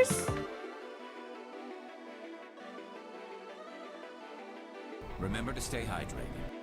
course. Remember to stay hydrated.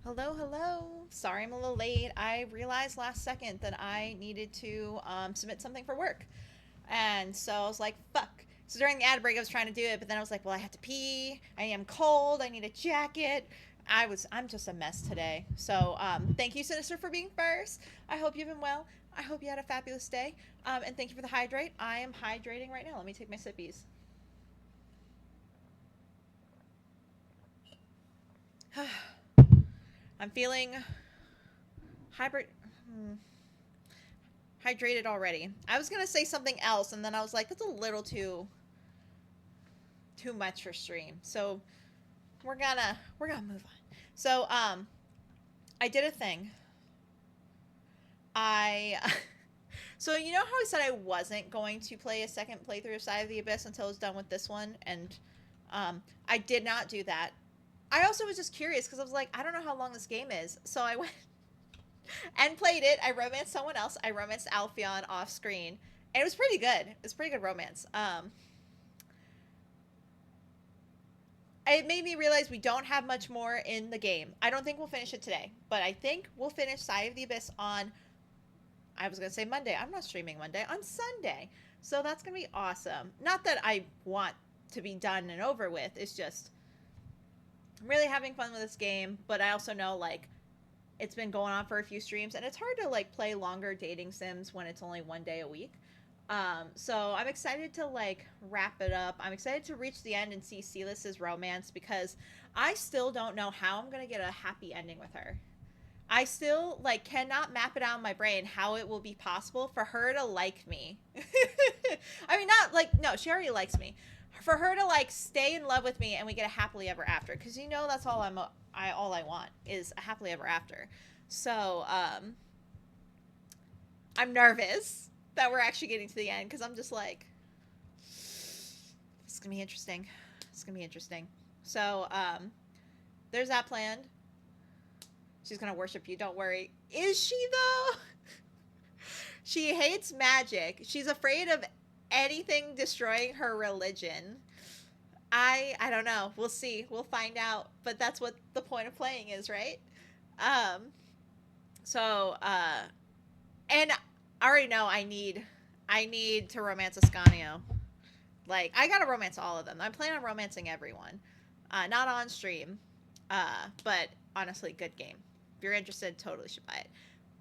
Hello, hello. Sorry I'm a little late. I realized last second that I needed to submit something for work. And so I was like, fuck. So during the ad break, I was trying to do it, but then I was like, well, I have to pee. I am cold. I need a jacket. I'm just a mess today. So thank you, Sinister, for being first. I hope you've been well. I hope you had a fabulous day. And thank you for the hydrate. I am hydrating right now. Let me take my sippies. I'm feeling hybrid. Hydrated already. I was gonna say something else, and then I was like, that's a little too much for stream. So we're gonna move on. So I did a thing. I so you know how I said I wasn't going to play a second playthrough of Side of the Abyss until I was done with this one, and I did not do that. I also was just curious because I was like, I don't know how long this game is, so I went and played it. I romanced someone else. I romanced Alphion off screen, and it was pretty good. It was pretty good romance. It made me realize we don't have much more in the game. I don't think we'll finish it today, but I think we'll finish Side of the Abyss on, I was going to say Monday. I'm not streaming Monday, on Sunday. So that's going to be awesome. Not that I want to be done and over with. It's just I'm really having fun with this game, but I also know like it's been going on for a few streams and it's hard to like play longer dating sims when it's only one day a week. So I'm excited to like wrap it up. I'm excited to reach the end and see Sylas's romance because I still don't know how I'm gonna get a happy ending with her. I still like cannot map it out in my brain how it will be possible for her to like me. I mean, not like no, she already likes me. For her to like stay in love with me and we get a happily ever after, because you know that's all I want is a happily ever after. So I'm nervous that we're actually getting to the end because I'm just like, it's gonna be interesting. It's gonna be interesting. So there's that planned. She's gonna worship you. Don't worry. Is she though? She hates magic. She's afraid of anything destroying her religion. I don't know. We'll see. We'll find out. But that's what the point of playing is, right? Um. So and I already know I need to romance Ascanio. Like I gotta romance all of them. I'm planning on romancing everyone. Not on stream. But honestly, good game. If you're interested, totally should buy it.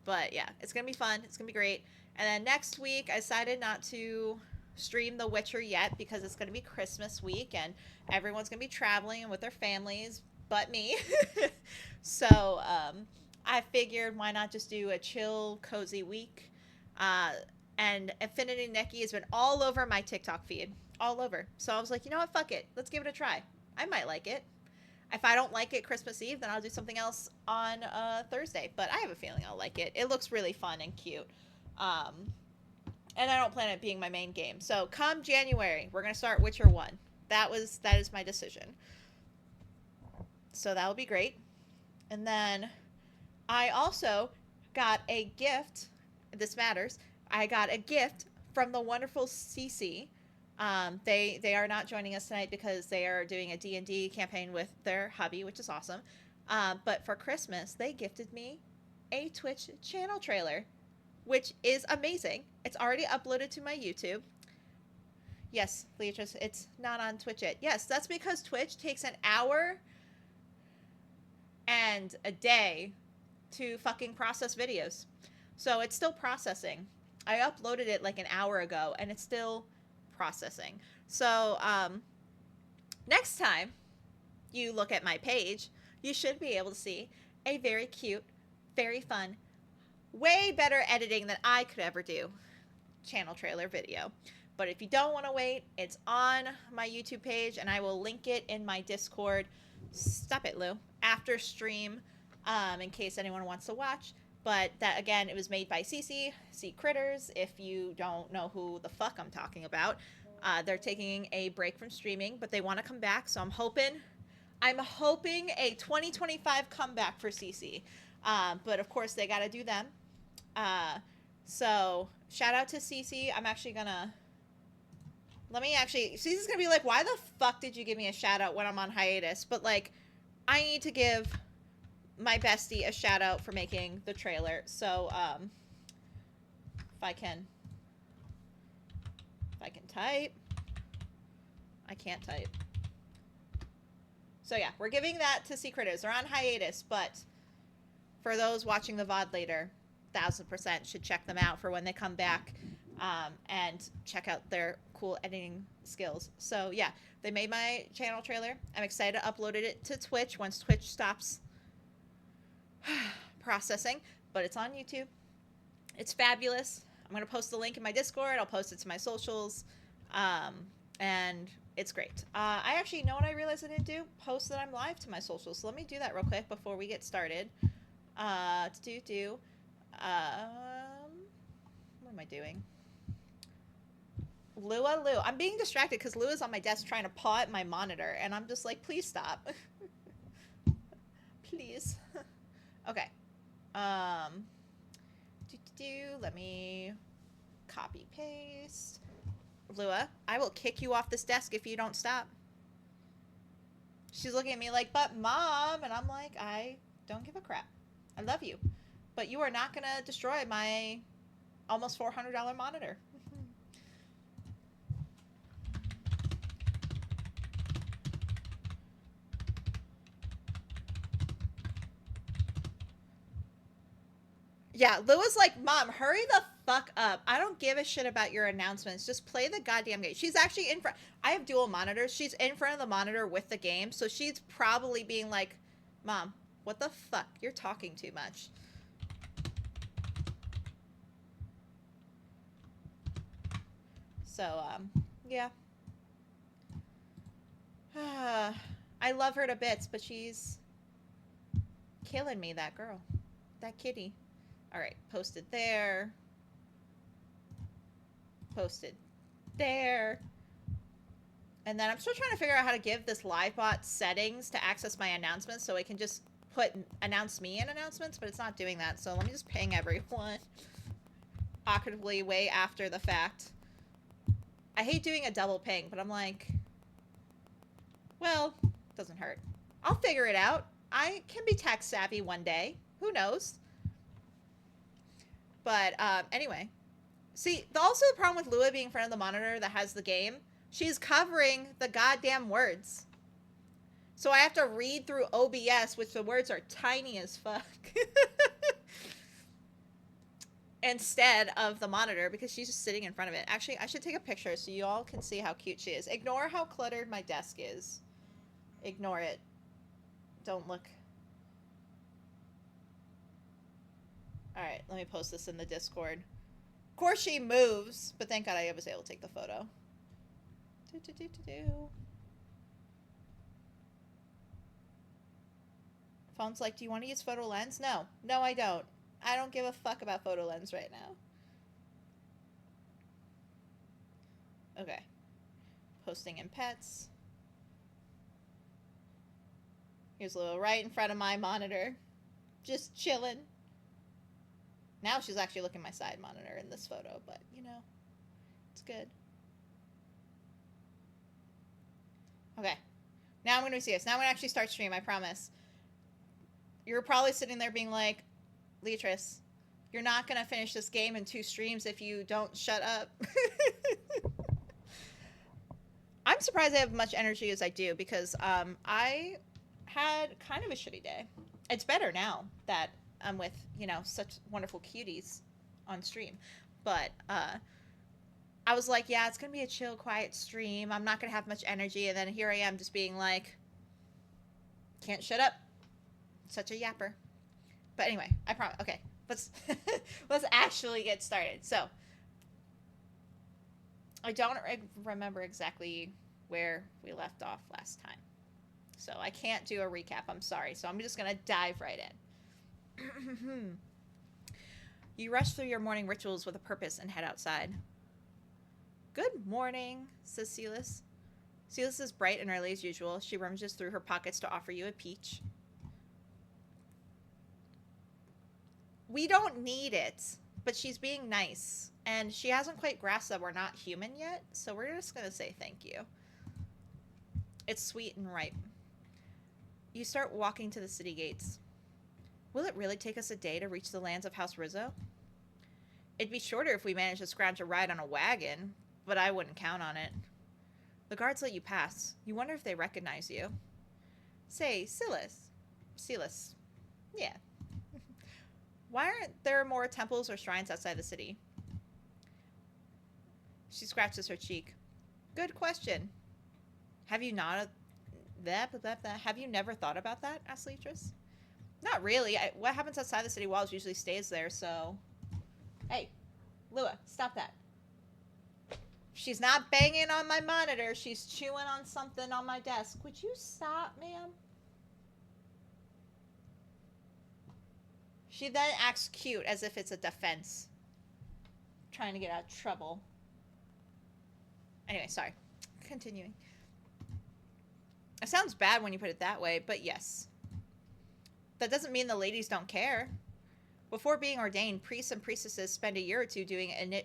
But yeah, it's gonna be fun. It's gonna be great. And then next week, I decided not to stream The Witcher yet because it's gonna be Christmas week and everyone's gonna be traveling with their families, but me. So I figured why not just do a chill, cozy week. Uh, and Infinity Nikki has been all over my TikTok feed, all over. So I was like, you know what, fuck it, let's give it a try. I might like it. If I don't like it Christmas Eve, then I'll do something else on Thursday. But I have a feeling I'll like it. It looks really fun and cute. Um, and I don't plan it being my main game. So come January, we're gonna start Witcher 1. That is my decision. So that'll be great. And then I also got a gift. This matters. I got a gift from the wonderful CC. They are not joining us tonight because they are doing a D&D campaign with their hubby, which is awesome. But for Christmas, they gifted me a Twitch channel trailer, which is amazing. It's already uploaded to my YouTube. Yes, Leatrice, it's not on Twitch yet. Yes, that's because Twitch takes an hour and a day to fucking process videos. So it's still processing. I uploaded it like an hour ago and it's still processing. So next time you look at my page, you should be able to see a very cute, very fun, way better editing than I could ever do channel trailer video. But if you don't want to wait, it's on my YouTube page and I will link it in my Discord. Stop it, Lou. After stream, in case anyone wants to watch. But that again, it was made by Cece, C Critters. If you don't know who the fuck I'm talking about, they're taking a break from streaming, but they want to come back. So I'm hoping a 2025 comeback for Cece. But of course, they got to do them. So shout out to Cece. I'm actually gonna. Let me actually. Cece's gonna be like, "Why the fuck did you give me a shout out when I'm on hiatus?" But like, I need to give my bestie a shout out for making the trailer. So, if I can type, I can't type. So yeah, we're giving that to Sea Critters. They're on hiatus, but for those watching the VOD later, 1000% should check them out for when they come back, and check out their cool editing skills. So yeah, they made my channel trailer. I'm excited to upload it to Twitch once Twitch stops processing, but it's on YouTube. It's fabulous. I'm going to post the link in my Discord. I'll post it to my socials. And it's great. I actually know what I realized I didn't do? Post that I'm live to my socials. So let me do that real quick before we get started. What am I doing? Lua. I'm being distracted because Lua's on my desk trying to paw at my monitor, and I'm just like, please stop. Please. Okay. Let me copy paste. Lua, I will kick you off this desk if you don't stop. She's looking at me like, but mom, and I'm like, I don't give a crap. I love you, but you are not gonna destroy my almost $400 monitor. Yeah, Lua's like, Mom, hurry the fuck up. I don't give a shit about your announcements. Just play the goddamn game. She's actually in front. I have dual monitors. She's in front of the monitor with the game, so she's probably being like, Mom, what the fuck? You're talking too much. So, yeah. I love her to bits, but she's killing me, that girl. That kitty. Alright, posted there. Posted there. And then I'm still trying to figure out how to give this livebot settings to access my announcements so it can just put announce me in announcements, but it's not doing that. So let me just ping everyone awkwardly way after the fact. I hate doing a double ping, but I'm like, well, doesn't hurt. I'll figure it out. I can be tech savvy one day. Who knows? But anyway. See, also the problem with Lua being in front of the monitor that has the game, she's covering the goddamn words. So I have to read through OBS, which the words are tiny as fuck. Instead of the monitor, because she's just sitting in front of it. Actually, I should take a picture so you all can see how cute she is. Ignore how cluttered my desk is. Ignore it. Don't look. Alright, let me post this in the Discord. Of course she moves, but thank God I was able to take the photo. Phone's like, do you want to use photo lens? No. No, I don't. I don't give a fuck about photo lens right now. Okay. Posting in pets. Here's Lua right in front of my monitor. Just chilling. Now she's actually looking at my side monitor in this photo, but, you know, it's good. Okay. Now I'm going to be serious. Now I'm going to actually start stream, I promise. You're probably sitting there being like, Leatrice, you're not going to finish this game in 2 streams if you don't shut up. I'm surprised I have much energy as I do, because I had kind of a shitty day. It's better now that I'm with, you know, such wonderful cuties on stream. But I was like, yeah, it's going to be a chill, quiet stream. I'm not going to have much energy. And then here I am just being like, can't shut up. Such a yapper. But anyway, I promise. Okay, let's actually get started. So, I don't remember exactly where we left off last time. So I can't do a recap. I'm sorry. So I'm just going to dive right in. You rush through your morning rituals with a purpose and head outside. Good morning, says Sylas. Sylas is bright and early as usual. She rummages through her pockets to offer you a peach. We don't need it, but she's being nice. And she hasn't quite grasped that we're not human yet, so we're just going to say thank you. It's sweet and ripe. You start walking to the city gates. Will it really take us a day to reach the lands of House Rizzo? It'd be shorter if we managed to scrounge a ride on a wagon, but I wouldn't count on it. The guards let you pass. You wonder if they recognize you. Say, Sylas. Yeah. Why aren't there more temples or shrines outside the city? She scratches her cheek. Good question. Have you not... Have you never thought about that? Asked Leatrice. Not really. What happens outside the city walls usually stays there, so... Hey, Lua, stop that. She's not banging on my monitor. She's chewing on something on my desk. Would you stop, ma'am? She then acts cute as if it's a defense. Trying to get out of trouble. Anyway, sorry. Continuing. It sounds bad when you put it that way, but yes. That doesn't mean the ladies don't care. Before being ordained, priests and priestesses spend a year or two doing an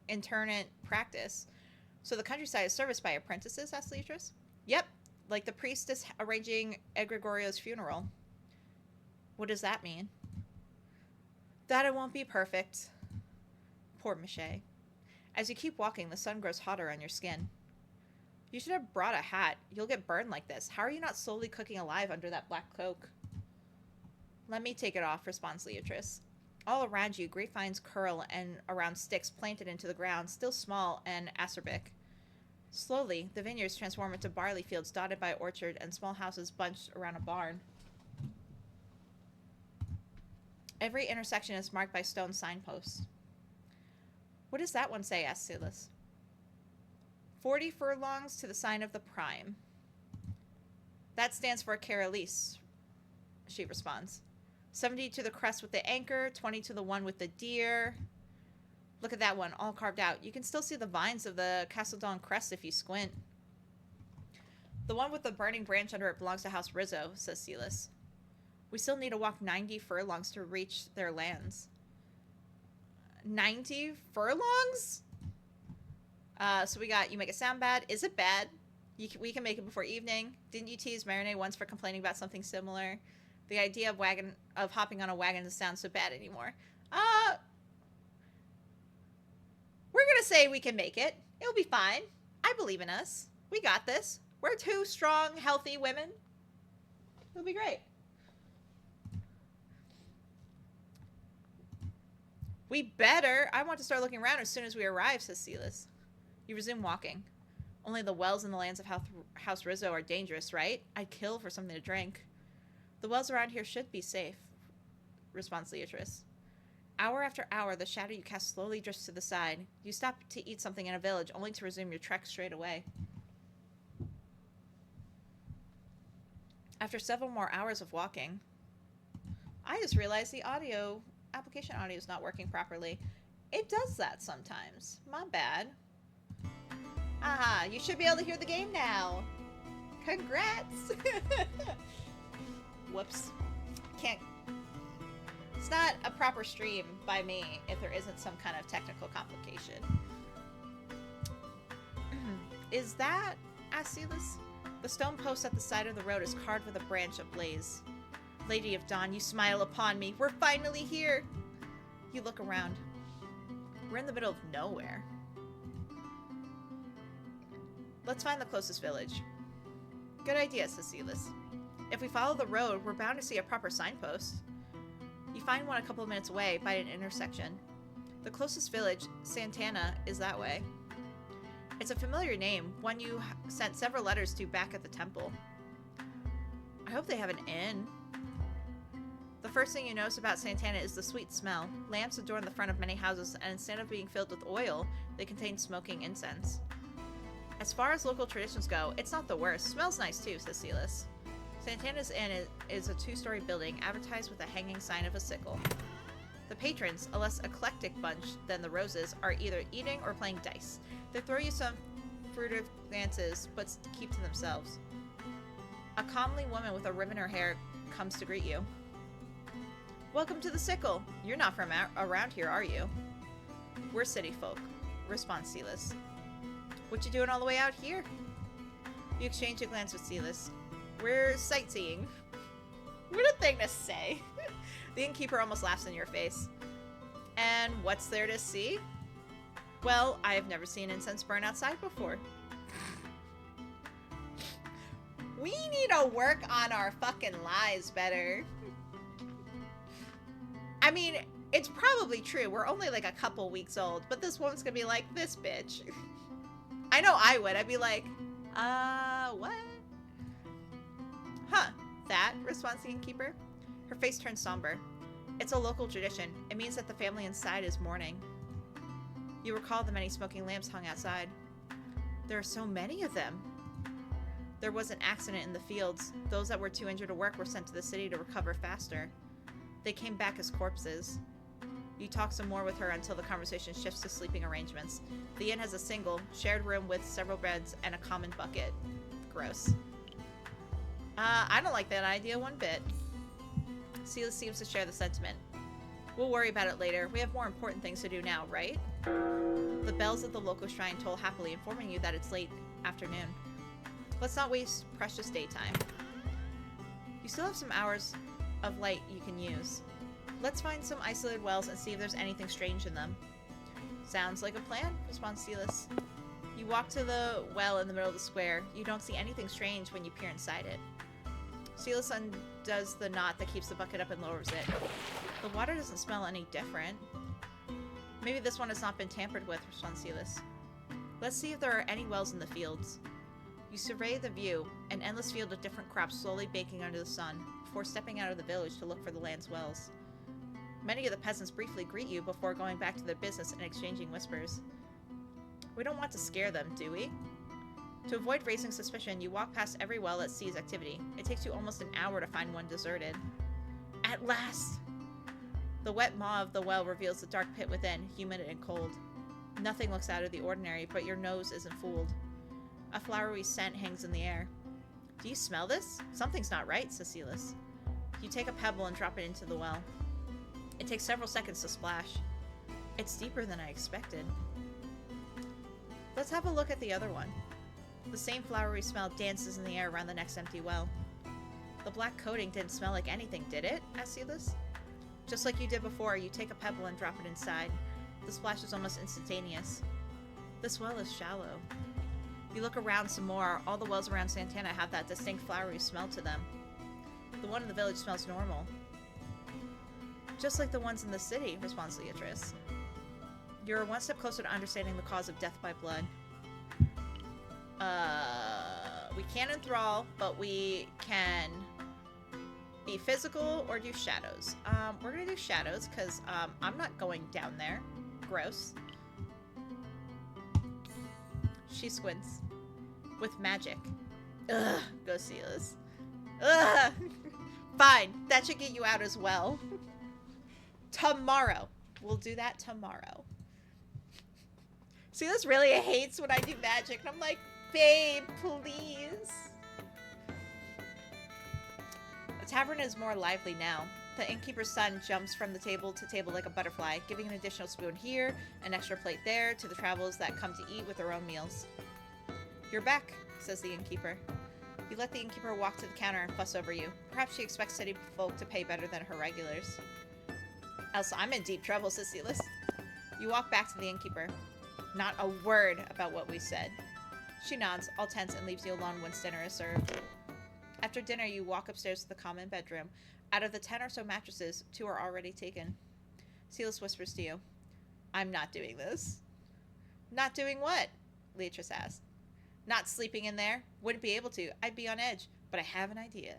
internment practice. So the countryside is serviced by apprentices, asked Leatrice. Yep, like the priestess arranging Egregorio's funeral. What does that mean? That it won't be perfect. Poor Miché. As you keep walking, the sun grows hotter on your skin. You should have brought a hat. You'll get burned like this. How are you not slowly cooking alive under that black cloak? Let me take it off, responds Leatrice. All around you, grapevines curl and around sticks planted into the ground, still small and acerbic. Slowly, the vineyards transform into barley fields dotted by orchard and small houses bunched around a barn. Every intersection is marked by stone signposts. What does that one say? Asked Sylas. 40 furlongs to the sign of the prime. That stands for Caralis, she responds. 70 to the crest with the anchor, 20 to the one with the deer. Look at that one, all carved out. You can still see the vines of the Castledon crest if you squint. The one with the burning branch under it belongs to House Rizzo, says Sylas. We still need to walk 90 furlongs to reach their lands. 90 furlongs? So we got, you make it sound bad. Is it bad? We can make it before evening. Didn't you tease Marinette once for complaining about something similar? The idea of hopping on a wagon doesn't sound so bad anymore. We're gonna say we can make it. It'll be fine. I believe in us. We got this. We're two strong, healthy women. It'll be great. We better. I want to start looking around as soon as we arrive, says Sylas. You resume walking. Only the wells in the lands of House Rizzo are dangerous, right? I'd kill for something to drink. The wells around here should be safe, responds Leatrice. Hour after hour, the shadow you cast slowly drifts to the side. You stop to eat something in a village, only to resume your trek straight away. After several more hours of walking, I just realized the application audio is not working properly. It does that sometimes. My bad. Aha, you should be able to hear the game now. Congrats! Whoops. Can't. It's not a proper stream by me if there isn't some kind of technical complication. Is that, asked Sylas? The stone post at the side of the road is carved with a branch ablaze. Lady of Dawn, you smile upon me. We're finally here. You look around. We're in the middle of nowhere. Let's find the closest village. Good idea, says Sylas. If we follow the road, we're bound to see a proper signpost. You find one a couple of minutes away by an intersection. The closest village, Santana, is that way. It's a familiar name, one you sent several letters to back at the temple. I hope they have an inn. The first thing you notice about Santana is the sweet smell. Lamps adorn the front of many houses, and instead of being filled with oil, they contain smoking incense. As far as local traditions go, it's not the worst. Smells nice too, says Sylas. Santana's Inn is a 2-story building advertised with a hanging sign of a sickle. The patrons, a less eclectic bunch than the Roses, are either eating or playing dice. They throw you some furtive glances, but keep to themselves. A comely woman with a ribbon in her hair comes to greet you. Welcome to the Sickle. You're not from around here, are you? We're city folk, responds Sylas. What you doing all the way out here? You exchange a glance with Sylas. We're sightseeing. What a thing to say. The innkeeper almost laughs in your face. And what's there to see? Well, I have never seen incense burn outside before. We need to work on our fucking lies better. I mean, it's probably true. We're only like a couple weeks old, but this woman's gonna be like, this bitch. I know I would. I'd be like, what? Huh, that, responds the innkeeper. Her face turns somber. It's a local tradition. It means that the family inside is mourning. You recall the many smoking lamps hung outside. There are so many of them. There was an accident in the fields. Those that were too injured to work were sent to the city to recover faster. They came back as corpses. You talk some more with her until the conversation shifts to sleeping arrangements. The inn has a single, shared room with several beds and a common bucket. Gross. I don't like that idea one bit. Sylas seems to share the sentiment. We'll worry about it later. We have more important things to do now, right? The bells of the local shrine toll happily, informing you that it's late afternoon. Let's not waste precious daytime. You still have some hours of light you can use. Let's find some isolated wells and see if there's anything strange in them. Sounds like a plan, responds Sylas. You walk to the well in the middle of the square. You don't see anything strange when you peer inside it. Sylas undoes the knot that keeps the bucket up and lowers it. The water doesn't smell any different. Maybe this one has not been tampered with, responds Sylas. Let's see if there are any wells in the fields. You survey the view, an endless field of different crops slowly baking under the sun, before stepping out of the village to look for the land's wells. Many of the peasants briefly greet you before going back to their business and exchanging whispers. We don't want to scare them, do we? To avoid raising suspicion, you walk past every well that sees activity. It takes you almost an hour to find one deserted. At last! The wet maw of the well reveals the dark pit within, humid and cold. Nothing looks out of the ordinary, but your nose isn't fooled. A flowery scent hangs in the air. Do you smell this? Something's not right, says Sylas. You take a pebble and drop it into the well. It takes several seconds to splash. It's deeper than I expected. Let's have a look at the other one. The same flowery smell dances in the air around the next empty well. The black coating didn't smell like anything, did it? Asks Sylas. Just like you did before, you take a pebble and drop it inside. The splash is almost instantaneous. This well is shallow. You look around some more. All the wells around Santana have that distinct flowery smell to them. The one in the village smells normal. Just like the ones in the city, responds Leatrice. You're one step closer to understanding the cause of death by blood. We can't enthrall, but we can be physical or do shadows. We're gonna do shadows, because I'm not going down there. Gross. She squints. With magic. Ugh, go Sylas. Ugh! Fine, that should get you out as well. Tomorrow. We'll do that tomorrow. Sylas really hates when I do magic, and I'm like, babe, please. The tavern is more lively now. The innkeeper's son jumps from the table to table like a butterfly, giving an additional spoon here, an extra plate there, to the travelers that come to eat with their own meals. You're back, says the innkeeper. You let the innkeeper walk to the counter and fuss over you. Perhaps she expects city folk to pay better than her regulars. Else I'm in deep trouble, says Sylas. You walk back to the innkeeper. Not a word about what we said. She nods, all tense, and leaves you alone once dinner is served. After dinner, you walk upstairs to the common bedroom. Out of the 10 or so mattresses, 2 are already taken. Sylas whispers to you, I'm not doing this. Not doing what? Leatrice asked. Not sleeping in there. Wouldn't be able to. I'd be on edge. But I have an idea.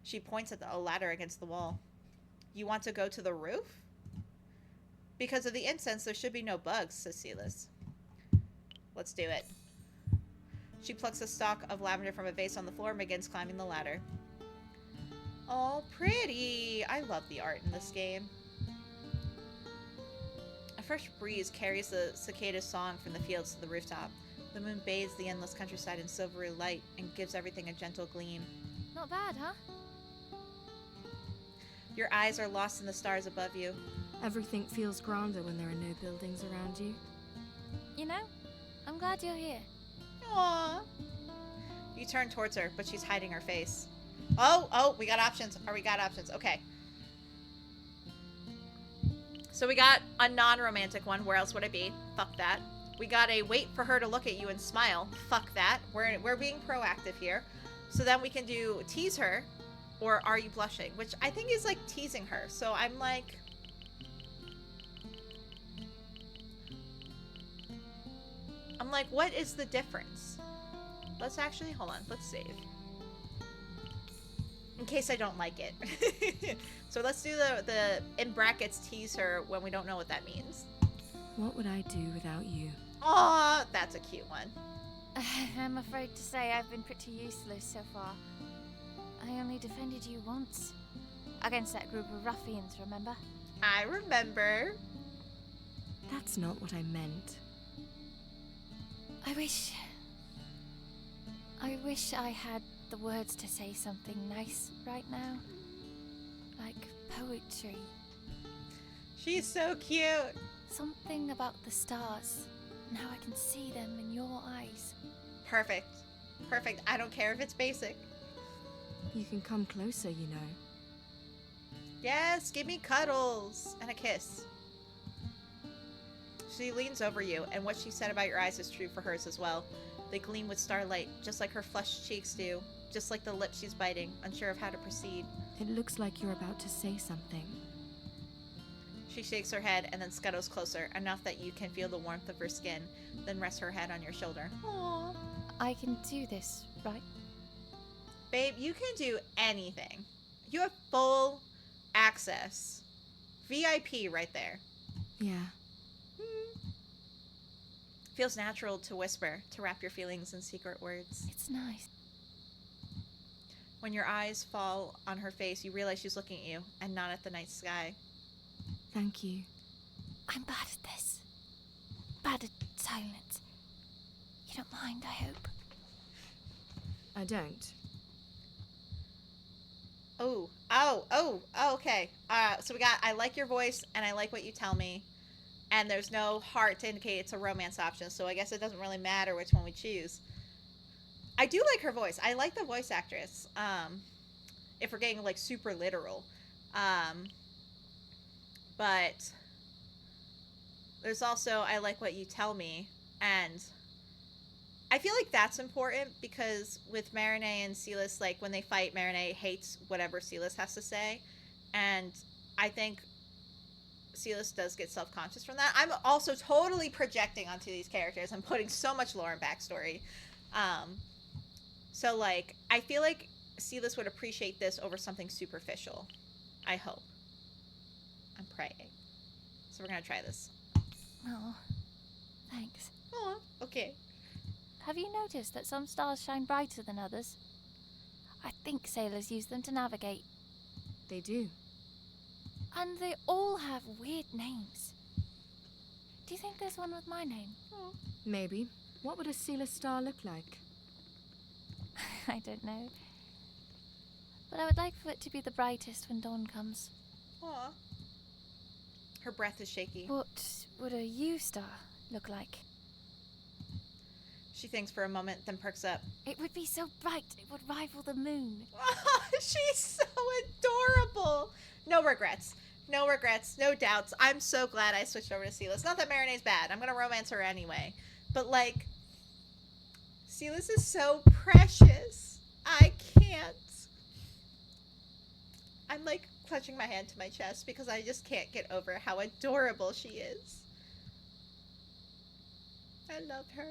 She points at a ladder against the wall. You want to go to the roof? Because of the incense, there should be no bugs, says Sylas. Let's do it. She plucks a stalk of lavender from a vase on the floor and begins climbing the ladder. Oh, pretty! I love the art in this game. A fresh breeze carries the cicada's song from the fields to the rooftop. The moon bathes the endless countryside in silvery light and gives everything a gentle gleam. Not bad, huh? Your eyes are lost in the stars above you. Everything feels grander when there are no buildings around you. You know, I'm glad you're here. Aww. You turn towards her, but she's hiding her face. Oh, we got options. We got options. Okay. So we got a non-romantic one. Where else would it be? Fuck that. We got a wait for her to look at you and smile. Fuck that. We're being proactive here. So then we can do tease her or are you blushing? Which I think is like teasing her. So I'm like... what is the difference? Let's actually, hold on. Let's save. In case I don't like it. So let's do the in brackets tease her when we don't know what that means. What would I do without you? Aw, that's a cute one. I'm afraid to say I've been pretty useless so far. I only defended you once. Against that group of ruffians, remember? I remember. That's not what I meant. I wish I had the words to say something nice right now. Like poetry. She's so cute. Something about the stars. Now I can see them in your eyes. Perfect. Perfect. I don't care if it's basic. You can come closer, you know. Yes, give me cuddles and a kiss. She leans over you, and what she said about your eyes is true for hers as well. They gleam with starlight, just like her flushed cheeks do, just like the lips she's biting, unsure of how to proceed. It looks like you're about to say something. She shakes her head and then scuttles closer, enough that you can feel the warmth of her skin, then rests her head on your shoulder. Aww. I can do this, right? Babe, you can do anything. You have full access. VIP right there. Yeah. Feels natural to whisper, to wrap your feelings in secret words. It's nice. When your eyes fall on her face, you realize she's looking at you and not at the night sky. Thank you. I'm bad at this. Bad at silence. You don't mind, I hope. I don't. Okay. So we got, I like your voice and I like what you tell me. And there's no heart to indicate it's a romance option, so I guess it doesn't really matter which one we choose. I do like her voice. I like the voice actress. If we're getting like super literal. But there's also, I like what you tell me. And I feel like that's important because with Marinette and Sylas, like when they fight, Marinette hates whatever Sylas has to say. And I think Sylas does get self-conscious from that. I'm also totally projecting onto these characters. I'm putting so much lore and backstory. So, like, I feel like Sylas would appreciate this over something superficial. I hope. I'm praying. So we're going to try this. Oh, thanks. Oh, okay. Have you noticed that some stars shine brighter than others? I think sailors use them to navigate. They do. And they all have weird names. Do you think there's one with my name? Maybe. What would a Sylas star look like? I don't know. But I would like for it to be the brightest when dawn comes. Aw. Her breath is shaky. What would a U star look like? She thinks for a moment, then perks up. It would be so bright, it would rival the moon. She's so adorable. No regrets. No regrets. No doubts. I'm so glad I switched over to Sylas. Not that Marinette's bad. I'm going to romance her anyway. But, like, Sylas is so precious. I can't. I'm, like, clutching my hand to my chest because I just can't get over how adorable she is. I love her.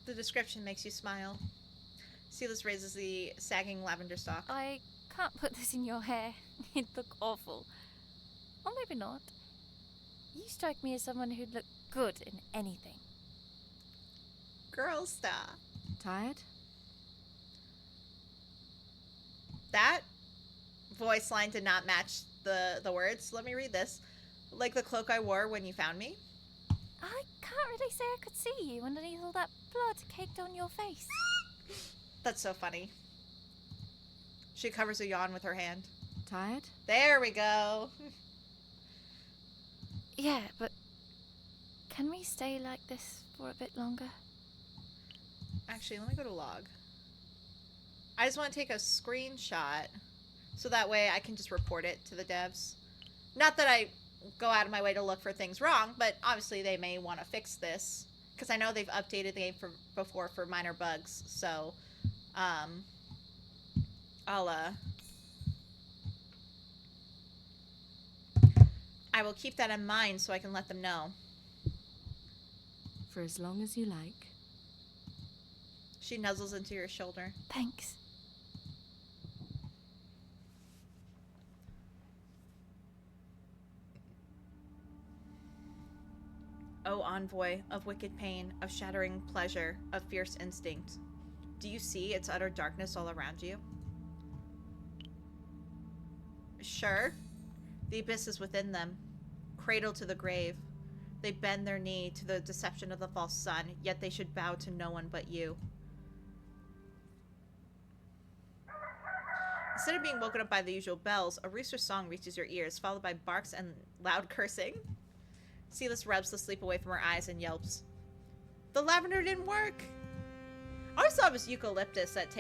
The description makes you smile. Sylas raises the sagging lavender stalk. I can't put this in your hair. It'd look awful. Or maybe not. You strike me as someone who'd look good in anything. Girl star. Tired? That voice line did not match the words. Let me read this. Like the cloak I wore when you found me. I can't really say I could see you underneath all that blood caked on your face. That's so funny. She covers a yawn with her hand. Tired? There we go. Yeah, but can we stay like this for a bit longer? Actually, let me go to log. I just want to take a screenshot so that way I can just report it to the devs. Not that I go out of my way to look for things wrong, but obviously they may want to fix this because I know they've updated the game before for minor bugs. So, I will keep that in mind so I can let them know. For as long as you like. She nuzzles into your shoulder. Thanks. O envoy of wicked pain, of shattering pleasure, of fierce instinct, do you see its utter darkness all around you? Sure. The abyss is within them, cradled to the grave. They bend their knee to the deception of the false sun, yet they should bow to no one but you. Instead of being woken up by the usual bells, a rooster's song reaches your ears, followed by barks and loud cursing. Sylas rubs the sleep away from her eyes and yelps. The lavender didn't work! I always thought it was eucalyptus that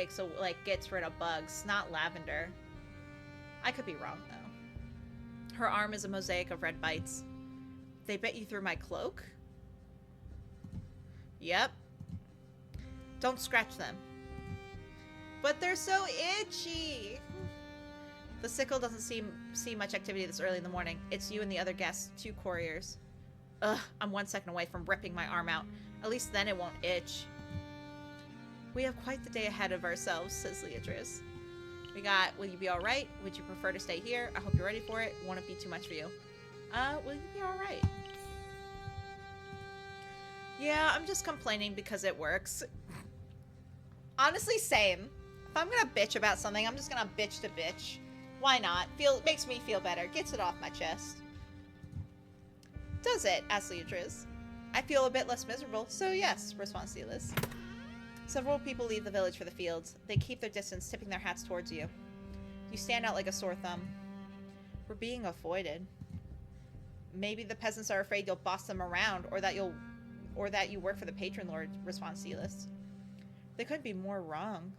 gets rid of bugs, not lavender. I could be wrong, though. Her arm is a mosaic of red bites. They bit you through my cloak? Yep. Don't scratch them. But they're so itchy! The sickle doesn't see much activity this early in the morning. It's you and the other guests, 2 couriers. Ugh, I'm 1 second away from ripping my arm out. At least then it won't itch. We have quite the day ahead of ourselves, says Leatrice. We got, will you be alright? Would you prefer to stay here? I hope you're ready for it. Won't it be too much for you? Will you be alright? Yeah, I'm just complaining because it works. Honestly, same. If I'm gonna bitch about something, I'm just gonna bitch to bitch. Why not? It makes me feel better. Gets it off my chest. Does it? Asks Leatrice. I feel a bit less miserable, so yes, responds Sylas. Several people leave the village for the fields. They keep their distance, tipping their hats towards you. You stand out like a sore thumb. We're being avoided. Maybe the peasants are afraid you'll boss them around, or that you work for the patron lord, responds Sylas. They couldn't be more wrong.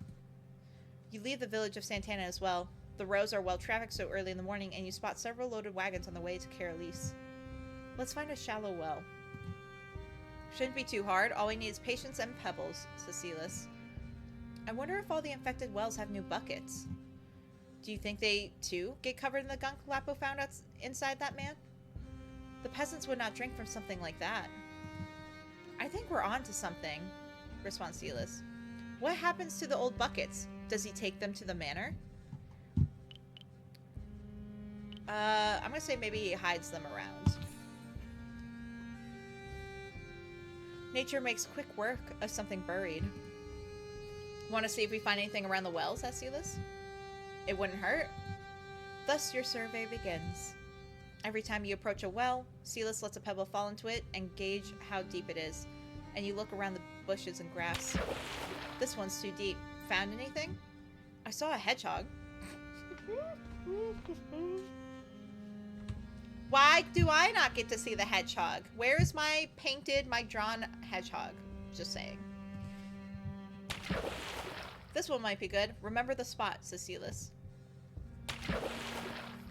You leave the village of Santana as well. The roads are well trafficked so early in the morning, and you spot several loaded wagons on the way to Carolise. Let's find a shallow well. Shouldn't be too hard. All we need is patience and pebbles, says Sylas. I wonder if all the infected wells have new buckets. Do you think they, too, get covered in the gunk Lapo found inside that man? The peasants would not drink from something like that. I think we're on to something, responds Sylas. What happens to the old buckets? Does he take them to the manor? I'm gonna say maybe he hides them around. Nature makes quick work of something buried. Want to see if we find anything around the wells, asked Sylas. It wouldn't hurt. Thus your survey begins. Every time you approach a well, Sylas lets a pebble fall into it and gauge how deep it is. And you look around the bushes and grass. This one's too deep. Found anything? I saw a hedgehog. Why do I not get to see the hedgehog? Where is my drawn hedgehog? Just saying. This one might be good. Remember the spot, says Sylas.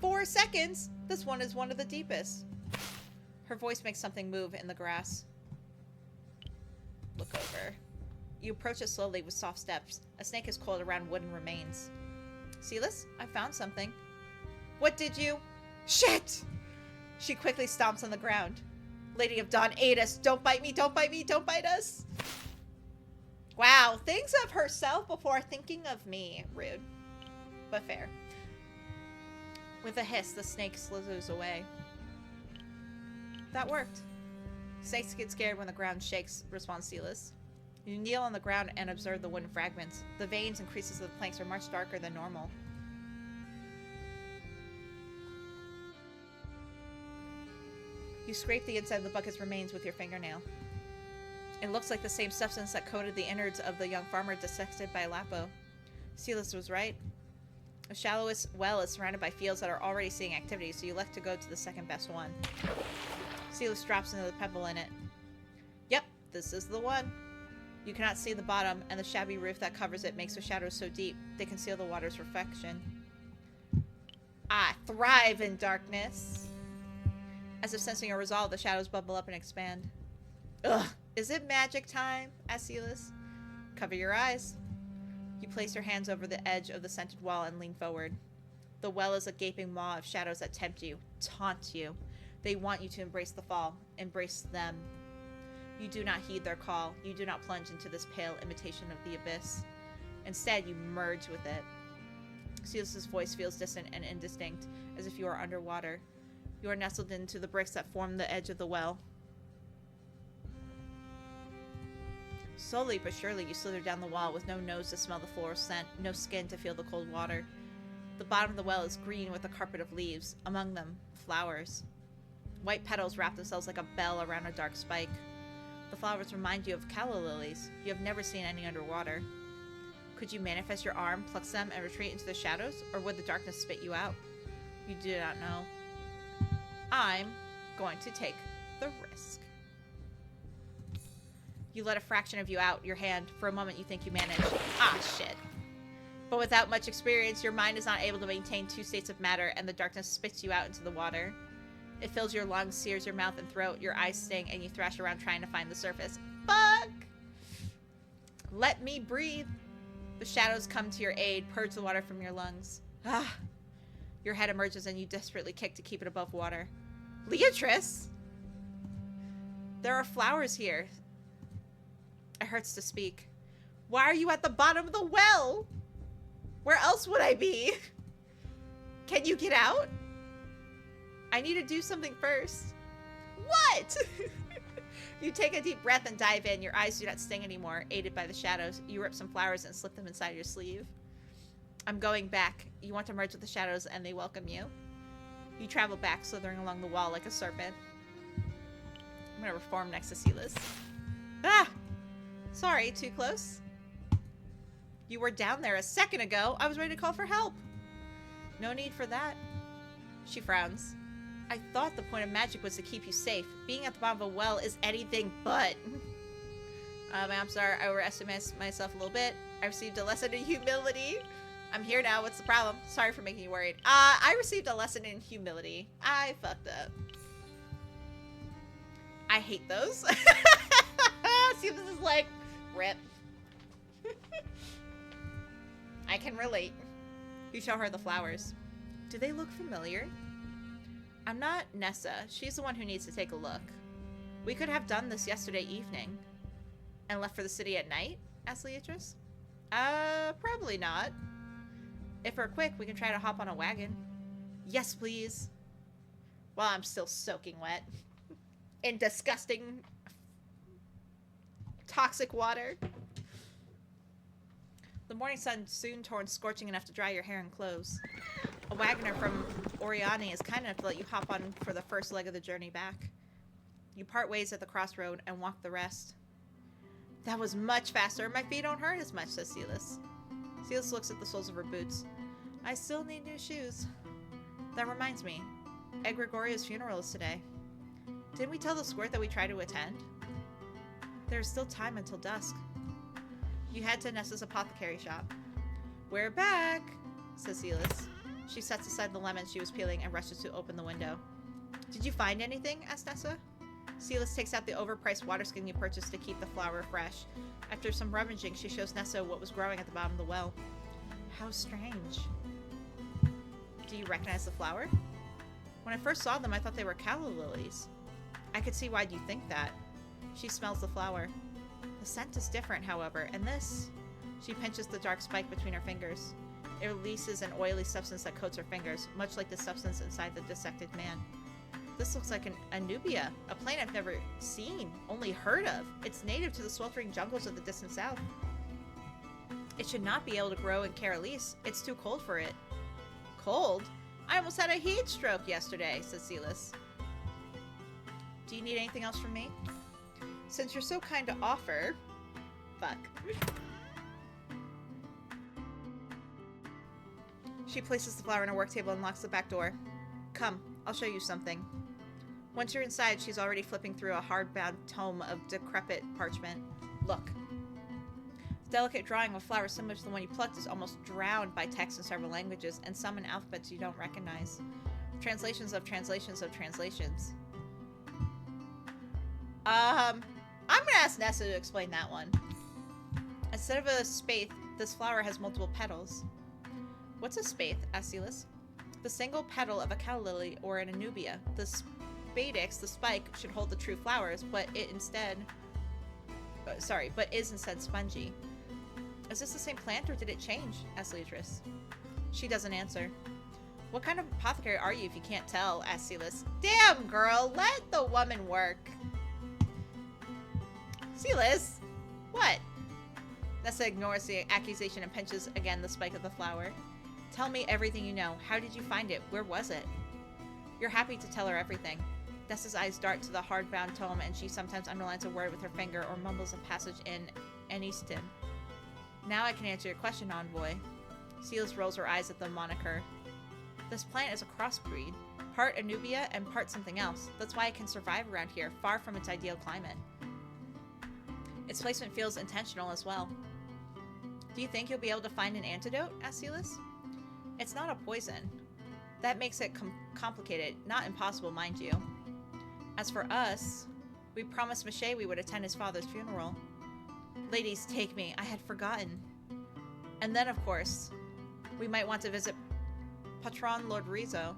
4 seconds? This one is one of the deepest. Her voice makes something move in the grass. Look over. You approach it slowly with soft steps. A snake is coiled around wooden remains. Sylas, I found something. What did you? Shit! She quickly stomps on the ground. Lady of Dawn, aid us. Don't bite me, don't bite me, don't bite us. Wow, thinks of herself before thinking of me. Rude, but fair. With a hiss, the snake slithers away. That worked. Snakes get scared when the ground shakes, responds Sylas. You kneel on the ground and observe the wooden fragments. The veins and creases of the planks are much darker than normal. You scrape the inside of the bucket's remains with your fingernail. It looks like the same substance that coated the innards of the young farmer dissected by Lapo. Sylas was right. The shallowest well is surrounded by fields that are already seeing activity, so you elect to go to the second best one. Sylas drops into the pebble in it. Yep, this is the one. You cannot see the bottom, and the shabby roof that covers it makes the shadows so deep they conceal the water's reflection. I thrive in darkness. As if sensing a resolve, the shadows bubble up and expand. Ugh, is it magic time? Asked Sylas. Cover your eyes. You place your hands over the edge of the scented wall and lean forward. The well is a gaping maw of shadows that tempt you, taunt you. They want you to embrace the fall, embrace them. You do not heed their call. You do not plunge into this pale imitation of the abyss. Instead, you merge with it. Sylas' voice feels distant and indistinct, as if you are underwater. You are nestled into the bricks that form the edge of the well. Slowly but surely, you slither down the wall with no nose to smell the floral scent, no skin to feel the cold water. The bottom of the well is green with a carpet of leaves, among them, flowers. White petals wrap themselves like a bell around a dark spike. The flowers remind you of calla lilies. You have never seen any underwater. Could you manifest your arm, pluck them, and retreat into the shadows, or would the darkness spit you out? You do not know. I'm going to take the risk. You let a fraction of you out, your hand. For a moment, you think you manage. Ah, shit. But without much experience, your mind is not able to maintain two states of matter, and the darkness spits you out into the water. It fills your lungs, sears your mouth and throat, your eyes sting, and you thrash around trying to find the surface. Fuck! Let me breathe. The shadows come to your aid, purge the water from your lungs. Ah! Your head emerges and you desperately kick to keep it above water. Leatrice! There are flowers here. It hurts to speak. Why are you at the bottom of the well? Where else would I be? Can you get out? I need to do something first. What? You take a deep breath and dive in. Your eyes do not sting anymore, aided by the shadows. You rip some flowers and slip them inside your sleeve. I'm going back. You want to merge with the shadows and they welcome you. You travel back, slithering along the wall like a serpent. I'm going to reform next to Sylas. Ah! Sorry, too close? You were down there a second ago. I was ready to call for help. No need for that. She frowns. I thought the point of magic was to keep you safe. Being at the bottom of a well is anything but. I'm sorry, I overestimated myself a little bit. I received a lesson in humility. I'm here now. What's the problem? Sorry for making you worried. I received a lesson in humility. I fucked up. I hate those. See, this is like, rip. I can relate. You show her the flowers. Do they look familiar? I'm not Nessa. She's the one who needs to take a look. We could have done this yesterday evening. And left for the city at night? Asked Leatrice. Probably not. If we're quick, we can try to hop on a wagon. Yes, please. Well, I'm still soaking wet. In disgusting, toxic water. The morning sun soon turned scorching enough to dry your hair and clothes. A wagoner from Oriani is kind enough to let you hop on for the first leg of the journey back. You part ways at the crossroad and walk the rest. That was much faster. My feet don't hurt as much, says Sylas. Sylas looks at the soles of her boots. I still need new shoes. That reminds me. Egregoria's funeral is today. Didn't we tell the squirt that we try to attend? There's still time until dusk. You head to Nessa's apothecary shop. We're back, says Sylas. She sets aside the lemon she was peeling and rushes to open the window. Did you find anything? Asked Nessa. Sylas takes out the overpriced water skin you purchased to keep the flower fresh. After some rummaging, she shows Nessa what was growing at the bottom of the well. How strange. Do you recognize the flower? When I first saw them, I thought they were calla lilies. I could see why you think that. She smells the flower. The scent is different, however, and this... She pinches the dark spike between her fingers. It releases an oily substance that coats her fingers, much like the substance inside the dissected man. This looks like a nubia, a plant I've never seen, only heard of. It's native to the sweltering jungles of the distant south. It should not be able to grow in Caralis. It's too cold for it. Cold? I almost had a heat stroke yesterday, says Sylas. Do you need anything else from me? Since you're so kind to offer... Fuck. She places the flower on her work table and locks the back door. Come, I'll show you something. Once you're inside, she's already flipping through a hardbound tome of decrepit parchment. Look. delicate drawing of a flower similar to the one you plucked is almost drowned by text in several languages, and some in alphabets you don't recognize. Translations of translations of translations. I'm gonna ask Nessa to explain that one. Instead of a spathe, this flower has multiple petals. What's a spathe? Asked Sylas. The single petal of a calla lily or an anubia. The spadix, the spike, should hold the true flowers, but is instead spongy. Is this the same plant or did it change? Asked Leatrice. She doesn't answer. What kind of apothecary are you if you can't tell? Asked Sylas. Damn, girl, let the woman work. Sylas, what? Nessa ignores the accusation and pinches again the spike of the flower. Tell me everything you know. How did you find it? Where was it? You're happy to tell her everything. Nessa's eyes dart to the hard-bound tome, and she sometimes underlines a word with her finger or mumbles a passage in Aniston. Now I can answer your question, envoy. Sylas rolls her eyes at the moniker. This plant is a crossbreed, part Anubia and part something else. That's why it can survive around here, far from its ideal climate. Its placement feels intentional as well. Do you think you'll be able to find an antidote? Asked Sylas. It's not a poison. That makes it complicated, not impossible, mind you. As for us, we promised Mache we would attend his father's funeral. Ladies, take me. I had forgotten. And then, of course, we might want to visit Patron Lord Rizzo.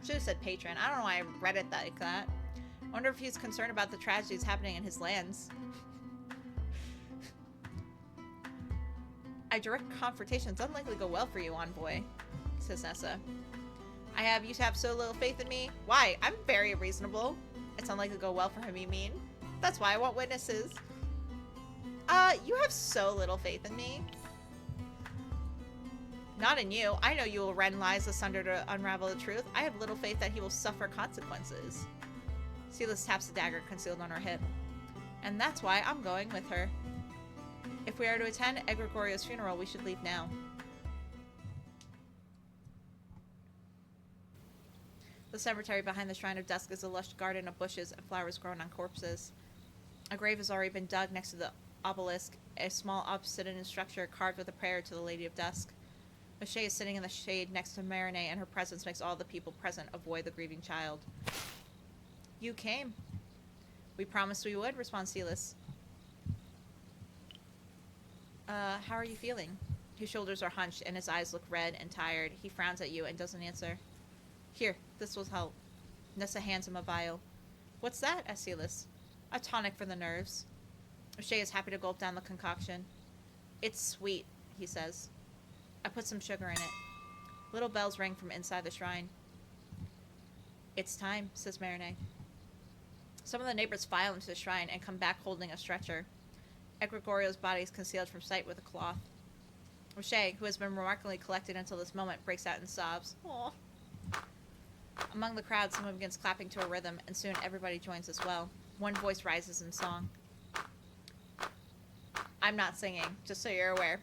Should have said patron. I don't know why I read it like that. I wonder if he's concerned about the tragedies happening in his lands. A direct confrontation is unlikely to go well for you, envoy, says Nessa. You have so little faith in me? Why? I'm very reasonable. It's unlikely to go well for him, you mean? That's why I want witnesses. You have so little faith in me. Not in you. I know you will rend lies asunder to unravel the truth. I have little faith that he will suffer consequences. Sylas taps the dagger concealed on her hip. And that's why I'm going with her. If we are to attend Egregorio's funeral, we should leave now. The cemetery behind the Shrine of Dusk is a lush garden of bushes and flowers grown on corpses. A grave has already been dug next to the obelisk, a small obsidian structure carved with a prayer to the Lady of Dusk. Mache is sitting in the shade next to Marinette, and her presence makes all the people present avoid the grieving child. You came. We promised we would, responds Sylas. How are you feeling? His shoulders are hunched and his eyes look red and tired. He frowns at you and doesn't answer. Here, this will help. Nessa hands him a vial. What's that? Asks Sylas. A tonic for the nerves. O'Shea is happy to gulp down the concoction. It's sweet, he says. I put some sugar in it. Little bells ring from inside the shrine. It's time, says Marinette. Some of the neighbors file into the shrine and come back holding a stretcher. Egregorio's body is concealed from sight with a cloth. O'Shea, who has been remarkably collected until this moment, breaks out in sobs. Aww. Among the crowd, someone begins clapping to a rhythm, and soon everybody joins as well. One voice rises in song. I'm not singing, just so you're aware.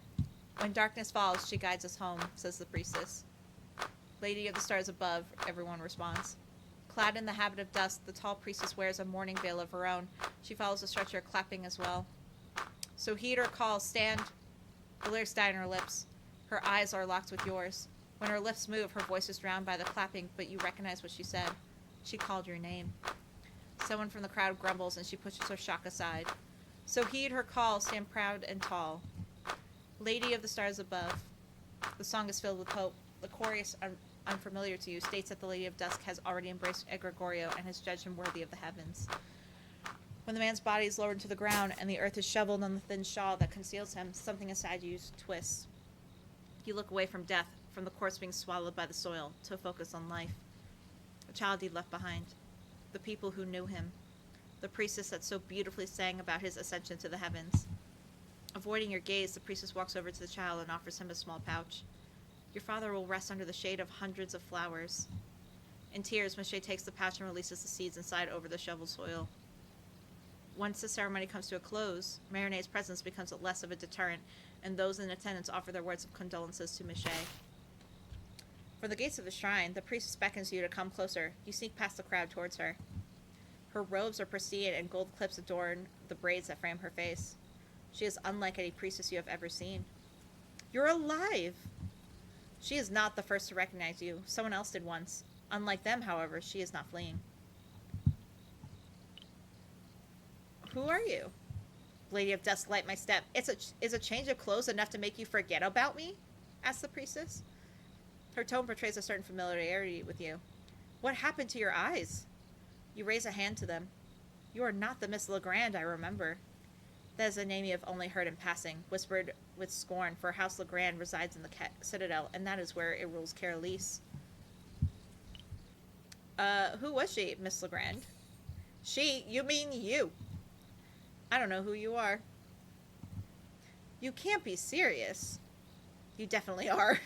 When darkness falls, she guides us home, says the priestess. Lady of the stars above, everyone responds. Clad in the habit of dusk, the tall priestess wears a mourning veil of her own. She follows the stretcher, clapping as well. So heed her call, stand. The lyrics die on her lips. Her eyes are locked with yours. When her lips move, her voice is drowned by the clapping, but you recognize what she said. She called your name. Someone from the crowd grumbles, and she pushes her shock aside. So heed her call, stand proud and tall. Lady of the stars above. The song is filled with hope. The chorus, unfamiliar to you, states that the Lady of Dusk has already embraced Egregorio and has judged him worthy of the heavens. When the man's body is lowered to the ground and the earth is shoveled on the thin shawl that conceals him, something inside you twists. You look away from death, from the corpse being swallowed by the soil, to focus on life. A child he left behind. The people who knew him. The priestess that so beautifully sang about his ascension to the heavens. Avoiding your gaze, the priestess walks over to the child and offers him a small pouch. Your father will rest under the shade of hundreds of flowers. In tears, Mache takes the pouch and releases the seeds inside over the shoveled soil. Once the ceremony comes to a close, Marinette's presence becomes less of a deterrent, and those in attendance offer their words of condolences to Mache. From the gates of the shrine, the priestess beckons you to come closer. You sneak past the crowd towards her. Her robes are pristine, and gold clips adorn the braids that frame her face. She is unlike any priestess you have ever seen. You're alive! She is not the first to recognize you. Someone else did once. Unlike them, however, she is not fleeing. Who are you? Lady of Dusk, light my step. Is a change of clothes enough to make you forget about me? Asked the priestess. Her tone portrays a certain familiarity with you. What happened to your eyes? You raise a hand to them. You are not the Miss Legrand I remember. That is a name you have only heard in passing, whispered with scorn, for House Legrand resides in the Citadel, and that is where it rules Carolise. Who was she, Miss Legrand? She? You mean you? I don't know who you are. You can't be serious. You definitely are.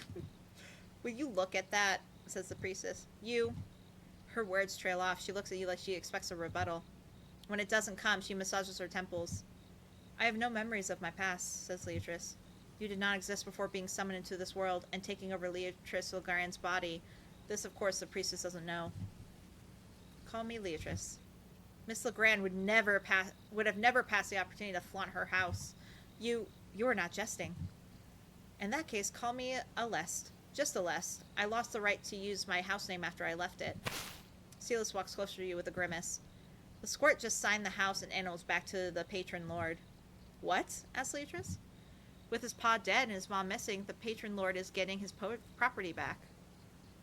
Will you look at that? Says the priestess. You. Her words trail off. She looks at you like she expects a rebuttal. When it doesn't come, she massages her temples. I have no memories of my past, says Leatrice. You did not exist before being summoned into this world and taking over Leatrice Legrand's body. This, of course, the priestess doesn't know. Call me Leatrice. Miss Legrand would have never passed the opportunity to flaunt her house. You are not jesting. In that case, call me Aleste. Just Aleste. I lost the right to use my house name after I left it. Sylas walks closer to you with a grimace. The squirt just signed the house and animals back to the patron lord. What? Asked Leatrice. With his pa dead and his mom missing, the patron lord is getting his property back.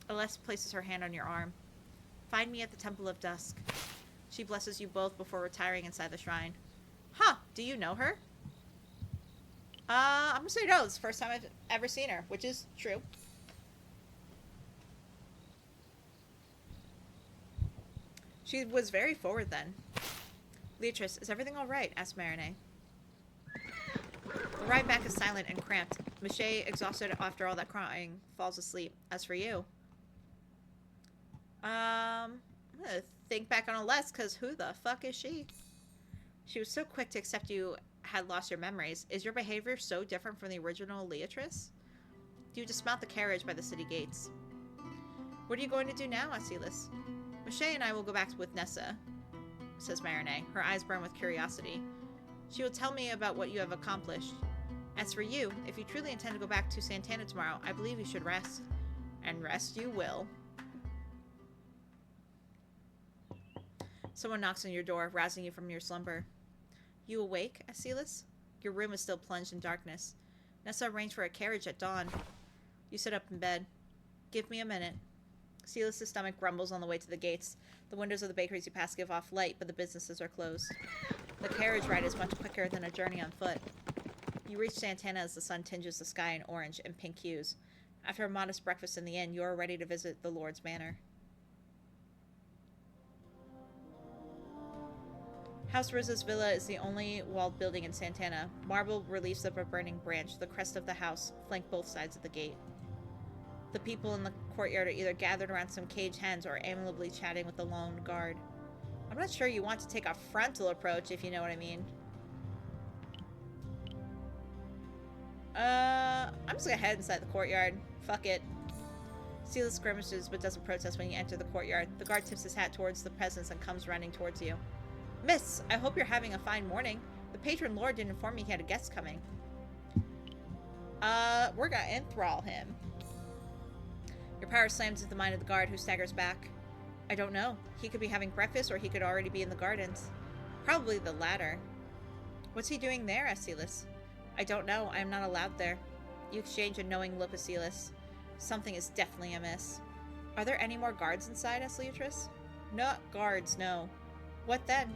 Aleste places her hand on your arm. Find me at the Temple of Dusk. She blesses you both before retiring inside the shrine. Huh, do you know her? I'm gonna say no. It's the first time I've ever seen her, which is true. She was very forward then. Leatrice, is everything alright? Asked Marinette. The ride back is silent and cramped. Miche, exhausted after all that crying, falls asleep. As for you... I'm gonna think back on Aleste, because who the fuck is she? She was so quick to accept you had lost your memories. Is your behavior so different from the original Leatrice? You dismount the carriage by the city gates. What are you going to do now? Asked Sylas. Miche and I will go back with Nessa, says Marinette. Her eyes burn with curiosity. She will tell me about what you have accomplished. As for you, if you truly intend to go back to Santana tomorrow, I believe you should rest. And rest you will. Someone knocks on your door, rousing you from your slumber. You awake? Asked Sylas. Your room is still plunged in darkness. Nessa arranged for a carriage at dawn. You sit up in bed. Give me a minute. Sylas' stomach grumbles on the way to the gates. The windows of the bakeries you pass give off light, but the businesses are closed. The carriage ride is much quicker than a journey on foot. You reach Santana as the sun tinges the sky in orange and pink hues. After a modest breakfast in the inn, you are ready to visit the Lord's Manor. House Rizza's villa is the only walled building in Santana. Marble reliefs of a burning branch, the crest of the house, flank both sides of the gate. The people in the courtyard are either gathered around some caged hens or amiably chatting with the lone guard. I'm not sure you want to take a frontal approach, if you know what I mean. I'm just gonna head inside the courtyard. Fuck it. Sylas grimaces but doesn't protest when you enter the courtyard. The guard tips his hat towards the peasants and comes running towards you. Miss, I hope you're having a fine morning. The patron lord didn't inform me he had a guest coming. We're gonna enthrall him. Your power slams into the mind of the guard, who staggers back. I don't know. He could be having breakfast, or he could already be in the gardens. Probably the latter. What's he doing there? Asked Sylas. I don't know. I am not allowed there. You exchange a knowing look with Sylas. Something is definitely amiss. Are there any more guards inside? Asked Leatrice. Not guards, no. What then?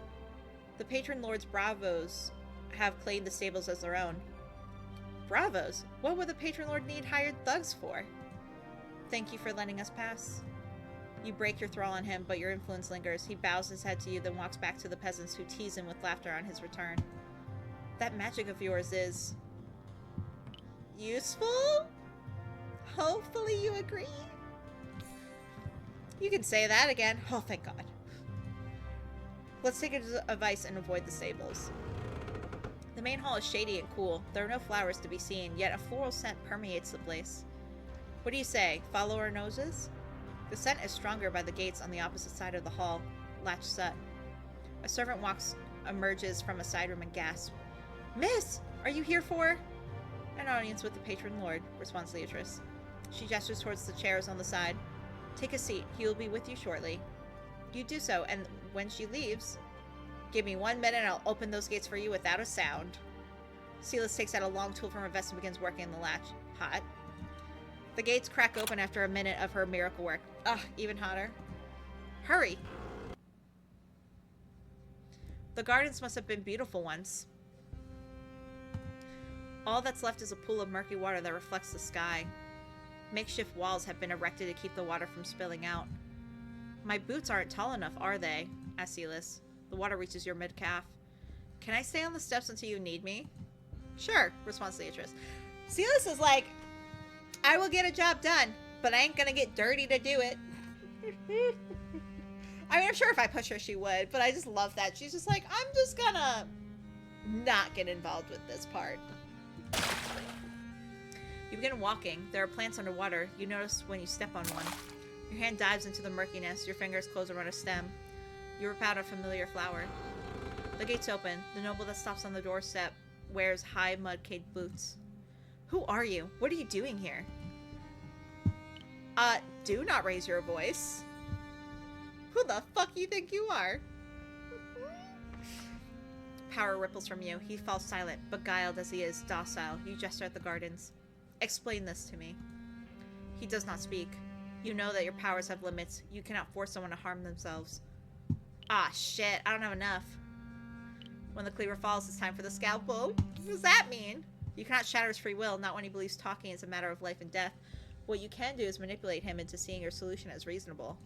The patron lord's bravos have claimed the stables as their own. Bravos? What would the patron lord need hired thugs for? Thank you for letting us pass. You break your thrall on him, but your influence lingers. He bows his head to you, then walks back to the peasants, who tease him with laughter on his return. That magic of yours is... useful? Hopefully you agree? You can say that again. Oh, thank God. Let's take advice and avoid the stables. The main hall is shady and cool. There are no flowers to be seen, yet a floral scent permeates the place. What do you say? Follow our noses? The scent is stronger by the gates on the opposite side of the hall, latched shut. A servant emerges from a side room and gasps. Miss! Are you here for? An audience with the patron lord, responds Leatrice. She gestures towards the chairs on the side. Take a seat. He will be with you shortly. You do so, and when she leaves, give me 1 minute and I'll open those gates for you without a sound. Sylas takes out a long tool from her vest and begins working the latch. Hot. The gates crack open after a minute of her miracle work. Ugh, even hotter. Hurry! The gardens must have been beautiful once. All that's left is a pool of murky water that reflects the sky. Makeshift walls have been erected to keep the water from spilling out. My boots aren't tall enough, are they? Asks Sylas. The water reaches your mid-calf. Can I stay on the steps until you need me? Sure, responds Leatrice. Sylas is like, I will get a job done, but I ain't gonna get dirty to do it. I mean, I'm sure if I push her, she would, but I just love that. She's just like, I'm just gonna not get involved with this part. You begin walking. There are plants underwater. You notice when you step on one. Your hand dives into the murkiness. Your fingers close around a stem. You rip out a familiar flower. The gates open. The noble that stops on the doorstep wears high mud-caked boots. Who are you? What are you doing here? Do not raise your voice. Who the fuck you think you are? Power ripples from you. He falls silent, beguiled as he is, docile. You gesture at the gardens. Explain this to me. He does not speak. You know that your powers have limits. You cannot force someone to harm themselves. Ah, shit. I don't have enough. When the cleaver falls, it's time for the scalpel. What does that mean? You cannot shatter his free will, not when he believes talking is a matter of life and death. What you can do is manipulate him into seeing your solution as reasonable.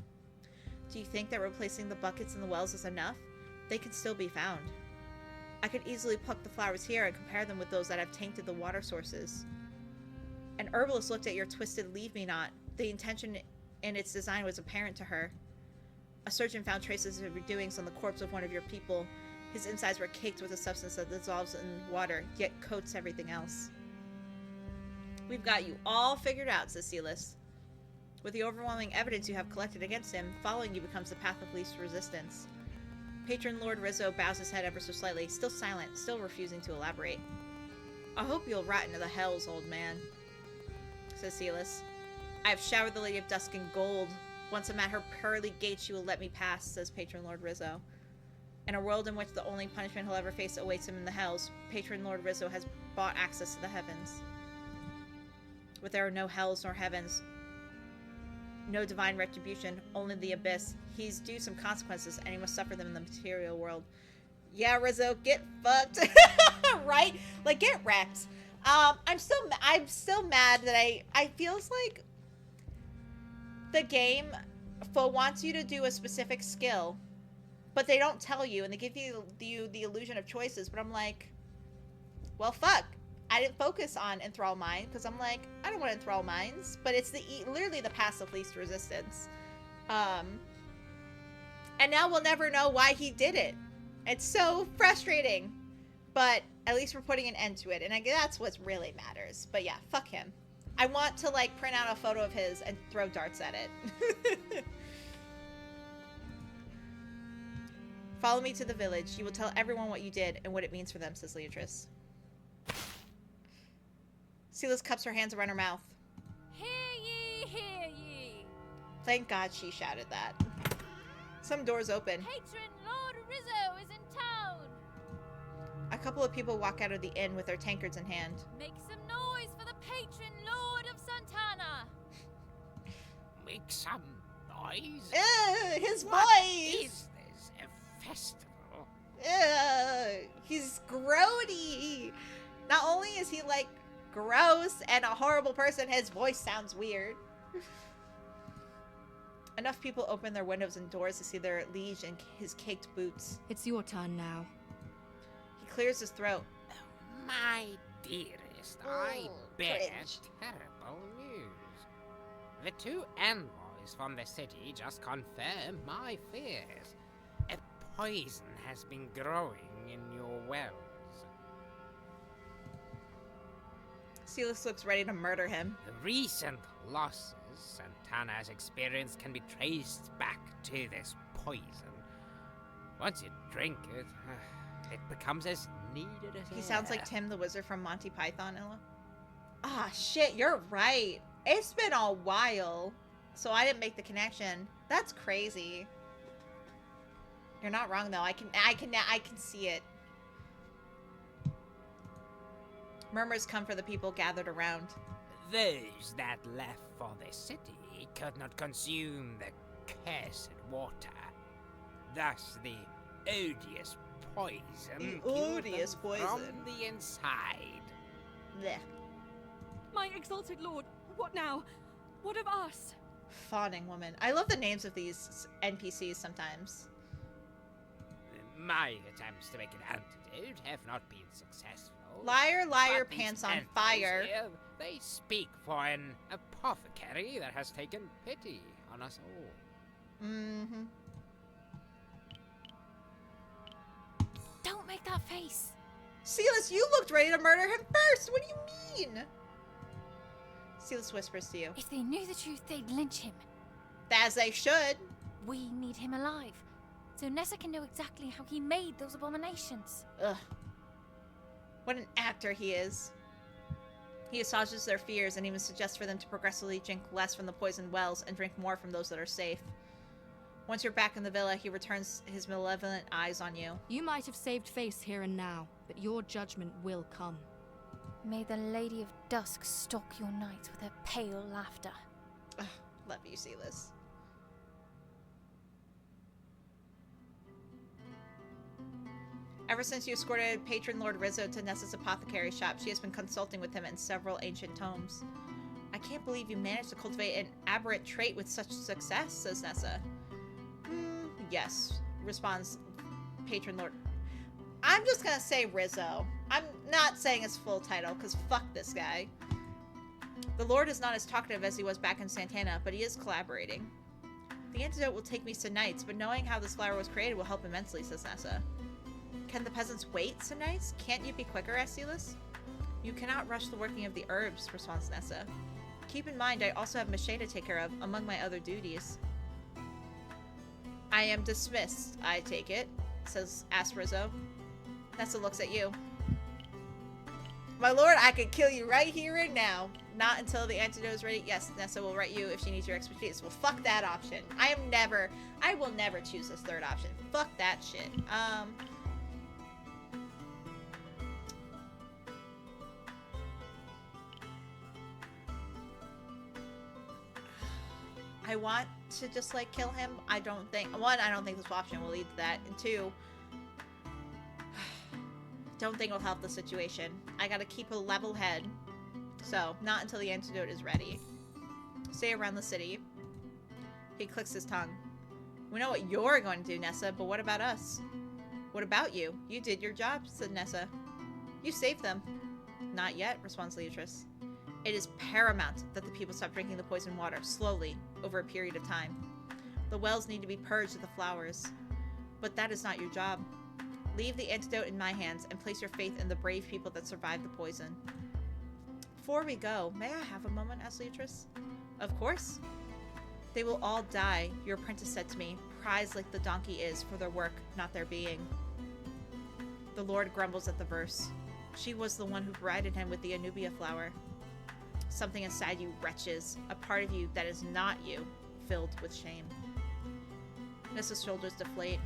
Do you think that replacing the buckets and the wells is enough? They can still be found. I could easily pluck the flowers here and compare them with those that have tainted the water sources. An herbalist looked at your twisted leave-me-not. The intention in its design was apparent to her. A surgeon found traces of your doings on the corpse of one of your people. His insides were caked with a substance that dissolves in water, yet coats everything else. We've got you all figured out, says Sylas. With the overwhelming evidence you have collected against him, following you becomes the path of least resistance. Patron Lord Rizzo bows his head ever so slightly, still silent, still refusing to elaborate. I hope you'll rot into the hells, old man, says Sylas. I have showered the Lady of Dusk in gold. Once I'm at her pearly gate, she will let me pass, says Patron Lord Rizzo. In a world in which the only punishment he'll ever face awaits him in the hells, Patron Lord Rizzo has bought access to the heavens. But there are no hells nor heavens, no divine retribution, only the abyss. He's due some consequences, and he must suffer them in the material world. Yeah, Rizzo, get fucked. Right? Like, get wrecked. I'm still mad that I feels like the game wants you to do a specific skill, but they don't tell you, and they give you the illusion of choices, but I'm like, well, fuck. I didn't focus on Enthrall Mind, because I'm like, I don't want to Enthrall Minds, but it's literally the path of least resistance. And now we'll never know why he did it. It's so frustrating, but at least we're putting an end to it, and that's what really matters. But yeah, fuck him. I want to, like, print out a photo of his and throw darts at it. Follow me to the village. You will tell everyone what you did and what it means for them, says Leatrice. Sylas cups her hands around her mouth. Hear ye, hear ye. Thank God she shouted that. Some doors open. Patron Lord Rizzo is in town. A couple of people walk out of the inn with their tankards in hand. Make some noise for the Patron Lord of Santana. Make some noise? His What voice! is this? A festival? He's grody. Not only is he, like, gross and a horrible person, his voice sounds weird. Enough people open their windows and doors to see their liege in his caked boots. It's your turn now. He clears his throat. My dearest, I bear cringe. terrible news. The two envoys from the city just confirmed my fears. A poison has been growing in your wells. Sylas looks ready to murder him. The recent losses Santana has experienced can be traced back to this poison. Once you drink it, it becomes as needed us He sounds here. like Tim the Wizard from Monty Python, Ella. Ah, shit, you're right. It's been a while. So I didn't make the connection. That's crazy. You're not wrong though. I can see it. Murmurs come for the people gathered around. Those that left for the city could not consume the cursed water. Thus the odious poison The killed odious them poison. from the inside. Blech. My exalted lord, what now? What of us? Fawning woman. I love the names of these NPCs sometimes. My attempts to make an antidote have not been successful. Liar, liar, But these pants on mentors fire. here, they speak for an apothecary that has taken pity on us all. Mm-hmm. Don't make that face. Sylas, you looked ready to murder him first! What do you mean? Sylas whispers to you. If they knew the truth, they'd lynch him. As they should. We need him alive, so Nessa can know exactly how he made those abominations. Ugh. What an actor he is. He assuages their fears and even suggests for them to progressively drink less from the poisoned wells and drink more from those that are safe. Once you're back in the villa, he returns his malevolent eyes on you. You might have saved face here and now, but your judgment will come. May the Lady of Dusk stalk your nights with her pale laughter. Ugh, love you, Sylas. Ever since you escorted patron Lord Rizzo to Nessa's apothecary shop, she has been consulting with him in several ancient tomes. I can't believe you managed to cultivate an aberrant trait with such success, says Nessa. Yes, responds patron Lord. I'm just gonna say Rizzo. I'm not saying his full title, because fuck this guy. The Lord is not as talkative as he was back in Santana, but he is collaborating. The antidote will take me some nights, but knowing how this flower was created will help immensely, says Nessa. Can the peasants wait some nights? Can't you be quicker, asks Sylas? You cannot rush the working of the herbs, responds Nessa. Keep in mind, I also have Mache to take care of, among my other duties. I am dismissed, I take it, asks Rizzo. Nessa looks at you. My lord, I could kill you right here and now. Not until the antidote is ready. Yes, Nessa will write you if she needs your expertise. Well, fuck that option. I will never choose this third option. Fuck that shit. I want to just, like, kill him. I don't think this option will lead to that. And two, don't think it'll help the situation. I gotta keep a level head. So, not until the antidote is ready. Stay around the city. He clicks his tongue. We know what you're going to do, Nessa, but what about us? What about you? You did your job, said Nessa. You saved them. Not yet, responds Leatrice. It is paramount that the people stop drinking the poisoned water, slowly, over a period of time. The wells need to be purged of the flowers. But that is not your job. Leave the antidote in my hands and place your faith in the brave people that survived the poison. Before we go, may I have a moment, asked Leatrice? Of course. They will all die, your apprentice said to me, prized like the donkey is for their work, not their being. The Lord grumbles at the verse. She was the one who bribed him with the Anubia flower. Something inside you retches, a part of you that is not you, filled with shame. Nessa's shoulders deflate.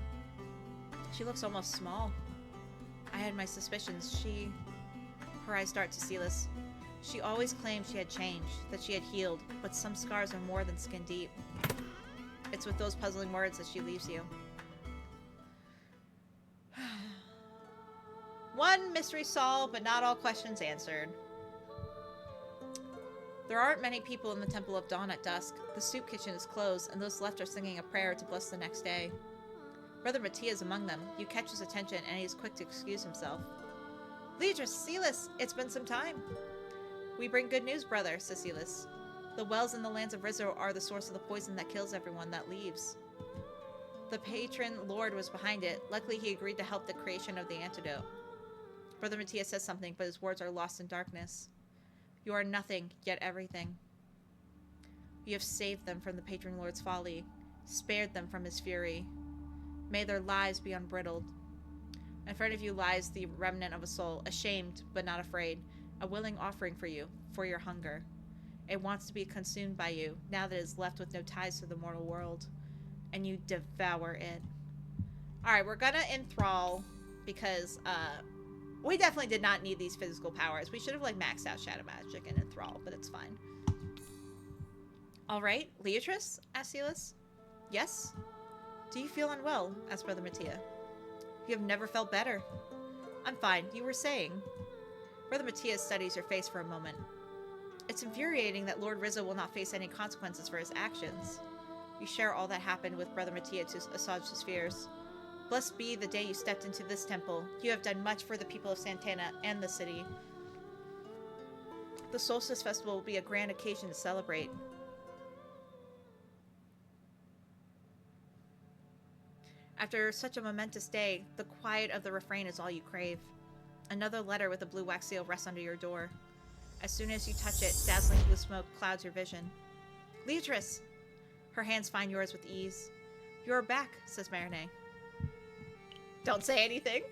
She looks almost small. I had my suspicions. Her eyes dart to Sylas. She always claimed she had changed, that she had healed, but some scars are more than skin deep. It's with those puzzling words that she leaves you. One mystery solved, but not all questions answered. There aren't many people in the Temple of Dawn at dusk. The soup kitchen is closed, and those left are singing a prayer to bless the next day. Brother Mattia is among them. You catch his attention, and he is quick to excuse himself. Leatrice, Sylas, it's been some time. We bring good news, brother, says Sylas. The wells in the lands of Rizzo are the source of the poison that kills everyone that leaves. The patron lord was behind it. Luckily, he agreed to help the creation of the antidote. Brother Mattia says something, but his words are lost in darkness. You are nothing, yet everything. You have saved them from the patron lord's folly, spared them from his fury. May their lives be unbridled. In front of you lies the remnant of a soul, ashamed but not afraid, a willing offering for you, for your hunger. It wants to be consumed by you, now that it is left with no ties to the mortal world. And you devour it. Alright, we're gonna enthrall, because, we definitely did not need these physical powers. We should have, like, maxed out Shadow Magic and enthrall, but it's fine. Alright, Leatrice? Asked Sylas. Yes? Do you feel unwell? Asked Brother Mattia. You have never felt better. I'm fine. You were saying. Brother Mattia studies your face for a moment. It's infuriating that Lord Rizzo will not face any consequences for his actions. You share all that happened with Brother Mattia to assuage his fears. Blessed be the day you stepped into this temple. You have done much for the people of Santana and the city. The Solstice Festival will be a grand occasion to celebrate. After such a momentous day, the quiet of the refrain is all you crave. Another letter with a blue wax seal rests under your door. As soon as you touch it, dazzling blue smoke clouds your vision. Leatrice! Her hands find yours with ease. You're back, says Marinette. Don't say anything.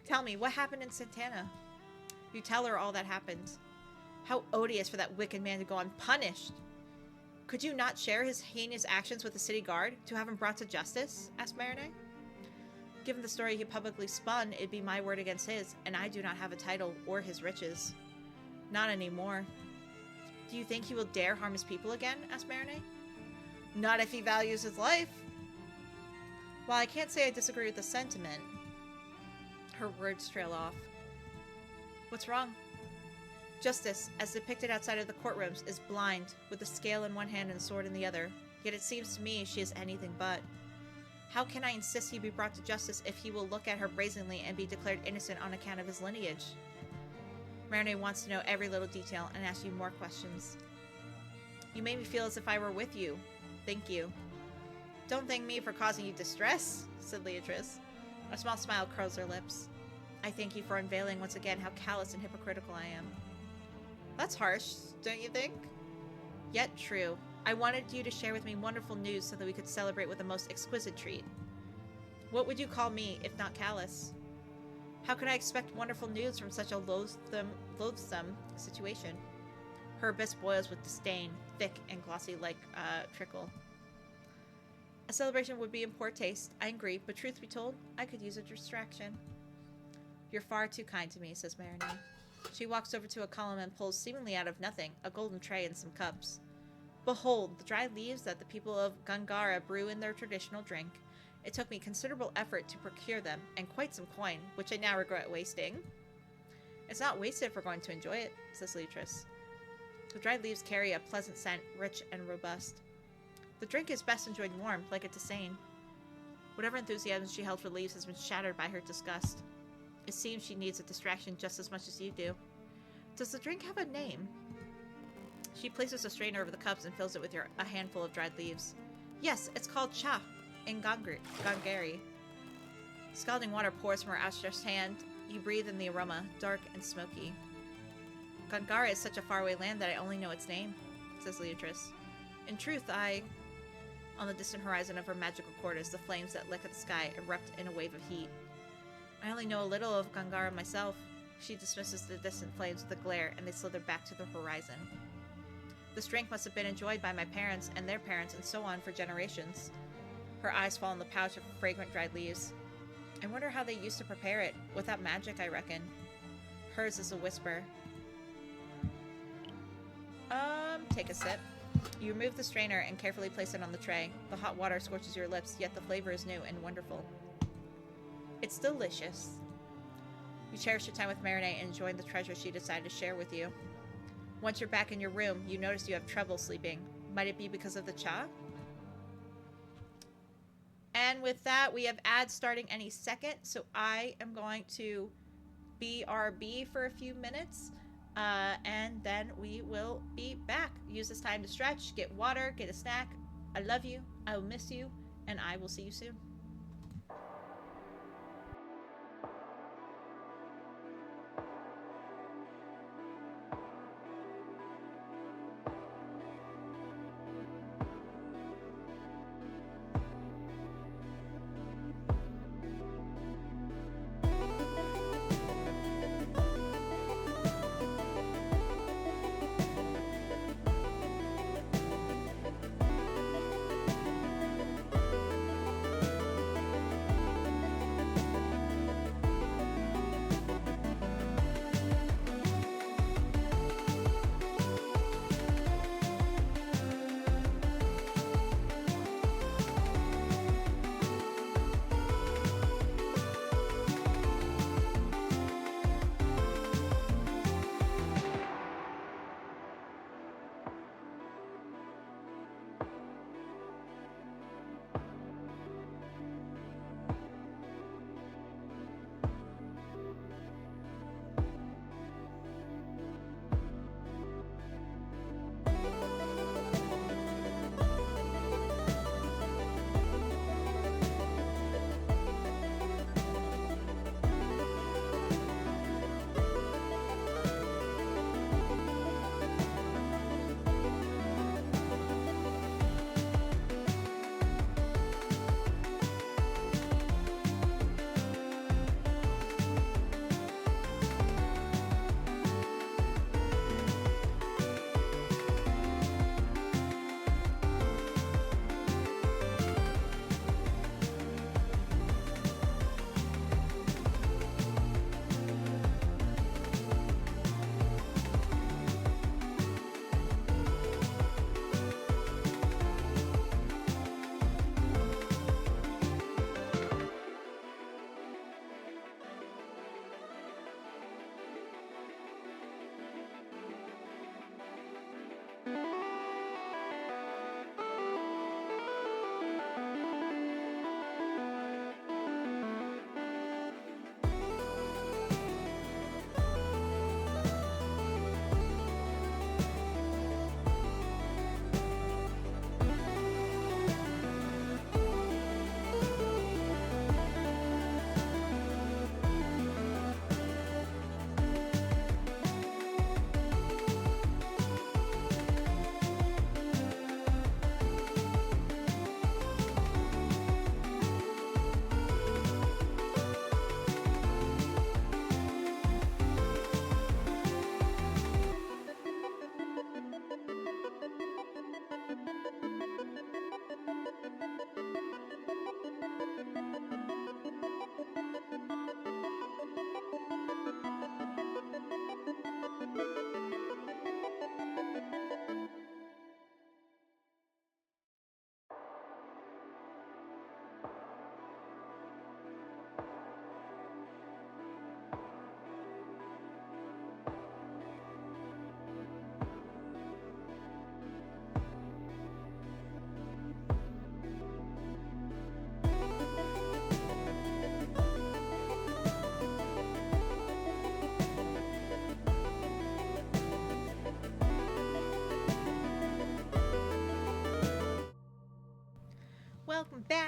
Tell me, what happened in Santana? You tell her all that happened. How odious for that wicked man to go unpunished. Could you not share his heinous actions with the city guard to have him brought to justice? Asked Marinette. Given the story he publicly spun, it'd be my word against his, and I do not have a title or his riches. Not anymore. Do you think he will dare harm his people again? Asked Marinette. Not if he values his life. While I can't say I disagree with the sentiment, her words trail off. What's wrong? Justice, as depicted outside of the courtrooms, is blind, with a scale in one hand and a sword in the other. Yet it seems to me she is anything but. How can I insist he be brought to justice if he will look at her brazenly and be declared innocent on account of his lineage? Marinette wants to know every little detail and asks you more questions. You made me feel as if I were with you. Thank you. Don't thank me for causing you distress, said Leatrice. A small smile curls her lips. I thank you for unveiling once again how callous and hypocritical I am. That's harsh, don't you think? Yet true. I wanted you to share with me wonderful news so that we could celebrate with the most exquisite treat. What would you call me, if not callous? How could I expect wonderful news from such a loathsome situation? Her abyss boils with disdain, thick and glossy like trickle. A celebration would be in poor taste, I agree, but truth be told, I could use a distraction. You're far too kind to me, says Marinette. She walks over to a column and pulls, seemingly out of nothing, a golden tray and some cups. Behold, the dried leaves that the people of Gangara brew in their traditional drink. It took me considerable effort to procure them, and quite some coin, which I now regret wasting. It's not wasted if we're going to enjoy it, says Leatrice. The dried leaves carry a pleasant scent, rich and robust. The drink is best enjoyed warm, like a tisane. Whatever enthusiasm she held for leaves has been shattered by her disgust. It seems she needs a distraction just as much as you do. Does the drink have a name? She places a strainer over the cups and fills it with a handful of dried leaves. Yes, it's called cha in Gangari. Scalding water pours from her outstretched hand. You breathe in the aroma, dark and smoky. Gangara is such a faraway land that I only know its name, says Leatrice. In truth, On the distant horizon of her magical quarters, the flames that lick at the sky erupt in a wave of heat. I only know a little of Gangara myself. She dismisses the distant flames with a glare, and they slither back to the horizon. This drink must have been enjoyed by my parents and their parents and so on for generations. Her eyes fall in the pouch of fragrant dried leaves. I wonder how they used to prepare it. Without magic, I reckon. Hers is a whisper. Take a sip. You remove the strainer and carefully place it on the tray. The hot water scorches your lips, yet the flavor is new and wonderful. It's delicious. You cherish your time with Marinette and enjoy the treasure she decided to share with you. Once you're back in your room, you notice you have trouble sleeping. Might it be because of the cha? And with that, we have ads starting any second, so I am going to BRB for a few minutes. And then we will be back. Use this time to stretch, get water, get a snack. I love you. I will miss you. And I will see you soon.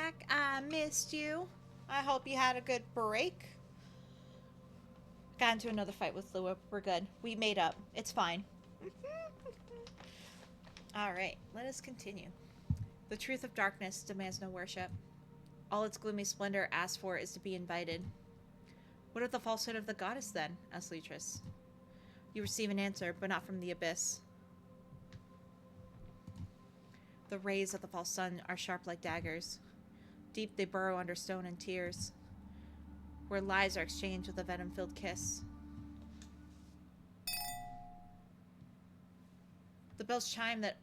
back. I missed you. I hope you had a good break. Got into another fight with Lua. We're good. We made up. It's fine. Alright, let us continue. The truth of darkness demands no worship. All its gloomy splendor asks for is to be invited. What of the falsehood of the goddess, then? Asked Leatrice. You receive an answer, but not from the abyss. The rays of the false sun are sharp like daggers. Deep they burrow under stone and tears, where lies are exchanged with a venom-filled kiss. The bells chime that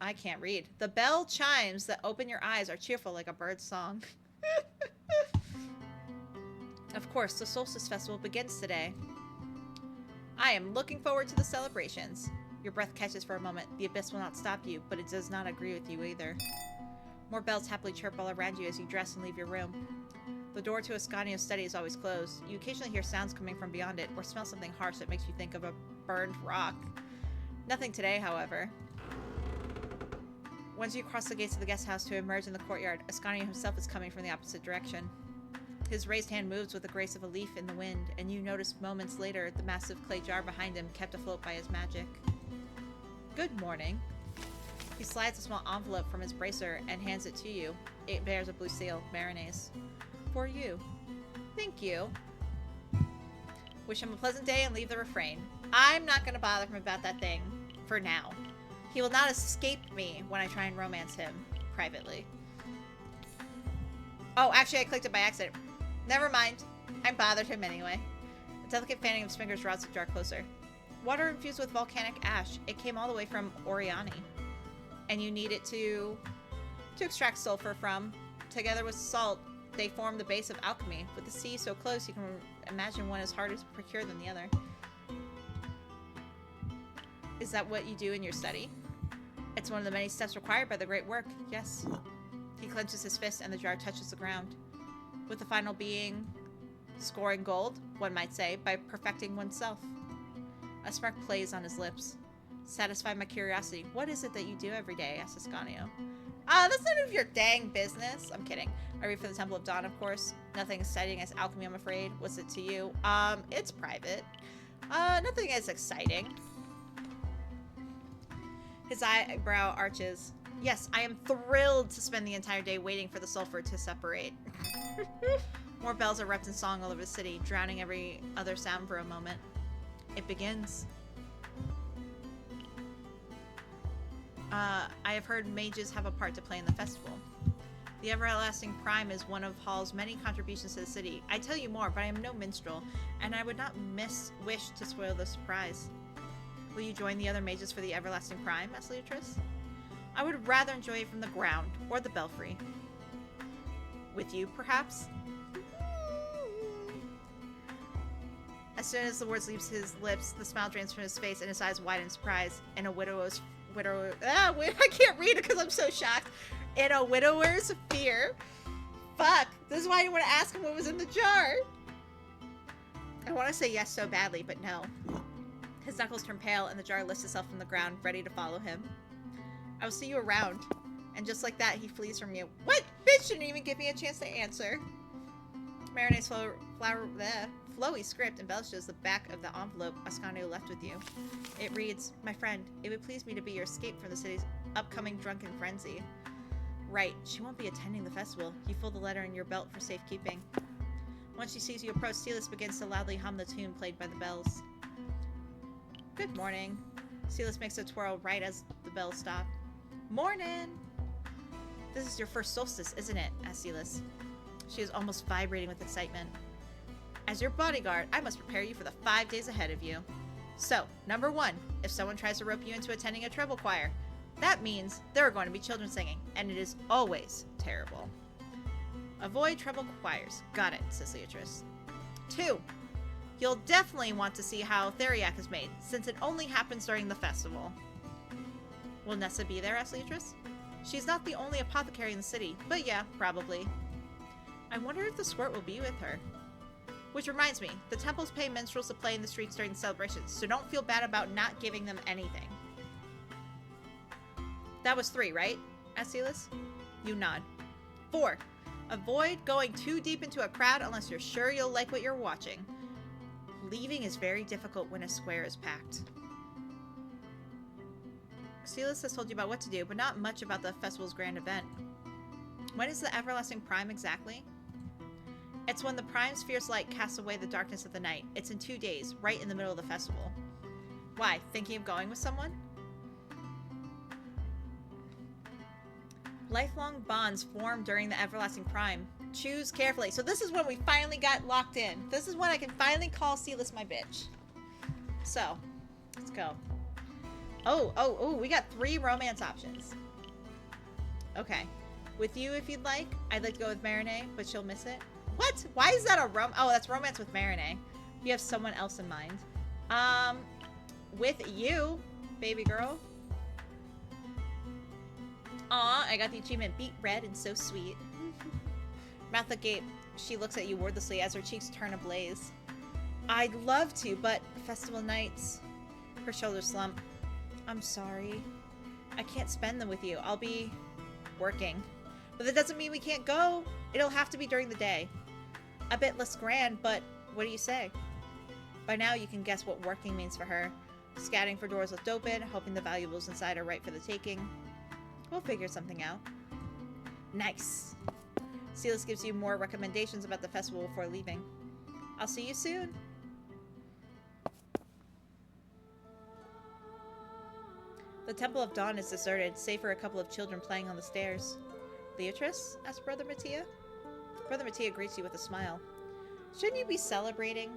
I can't read. The bell chimes that open your eyes are cheerful like a bird's song. Of course, the Solstice Festival begins today. I am looking forward to the celebrations. Your breath catches for a moment. The abyss will not stop you, but it does not agree with you either. More bells happily chirp all around you as you dress and leave your room. The door to Ascanio's study is always closed. You occasionally hear sounds coming from beyond it, or smell something harsh that makes you think of a burned rock. Nothing today, however. Once you cross the gates of the guest house to emerge in the courtyard, Ascanio himself is coming from the opposite direction. His raised hand moves with the grace of a leaf in the wind, and you notice moments later the massive clay jar behind him kept afloat by his magic. Good morning. He slides a small envelope from his bracer and hands it to you. It bears a blue seal, Marinese. For you. Thank you. Wish him a pleasant day and leave the refrain. I'm not going to bother him about that thing for now. He will not escape me when I try and romance him privately. Oh, actually I clicked it by accident. Never mind. I bothered him anyway. A delicate fanning of his fingers draws the jar closer. Water infused with volcanic ash. It came all the way from Oriani. And you need it to extract sulfur from. Together with salt, they form the base of alchemy. With the sea so close, you can imagine one is harder to procure than the other. Is that what you do in your study? It's one of the many steps required by the great work, yes. He clenches his fist and the jar touches the ground. With the final being scoring gold, one might say, by perfecting oneself. A smirk plays on his lips. Satisfy my curiosity. What is it that you do every day? Asks Ascanio. That's none of your dang business. I'm kidding. I read for the Temple of Dawn, of course. Nothing exciting as alchemy, I'm afraid. What's it to you? It's private. Nothing as exciting. His eyebrow arches. Yes, I am thrilled to spend the entire day waiting for the sulfur to separate. More bells erupt in song all over the city, drowning every other sound for a moment. It begins. I have heard mages have a part to play in the festival. The Everlasting Prime is one of Hall's many contributions to the city. I tell you more, but I am no minstrel, and I would not wish to spoil the surprise. Will you join the other mages for the Everlasting Prime? Asked Leatrice. I would rather enjoy it from the ground, or the belfry. With you, perhaps? As soon as the words leaves his lips, the smile drains from his face and his eyes widen in surprise. In a I can't read it because I'm so shocked. In a widower's fear. Fuck. This is why you want to ask him what was in the jar. I want to say yes so badly, but no. His knuckles turn pale and the jar lifts itself from the ground, ready to follow him. I will see you around. And just like that, he flees from you. What? Bitch didn't even give me a chance to answer. Marine's flowy script embellishes the back of the envelope Ascanio left with you. It reads, My friend, it would please me to be your escape from the city's upcoming drunken frenzy. Right, she won't be attending the festival. You fold the letter in your belt for safekeeping. Once she sees you approach, Sylas begins to loudly hum the tune played by the bells. Good morning. Sylas makes a twirl right as the bells stop. Morning! This is your first solstice, isn't it? Asked Sylas. She is almost vibrating with excitement. As your bodyguard, I must prepare you for the 5 days ahead of you. So, number 1, if someone tries to rope you into attending a treble choir, that means there are going to be children singing, and it is always terrible. Avoid treble choirs. Got it, says Leatrice. 2, you'll definitely want to see how Theriac is made, since it only happens during the festival. Will Nessa be there? Asked Leatrice. She's not the only apothecary in the city, but yeah, probably. I wonder if the squirt will be with her. Which reminds me, the temples pay minstrels to play in the streets during the celebrations, so don't feel bad about not giving them anything. That was 3, right? asked Sylas. You nod. 4. Avoid going too deep into a crowd unless you're sure you'll like what you're watching. Leaving is very difficult when a square is packed. Sylas has told you about what to do, but not much about the festival's grand event. When is the Everlasting Prime exactly? It's when the Prime's fierce light casts away the darkness of the night. It's in 2 days, right in the middle of the festival. Why? Thinking of going with someone? Lifelong bonds form during the Everlasting Prime. Choose carefully. So this is when we finally got locked in. This is when I can finally call Sylas my bitch. So, let's go. Oh, we got 3 romance options. Okay. With you, if you'd like. I'd like to go with Marinette, but she'll miss it. What? Why is that a Oh, that's romance with Marinette. You have someone else in mind. With you, baby girl. Aw, I got the achievement. Beat red and so sweet. Mouth agape. She looks at you wordlessly as her cheeks turn ablaze. I'd love to, but festival nights. Her shoulders slump. I'm sorry. I can't spend them with you. I'll be working. But that doesn't mean we can't go. It'll have to be during the day. A bit less grand, but what do you say? By now you can guess what working means for her. Scatting for doors left open, hoping the valuables inside are right for the taking. We'll figure something out. Nice. Sylas gives you more recommendations about the festival before leaving. I'll see you soon. The Temple of Dawn is deserted, save for a couple of children playing on the stairs. Leatrice? Asked Brother Mattia. Brother Mattia greets you with a smile. Shouldn't you be celebrating?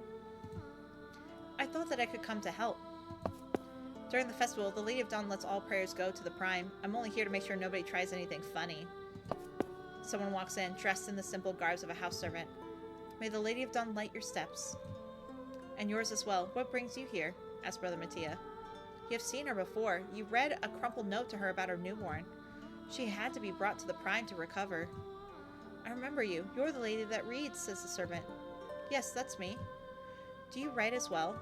I thought that I could come to help. During the festival, the Lady of Dawn lets all prayers go to the Prime. I'm only here to make sure nobody tries anything funny. Someone walks in, dressed in the simple garbs of a house servant. May the Lady of Dawn light your steps. And yours as well. What brings you here? Asked Brother Mattia. You have seen her before. You read a crumpled note to her about her newborn. She had to be brought to the Prime to recover. I remember you. You're the lady that reads, says the servant. Yes, that's me. Do you write as well?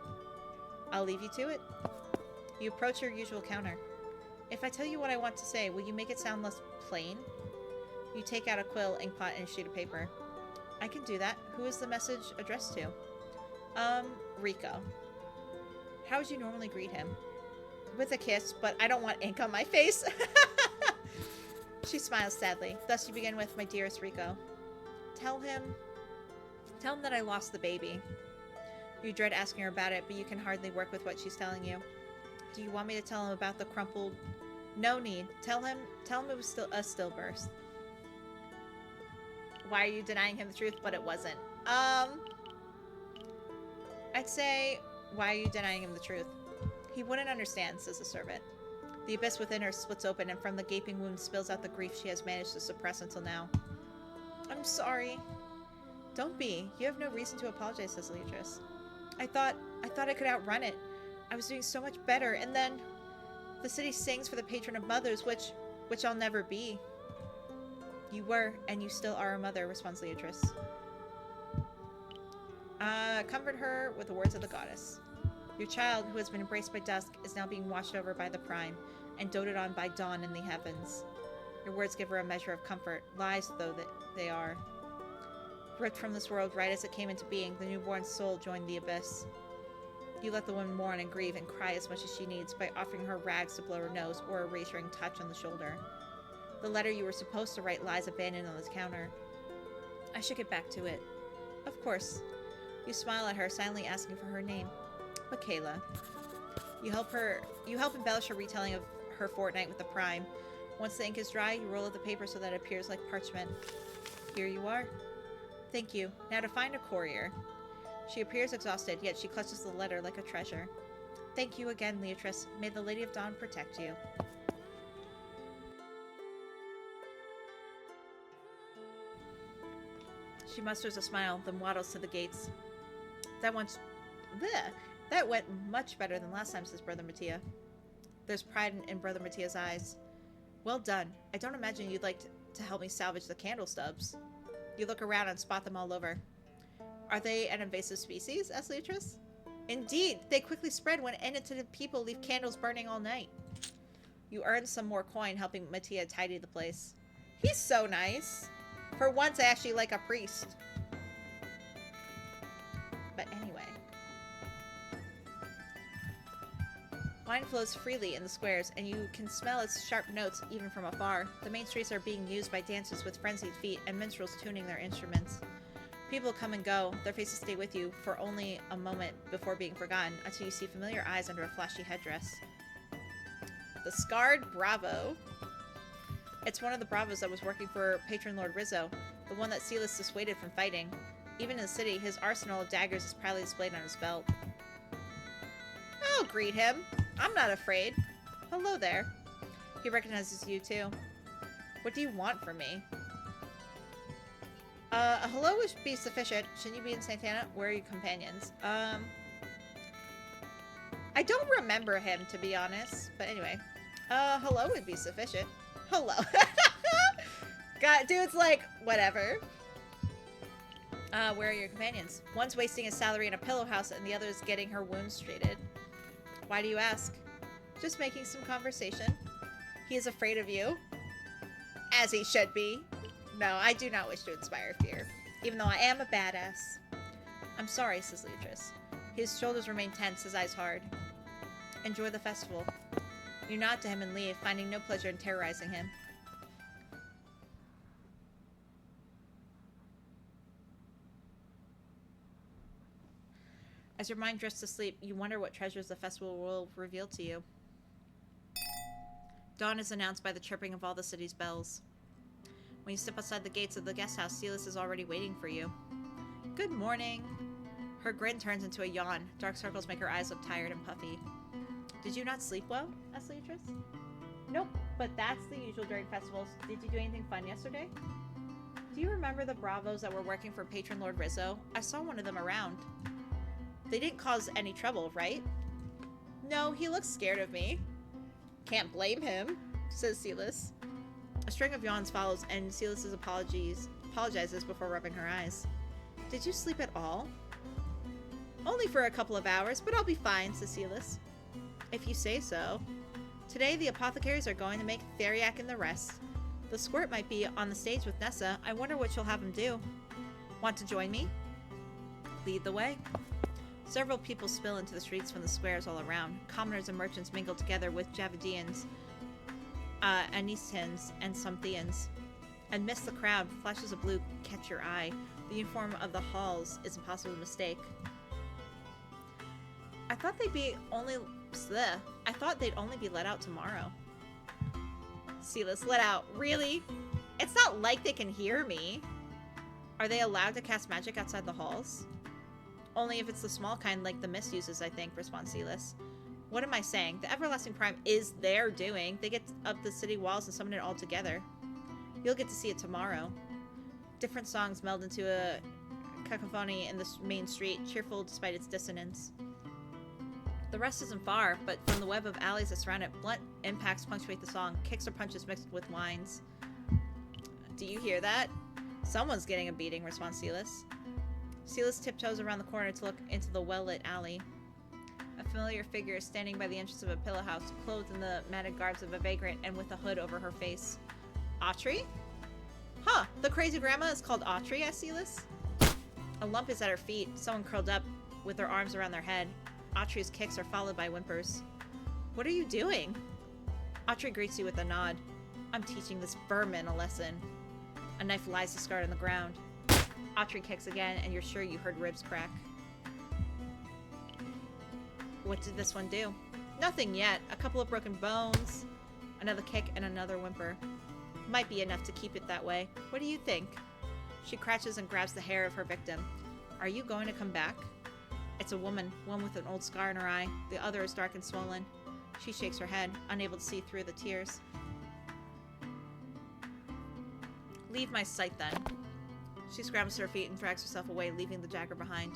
I'll leave you to it. You approach your usual counter. If I tell you what I want to say, will you make it sound less plain? You take out a quill, inkpot, and a sheet of paper. I can do that. Who is the message addressed to? Rico. How would you normally greet him? With a kiss, but I don't want ink on my face. She smiles sadly. Thus you begin with, my dearest Rico. Tell him that I lost the baby. You dread asking her about it, but you can hardly work with what she's telling you. Do you want me to tell him about the crumpled... No need. Tell him it was still a stillbirth. Why are you denying him the truth, but it wasn't? I'd say, why are you denying him the truth? He wouldn't understand, says the servant. The abyss within her splits open, and from the gaping wound spills out the grief she has managed to suppress until now. I'm sorry. Don't be. You have no reason to apologize, says Leatrice. I thought I could outrun it. I was doing so much better, and then the city sings for the patron of mothers, which I'll never be. You were, and you still are a mother, responds Leatrice. Comfort her with the words of the goddess. Your child, who has been embraced by dusk, is now being watched over by the Prime, and doted on by dawn in the heavens. Your words give her a measure of comfort, lies though they are. Ripped from this world right as it came into being, the newborn soul joined the abyss. You let the woman mourn and grieve and cry as much as she needs by offering her rags to blow her nose or a reassuring touch on the shoulder. The letter you were supposed to write lies abandoned on the counter. I should get back to it. Of course. You smile at her, silently asking for her name. Michaela. You help embellish her retelling of her fortnight with the Prime. Once the ink is dry, you roll out the paper so that it appears like parchment. Here you are. Thank you. Now to find a courier. She appears exhausted, yet she clutches the letter like a treasure. Thank you again, Leatrice. May the Lady of Dawn protect you. She musters a smile, then waddles to the gates. That went much better than last time, says Brother Mattia. There's pride in Brother Mattia's eyes. Well done. I don't imagine you'd like to help me salvage the candle stubs. You look around and spot them all over. Are they an invasive species? Asked Leatrice. Indeed, they quickly spread when inattentive people leave candles burning all night. You earned some more coin helping Mattia tidy the place. He's so nice. For once, I actually like a priest. But anyway. Wine flows freely in the squares, and you can smell its sharp notes even from afar. The main streets are being used by dancers with frenzied feet and minstrels tuning their instruments. People come and go. Their faces stay with you for only a moment before being forgotten, until you see familiar eyes under a flashy headdress. The Scarred Bravo. It's one of the Bravos that was working for Patron Lord Rizzo, the one that Sylas dissuaded from fighting. Even in the city, his arsenal of daggers is proudly displayed on his belt. I'll greet him. I'm not afraid. Hello there. He recognizes you too. What do you want from me? A hello would be sufficient. Shouldn't you be in Santana? Where are your companions? I don't remember him, to be honest. But anyway. Hello would be sufficient. Hello. God, dude's like, whatever. Where are your companions? One's wasting his salary in a pillow house and the other's getting her wounds treated. Why do you ask? Just making some conversation. He is afraid of you. As he should be. No, I do not wish to inspire fear. Even though I am a badass. I'm sorry, says Leatrice. His shoulders remain tense, his eyes hard. Enjoy the festival. You nod to him and leave, finding no pleasure in terrorizing him. As your mind drifts to sleep, you wonder what treasures the festival will reveal to you. Dawn is announced by the chirping of all the city's bells. When you step outside the gates of the guest house, Sylas is already waiting for you. Good morning. Her grin turns into a yawn. Dark circles make her eyes look tired and puffy. Did you not sleep well? Asked Leatrice. Nope, but that's the usual during festivals. Did you do anything fun yesterday? Do you remember the Bravos that were working for Patron Lord Rizzo? I saw one of them around. They didn't cause any trouble, right? No, he looks scared of me. Can't blame him, says Sylas. A string of yawns follows, and Sylas apologizes before rubbing her eyes. Did you sleep at all? Only for a couple of hours, but I'll be fine, says Sylas. If you say so. Today, the apothecaries are going to make Theriac and the rest. The squirt might be on the stage with Nessa. I wonder what she'll have him do. Want to join me? Lead the way. Several people spill into the streets from the squares all around. Commoners and merchants mingle together with Javadians, Anistans, and Somthians. Amidst the crowd, flashes of blue catch your eye. The uniform of the halls is impossible to mistake. I thought they'd only be let out tomorrow. Sylas, let out. Really? It's not like they can hear me. Are they allowed to cast magic outside the halls? Only if it's the small kind like the mist uses, I think, responds Sylas. What am I saying? The Everlasting Prime is their doing. They get up the city walls and summon it all together. You'll get to see it tomorrow. Different songs meld into a cacophony in the main street, cheerful despite its dissonance. The rest isn't far, but from the web of alleys that surround it, blunt impacts punctuate the song, kicks or punches mixed with whines. Do you hear that? Someone's getting a beating, responds Sylas. Sylas tiptoes around the corner to look into the well-lit alley. A familiar figure is standing by the entrance of a pillow house, clothed in the matted garbs of a vagrant and with a hood over her face. Autry? Huh, the crazy grandma is called Autry, asked Sylas. A lump is at her feet, someone curled up with their arms around their head. Autry's kicks are followed by whimpers. What are you doing? Autry greets you with a nod. I'm teaching this vermin a lesson. A knife lies discarded on the ground. Autry kicks again, and you're sure you heard ribs crack. What did this one do? Nothing yet. A couple of broken bones, another kick, and another whimper. Might be enough to keep it that way. What do you think? She crouches and grabs the hair of her victim. Are you going to come back? It's a woman, one with an old scar in her eye. The other is dark and swollen. She shakes her head, unable to see through the tears. Leave my sight, then. She scrambles to her feet and drags herself away, leaving the dagger behind.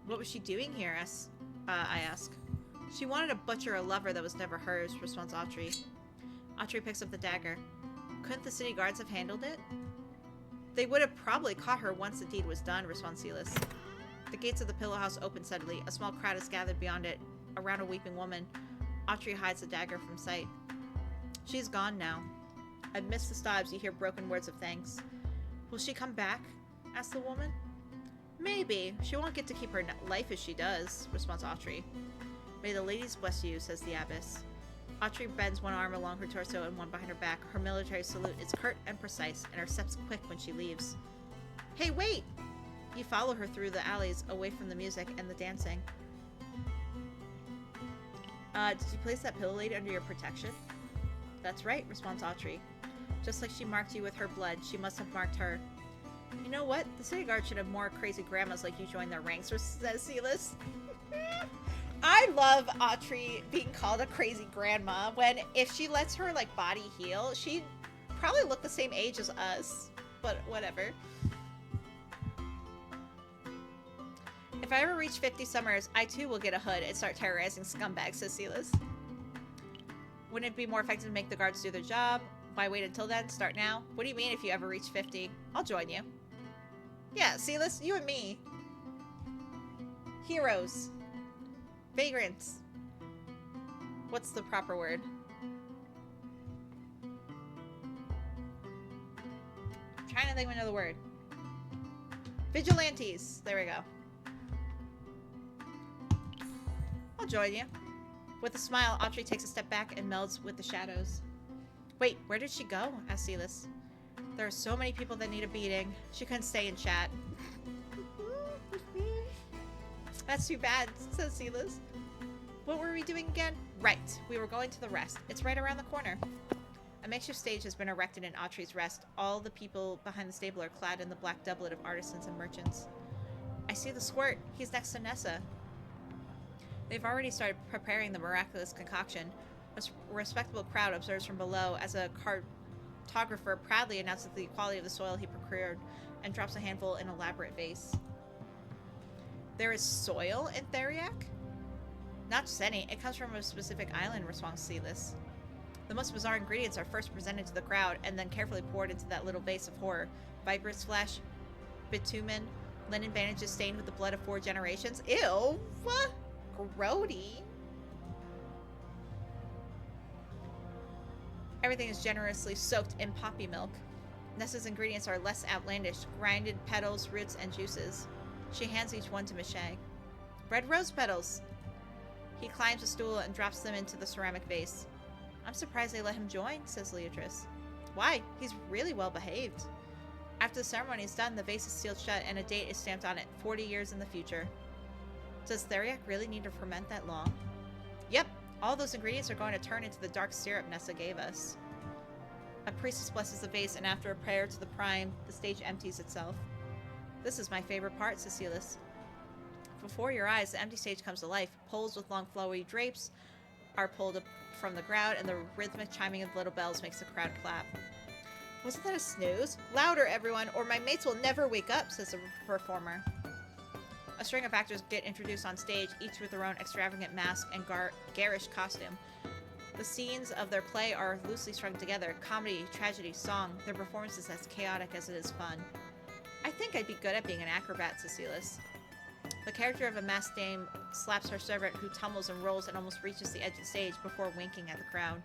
What was she doing here, I ask. She wanted to butcher a lover that was never hers, responds Autry. Autry picks up the dagger. Couldn't the city guards have handled it? They would have probably caught her once the deed was done, responds Sylas. The gates of the pillow house open suddenly. A small crowd is gathered beyond it, around a weeping woman. Autrey hides the dagger from sight. She's gone now. Amidst the stabs, you hear broken words of thanks. Will she come back? Asks the woman. Maybe. She won't get to keep her life as she does, responds Autrey. May the ladies bless you, says the abbess. Autrey bends one arm along her torso and one behind her back. Her military salute is curt and precise, and her steps quick when she leaves. Hey, wait! You follow her through the alleys, away from the music and the dancing. Did you place that pillow lady under your protection? That's right, responds Autrey. Just like she marked you with her blood, she must have marked her. You know what? The city guard should have more crazy grandmas like you join their ranks, says Sylas. I love Autrey being called a crazy grandma when if she lets her like body heal, she'd probably look the same age as us. But whatever. If I ever reach 50 summers, I too will get a hood and start terrorizing scumbags, says Sylas. Wouldn't it be more effective to make the guards do their job? Why wait until then? Start now? What do you mean if you ever reach 50? I'll join you. Yeah, Sylas, you and me. Heroes. Vagrants. What's the proper word? I'm trying to think of another word. Vigilantes. There we go. I'll join you. With a smile, Autrey takes a step back and melds with the shadows. Wait, where did she go? Asked Sylas. There are so many people that need a beating. She couldn't stay and chat. That's too bad, says Sylas. What were we doing again? Right, we were going to the rest. It's right around the corner. A makeshift stage has been erected in Autry's rest. All the people behind the stable are clad in the black doublet of artisans and merchants. I see the squirt. He's next to Nessa. They've already started preparing the miraculous concoction. A respectable crowd observes from below as a cartographer proudly announces the quality of the soil he procured and drops a handful in an elaborate vase. There is soil in Theriac? Not just any. It comes from a specific island, responds Sylas. The most bizarre ingredients are first presented to the crowd and then carefully poured into that little vase of horror. Viper's flesh, bitumen, linen bandages stained with the blood of 4 generations. Ew! Grody. Everything is generously soaked in poppy milk. Nessa's ingredients are less outlandish, grinded petals, roots, and juices. She hands each one to Michelle. Red rose petals! He climbs a stool and drops them into the ceramic vase. I'm surprised they let him join, says Leatrice. Why? He's really well behaved. After the ceremony is done, the vase is sealed shut and a date is stamped on it, 40 years in the future. Does Theriac really need to ferment that long? Yep, all those ingredients are going to turn into the dark syrup Nessa gave us. A priestess blesses the vase, and after a prayer to the prime, the stage empties itself. This is my favorite part, says Sylas. Before your eyes, the empty stage comes to life. Poles with long flowy drapes are pulled up from the ground, and the rhythmic chiming of little bells makes the crowd clap. Wasn't that a snooze? Louder, everyone, or my mates will never wake up, says the performer. A string of actors get introduced on stage, each with their own extravagant mask and garish costume. The scenes of their play are loosely strung together. Comedy, tragedy, song. Their performance is as chaotic as it is fun. I think I'd be good at being an acrobat, says Sylas. The character of a masked dame slaps her servant, who tumbles and rolls and almost reaches the edge of the stage before winking at the crowd.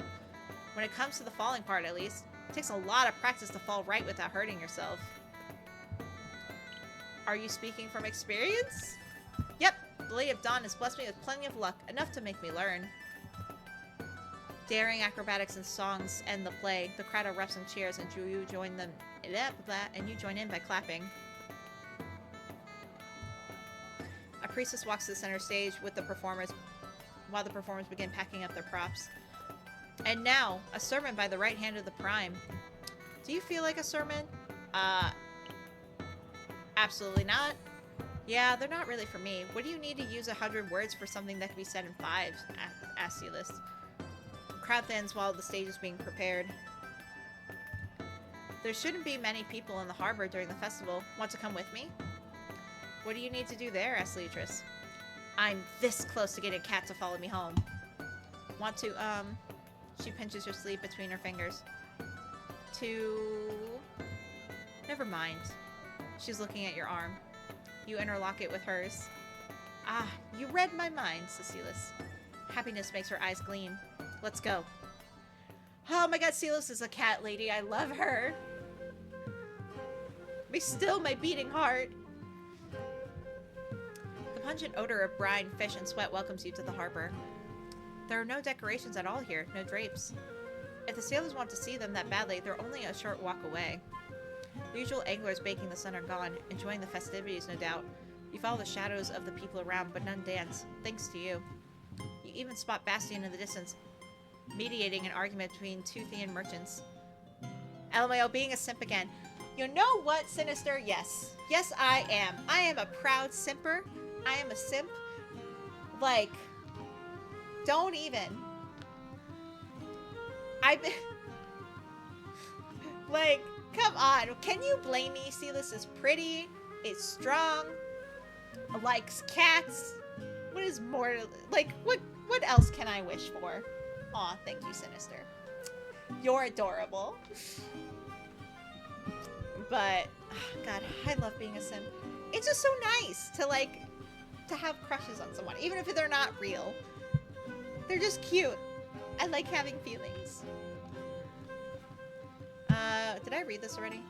When it comes to the falling part, at least, it takes a lot of practice to fall right without hurting yourself. Are you speaking from experience? Yep, the Lady of Dawn has blessed me with plenty of luck, enough to make me learn. Daring acrobatics and songs end the play. The crowd erupts and cheers, and you join them, and you join in by clapping. A priestess walks to the center stage with the performers, while the performers begin packing up their props. And now, a sermon by the right hand of the prime. Do you feel like a sermon? Absolutely not. Yeah, they're not really for me. What do you need to use 100 words for something that can be said in 5? Asked Sylas. Crowd thins while the stage is being prepared. There shouldn't be many people in the harbor during the festival. Want to come with me? What do you need to do there? Asked Leatrice. I'm this close to getting Kat to follow me home. Want to, She pinches her sleeve between her fingers. Never mind. She's looking at your arm. You interlock it with hers. Ah, you read my mind, says Sylas. Happiness makes her eyes gleam. Let's go. Oh my god, Sylas is a cat lady. I love her. Be still, my beating heart. The pungent odor of brine, fish, and sweat welcomes you to the harbor. There are no decorations at all here, no drapes. If the sailors want to see them that badly, they're only a short walk away. The usual anglers baking the sun are gone, enjoying the festivities, no doubt. You follow the shadows of the people around, but none dance, thanks to you. You even spot Bastion in the distance, mediating an argument between two Thean merchants. LMAO, being a simp again. You know what, Sinister? Yes. Yes, I am. I am a proud simper. I am a simp. Like, don't even. I've been... Like, come on. Can you blame me? Sylas is pretty. Is strong. Likes cats. What is more... Like, what else can I wish for? Aw, thank you, Sinister. You're adorable. But, oh God, I love being a simp. It's just so nice to, like, to have crushes on someone. Even if they're not real. They're just cute. I like having feelings. Did I read this already?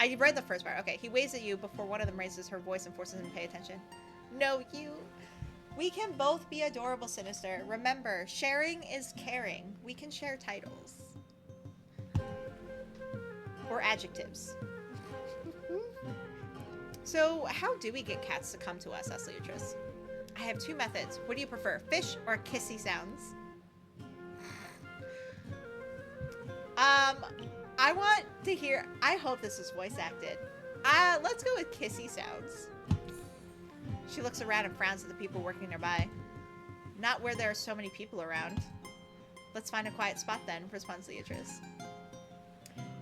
I read the first part. Okay, he waves at you before one of them raises her voice and forces him to pay attention. No, you... We can both be adorable, Sinister. Remember, sharing is caring. We can share titles. Or adjectives. So, how do we get cats to come to us, asked Leotrice. I have two methods. What do you prefer, fish or kissy sounds? I want to hear... I hope this is voice acted. Let's go with kissy sounds. She looks around and frowns at the people working nearby. Not where there are so many people around. Let's find a quiet spot then, responds Leotrice.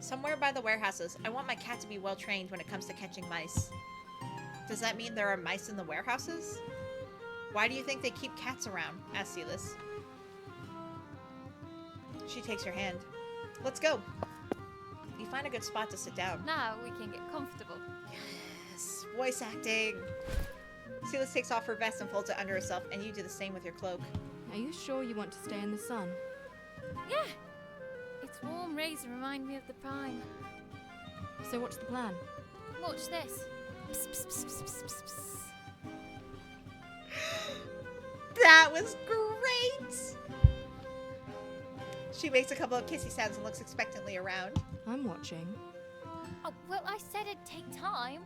Somewhere by the warehouses. I want my cat to be well trained when it comes to catching mice. Does that mean there are mice in the warehouses? Why do you think they keep cats around? Asks Sylas. She takes your hand. Let's go. You find a good spot to sit down. Now we can get comfortable. Yes, voice acting. Sylas takes off her vest and folds it under herself, and you do the same with your cloak. Are you sure you want to stay in the sun? Yeah. Its warm rays remind me of the prime. So what's the plan? Watch this. Psst, psst, psst, psst, psst, psst. That was great! She makes a couple of kissy sounds and looks expectantly around. I'm watching. Oh, well, I said it'd take time,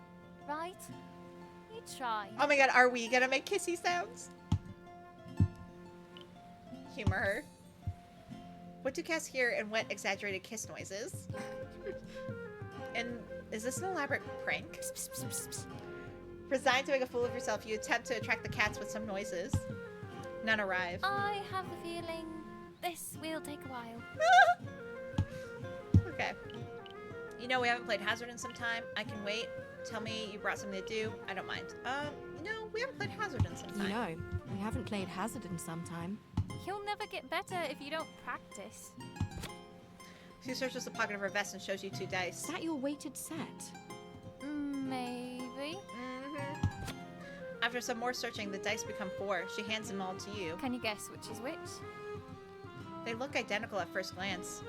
right? You try. Oh my god, are we gonna make kissy sounds? Humor her. What do cats hear in wet, exaggerated kiss noises? And is this an elaborate prank? Psst, psst, psst, psst. Resigned to make a fool of yourself, you attempt to attract the cats with some noises. None arrive. I have the feeling this will take a while. Okay. You know, we haven't played Hazard in some time. I can wait. Tell me you brought something to do. I don't mind. You know, we haven't played Hazard in some time. You know, we haven't played Hazard in some time. You'll never get better if you don't practice. She searches the pocket of her vest and shows you two dice. Is that your weighted set? Maybe. Mm-hmm. After some more searching, the dice become 4. She hands them all to you. Can you guess which is which? They look identical at first glance.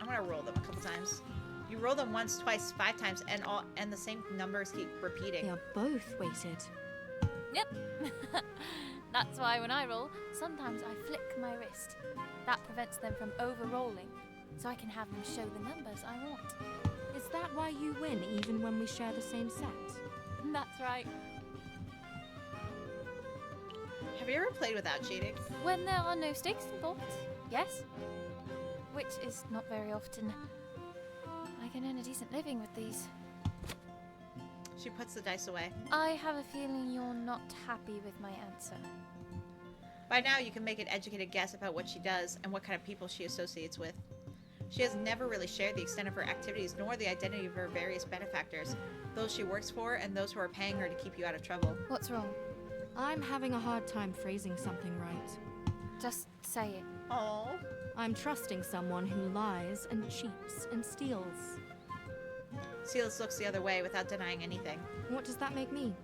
I'm gonna roll them a couple times. You roll them once, twice, 5 times, and the same numbers keep repeating. They are both weighted. Yep. That's why when I roll, sometimes I flick my wrist. That prevents them from over-rolling, so I can have them show the numbers I want. Is that why you win even when we share the same set? That's right. Have you ever played without cheating? When there are no stakes involved, yes. Which is not very often. I can earn a decent living with these. She puts the dice away. I have a feeling you're not happy with my answer. By now, you can make an educated guess about what she does and what kind of people she associates with. She has never really shared the extent of her activities nor the identity of her various benefactors, those she works for and those who are paying her to keep you out of trouble. What's wrong? I'm having a hard time phrasing something right. Just say it. Oh. I'm trusting someone who lies and cheats and steals. Sylas looks the other way without denying anything. What does that make me?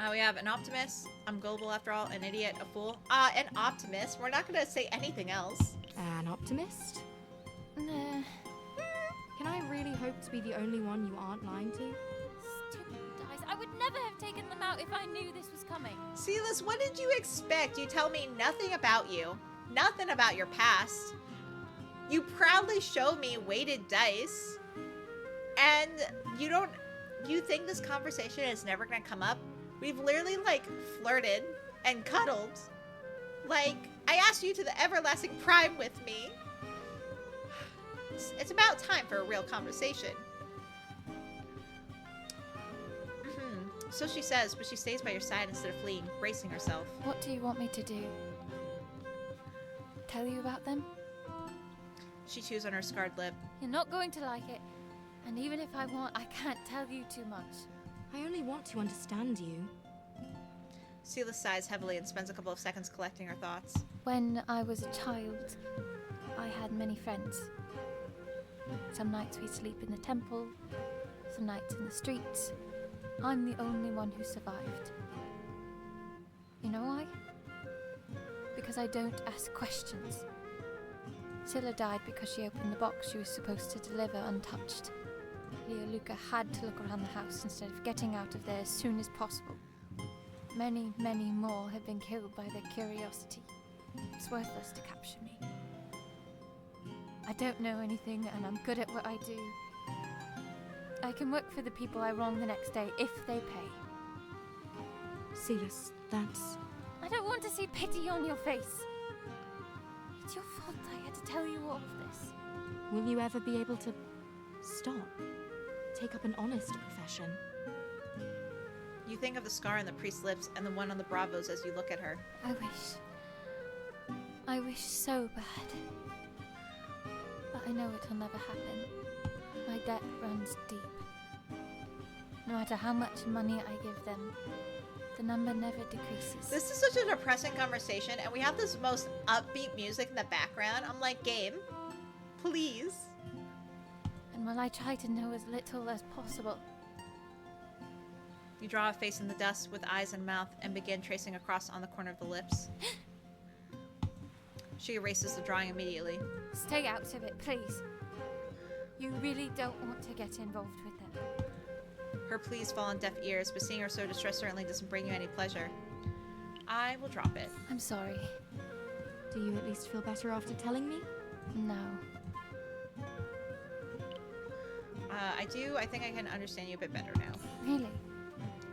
We have an optimist. I'm gullible after all. An idiot. A fool. An optimist. We're not gonna say anything else. An optimist? Nah. Can I really hope to be the only one you aren't lying to? Stupid dice. I would never have taken them out if I knew this was coming. Sylas, what did you expect? You tell me nothing about you. Nothing about your past. You proudly show me weighted dice. And you think this conversation is never gonna come up? We've literally, like, flirted and cuddled. Like, I asked you to the everlasting prime with me. It's about time for a real conversation. So she says, but she stays by your side instead of fleeing, bracing herself. What do you want me to do? Tell you about them? She chews on her scarred lip. You're not going to like it. And even if I want, I can't tell you too much. I only want to understand you. Sylas sighs heavily and spends a couple of seconds collecting her thoughts. When I was a child, I had many friends. Some nights we'd sleep in the temple, some nights in the streets. I'm the only one who survived. You know why? Because I don't ask questions. Scylla died because she opened the box she was supposed to deliver untouched. Leoluca had to look around the house instead of getting out of there as soon as possible. Many, many more have been killed by their curiosity. It's worthless to capture me. I don't know anything, and I'm good at what I do. I can work for the people I wrong the next day if they pay. Sylas, that's... I don't want to see pity on your face. It's your fault I had to tell you all of this. Will you ever be able to stop? Take up an honest profession? You think of the scar on the priest's lips and the one on the bravos as you look at her. I wish so bad. But I know it'll never happen. My debt runs deep. No matter how much money I give them, the number never decreases. This is such a depressing conversation, and we have this most upbeat music in the background. I'm like, game, please. And while I try to know as little as possible, You draw a face in the dust with eyes and mouth and begin tracing across on the corner of the lips. She erases the drawing immediately. stay out of it, please. You really don't want to get involved with them. Her pleas fall on deaf ears, but seeing her so distressed certainly doesn't bring you any pleasure. I will drop it. I'm sorry. Do you at least feel better after telling me? No. I do. I think I can understand you a bit better now. Really?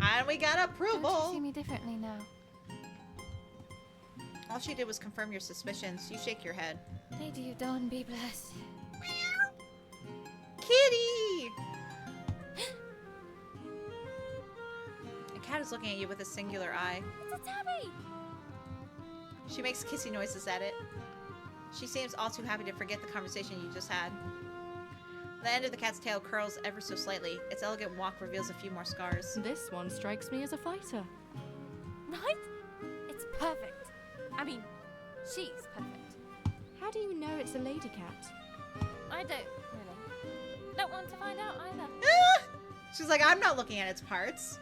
And we got Don't approval! you see me differently now? All she did was confirm your suspicions. You shake your head. Lady of Dawn be blessed. Kitty! The cat is looking at you with a singular eye. It's a tabby! She makes kissy noises at it. She seems all too happy to forget the conversation you just had. The end of the cat's tail curls ever so slightly. Its elegant walk reveals a few more scars. This one strikes me as a fighter. Right? It's perfect. I mean, she's perfect. How do you know it's a lady cat? I don't, really. Don't want to find out either. She's like, I'm not looking at its parts.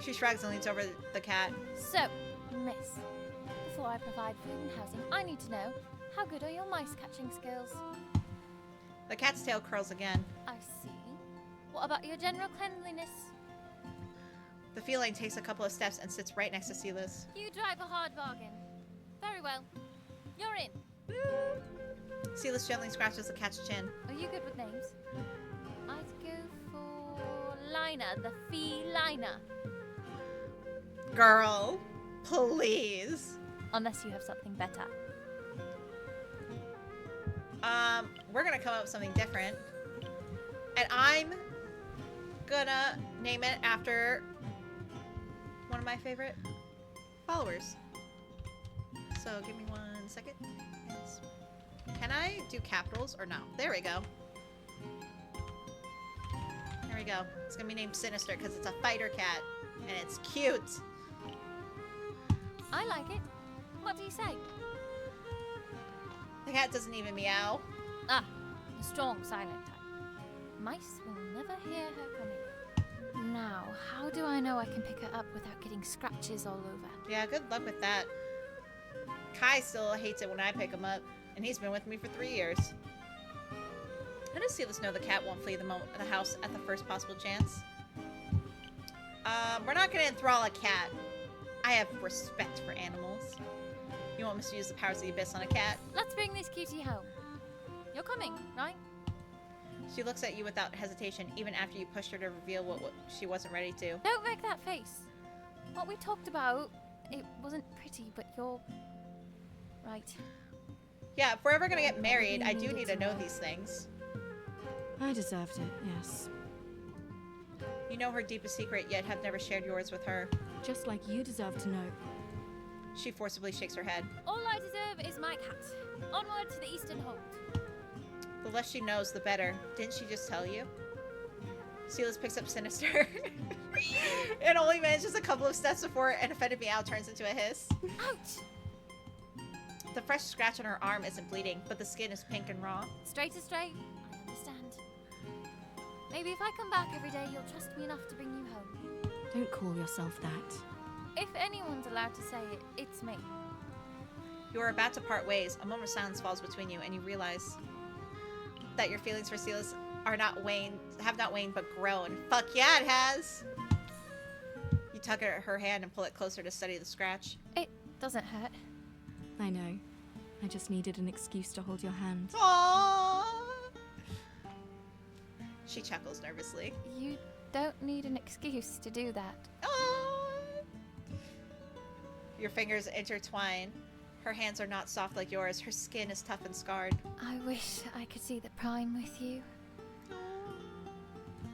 She shrugs and leans over the cat. So, miss, before I provide food and housing, I need to know, how good are your mice catching skills? The cat's tail curls again. I see. What about your general cleanliness? The feline takes a couple of steps and sits right next to Sylas. You drive a hard bargain. Very well. You're in. Sylas gently scratches the cat's chin. Are you good with names? I'd go for Lina, the felina. Girl, please. Unless you have something better. We're gonna come up with something different. And I'm gonna name it after one of my favorite followers. So give me 1 second. Yes. Can I do capitals or no? There we go. There we go. It's gonna be named Sinister because it's a fighter cat. And it's cute. I like it. What do you say? The cat doesn't even meow. Ah, a strong silent type. Mice will never hear her coming. now, how do I know I can pick her up without getting scratches all over? Yeah, good luck with that. Kai still hates it when I pick him up, and he's been with me for 3 years. How does Sylas know the cat won't flee the house at the first possible chance? We're not gonna enthrall a cat. I have respect for animals. You won't misuse the powers of the abyss on a cat. Let's bring this cutie home. You're coming, right? She looks at you without hesitation, even after you pushed her to reveal what she wasn't ready to. Don't make that face. What we talked about, it wasn't pretty, but you're right. Yeah, if we're ever gonna get married, You I do needed need to to know know. these things. I deserved it, yes. You know her deepest secret, yet have never shared yours with her. Just like you deserve to know. She forcibly shakes her head. All I deserve is my cat. Onward to the Eastern Hold. The less she knows, the better. Didn't she just tell you? Sylas picks up Sinister. It only manages a couple of steps before an offended meow turns into a hiss. Ouch! The fresh scratch on her arm isn't bleeding, but the skin is pink and raw. Straight is straight. I understand. Maybe if I come back every day, you'll trust me enough to bring you home. Don't call yourself that. If anyone's allowed to say it, it's me. You are about to part ways. A moment of silence falls between you, and you realize that your feelings for Sylas have not waned, but grown. Fuck yeah, it has! You tug at her hand and pull it closer to study the scratch. It doesn't hurt. I know. I just needed an excuse to hold your hand. Aww! She chuckles nervously. You don't need an excuse to do that. Aww! Your fingers intertwine. Her hands are not soft like yours. Her skin is tough and scarred. I wish I could see the Prime with you.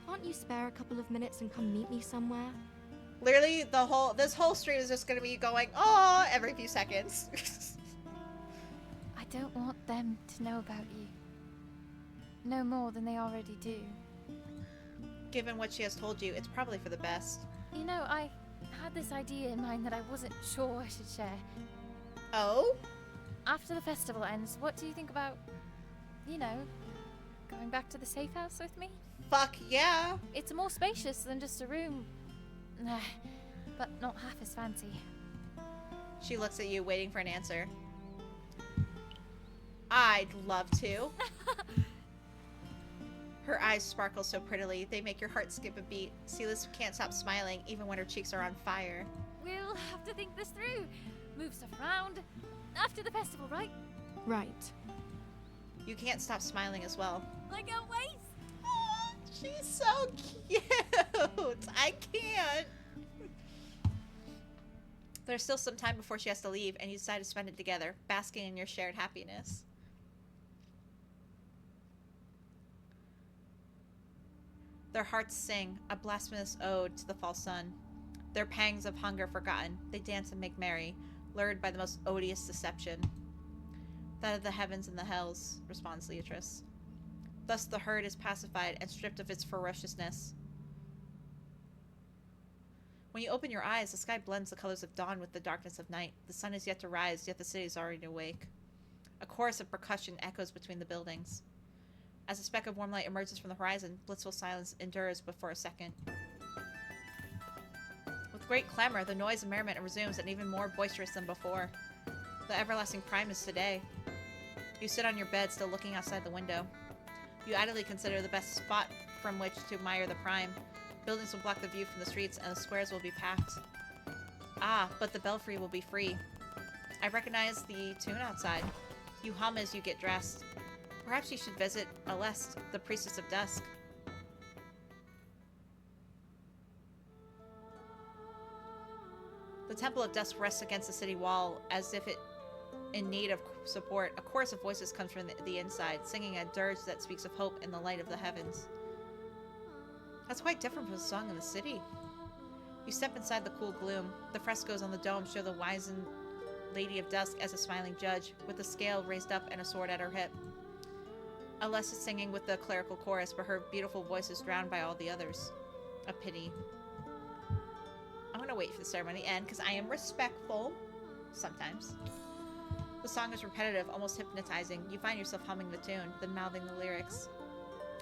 Can't you spare a couple of minutes and come meet me somewhere? Literally, this whole stream is just gonna be going, "Aw," every few seconds. I don't want them to know about you. No more than they already do. Given what she has told you, it's probably for the best. You know, I had this idea in mind that I wasn't sure I should share. Oh? After the festival ends, what do you think about, you know, going back to the safe house with me? Fuck yeah! It's more spacious than just a room. But not half as fancy. She looks at you, waiting for an answer. I'd love to. Her eyes sparkle so prettily, they make your heart skip a beat. Sylas can't stop smiling, even when her cheeks are on fire. We'll have to think this through. Move stuff around. After the festival, right? Right. You can't stop smiling as well. I can't wait. Aw, she's so cute! I can't! There's still some time before she has to leave, and you decide to spend it together, basking in your shared happiness. Their hearts sing, a blasphemous ode to the false sun. Their pangs of hunger forgotten, they dance and make merry, lured by the most odious deception. That of the heavens and the hells, responds Leatrice. Thus the herd is pacified and stripped of its ferociousness. When you open your eyes, the sky blends the colors of dawn with the darkness of night. The sun is yet to rise, yet the city is already awake. A chorus of percussion echoes between the buildings. As a speck of warm light emerges from the horizon, blissful silence endures but for a second. With great clamor, the noise and merriment resumes, and even more boisterous than before. The everlasting prime is today. You sit on your bed, still looking outside the window. You idly consider the best spot from which to admire the prime. Buildings will block the view from the streets, and the squares will be packed. Ah, but the belfry will be free. I recognize the tune outside. You hum as you get dressed. Perhaps you should visit Aleste, the priestess of dusk. The Temple of Dusk rests against the city wall, as if it in need of support. A chorus of voices comes from the inside, singing a dirge that speaks of hope in the light of the heavens. That's quite different from the song in the city. You step inside the cool gloom. The frescoes on the dome show the wizened Lady of Dusk as a smiling judge, with a scale raised up and a sword at her hip. Alessa is singing with the clerical chorus, but her beautiful voice is drowned by all the others. A pity. I'm gonna wait for the ceremony to end, because I am respectful. Sometimes. The song is repetitive, almost hypnotizing. You find yourself humming the tune, then mouthing the lyrics.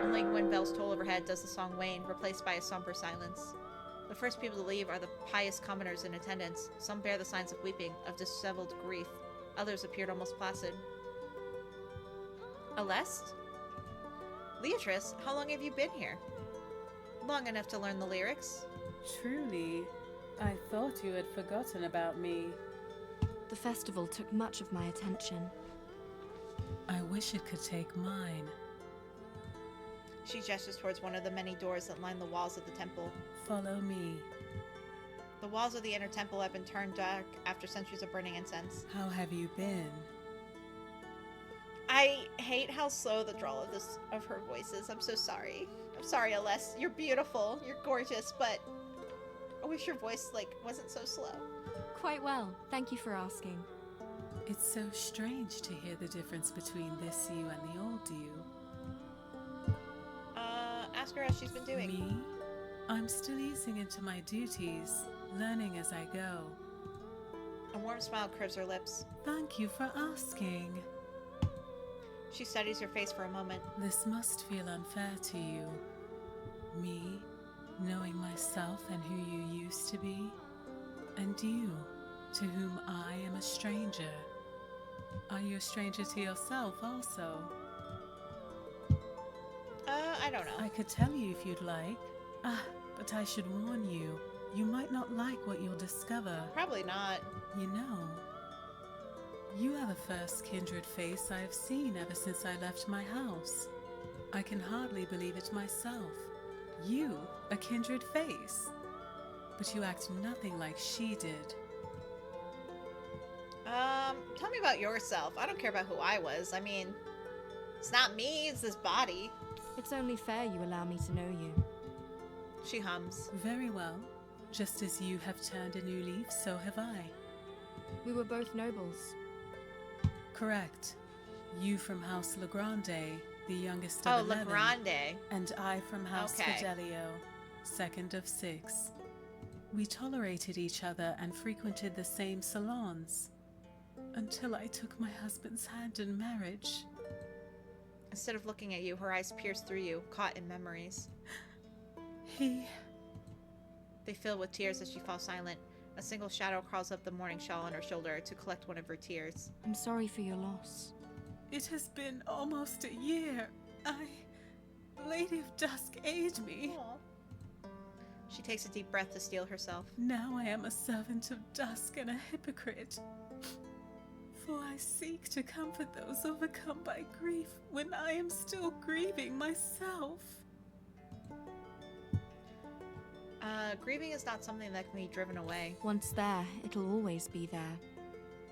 Only when bells toll overhead does the song wane, replaced by a somber silence. The first people to leave are the pious commoners in attendance. Some bear the signs of weeping, of disheveled grief. Others appeared almost placid. Aleste? Leatrice, how long have you been here? Long enough to learn the lyrics. Truly, I thought you had forgotten about me. The festival took much of my attention. I wish it could take mine. She gestures towards one of the many doors that line the walls of the temple. Follow me. The walls of the inner temple have been turned dark after centuries of burning incense. How have you been? I hate how slow the drawl of her voice is. I'm so sorry. I'm sorry, Aleste. You're beautiful. You're gorgeous, but I wish your voice wasn't so slow. Quite well. Thank you for asking. It's so strange to hear the difference between this you and the old you. Ask her how she's been doing. Me? I'm still easing into my duties, learning as I go. A warm smile curves her lips. Thank you for asking. She studies her face for a moment. This must feel unfair to you. Me, knowing myself and who you used to be, and you, to whom I am a stranger. Are you a stranger to yourself also? I don't know. I could tell you if you'd like. But I should warn you, you might not like what you'll discover. Probably not. You know, you are the first kindred face I have seen ever since I left my house. I can hardly believe it myself. You, a kindred face. But you act nothing like she did. Tell me about yourself. I don't care about who I was. I mean, it's not me, it's this body. It's only fair you allow me to know you. She hums. Very well. Just as you have turned a new leaf, so have I. We were both nobles. Correct. You from House Legrande, the youngest of 11. Legrande. And I from House Okay. Fidelio, second of 6. We tolerated each other and frequented the same salons. Until I took my husband's hand in marriage. Instead of looking at you, her eyes pierce through you, caught in memories. They fill with tears as she falls silent. A single shadow crawls up the mourning shawl on her shoulder to collect one of her tears. I'm sorry for your loss. It has been almost a year. Lady of Dusk, aid me. Aw. She takes a deep breath to steel herself. Now I am a servant of Dusk and a hypocrite. For I seek to comfort those overcome by grief when I am still grieving myself. Grieving is not something that can be driven away. Once there, it'll always be there.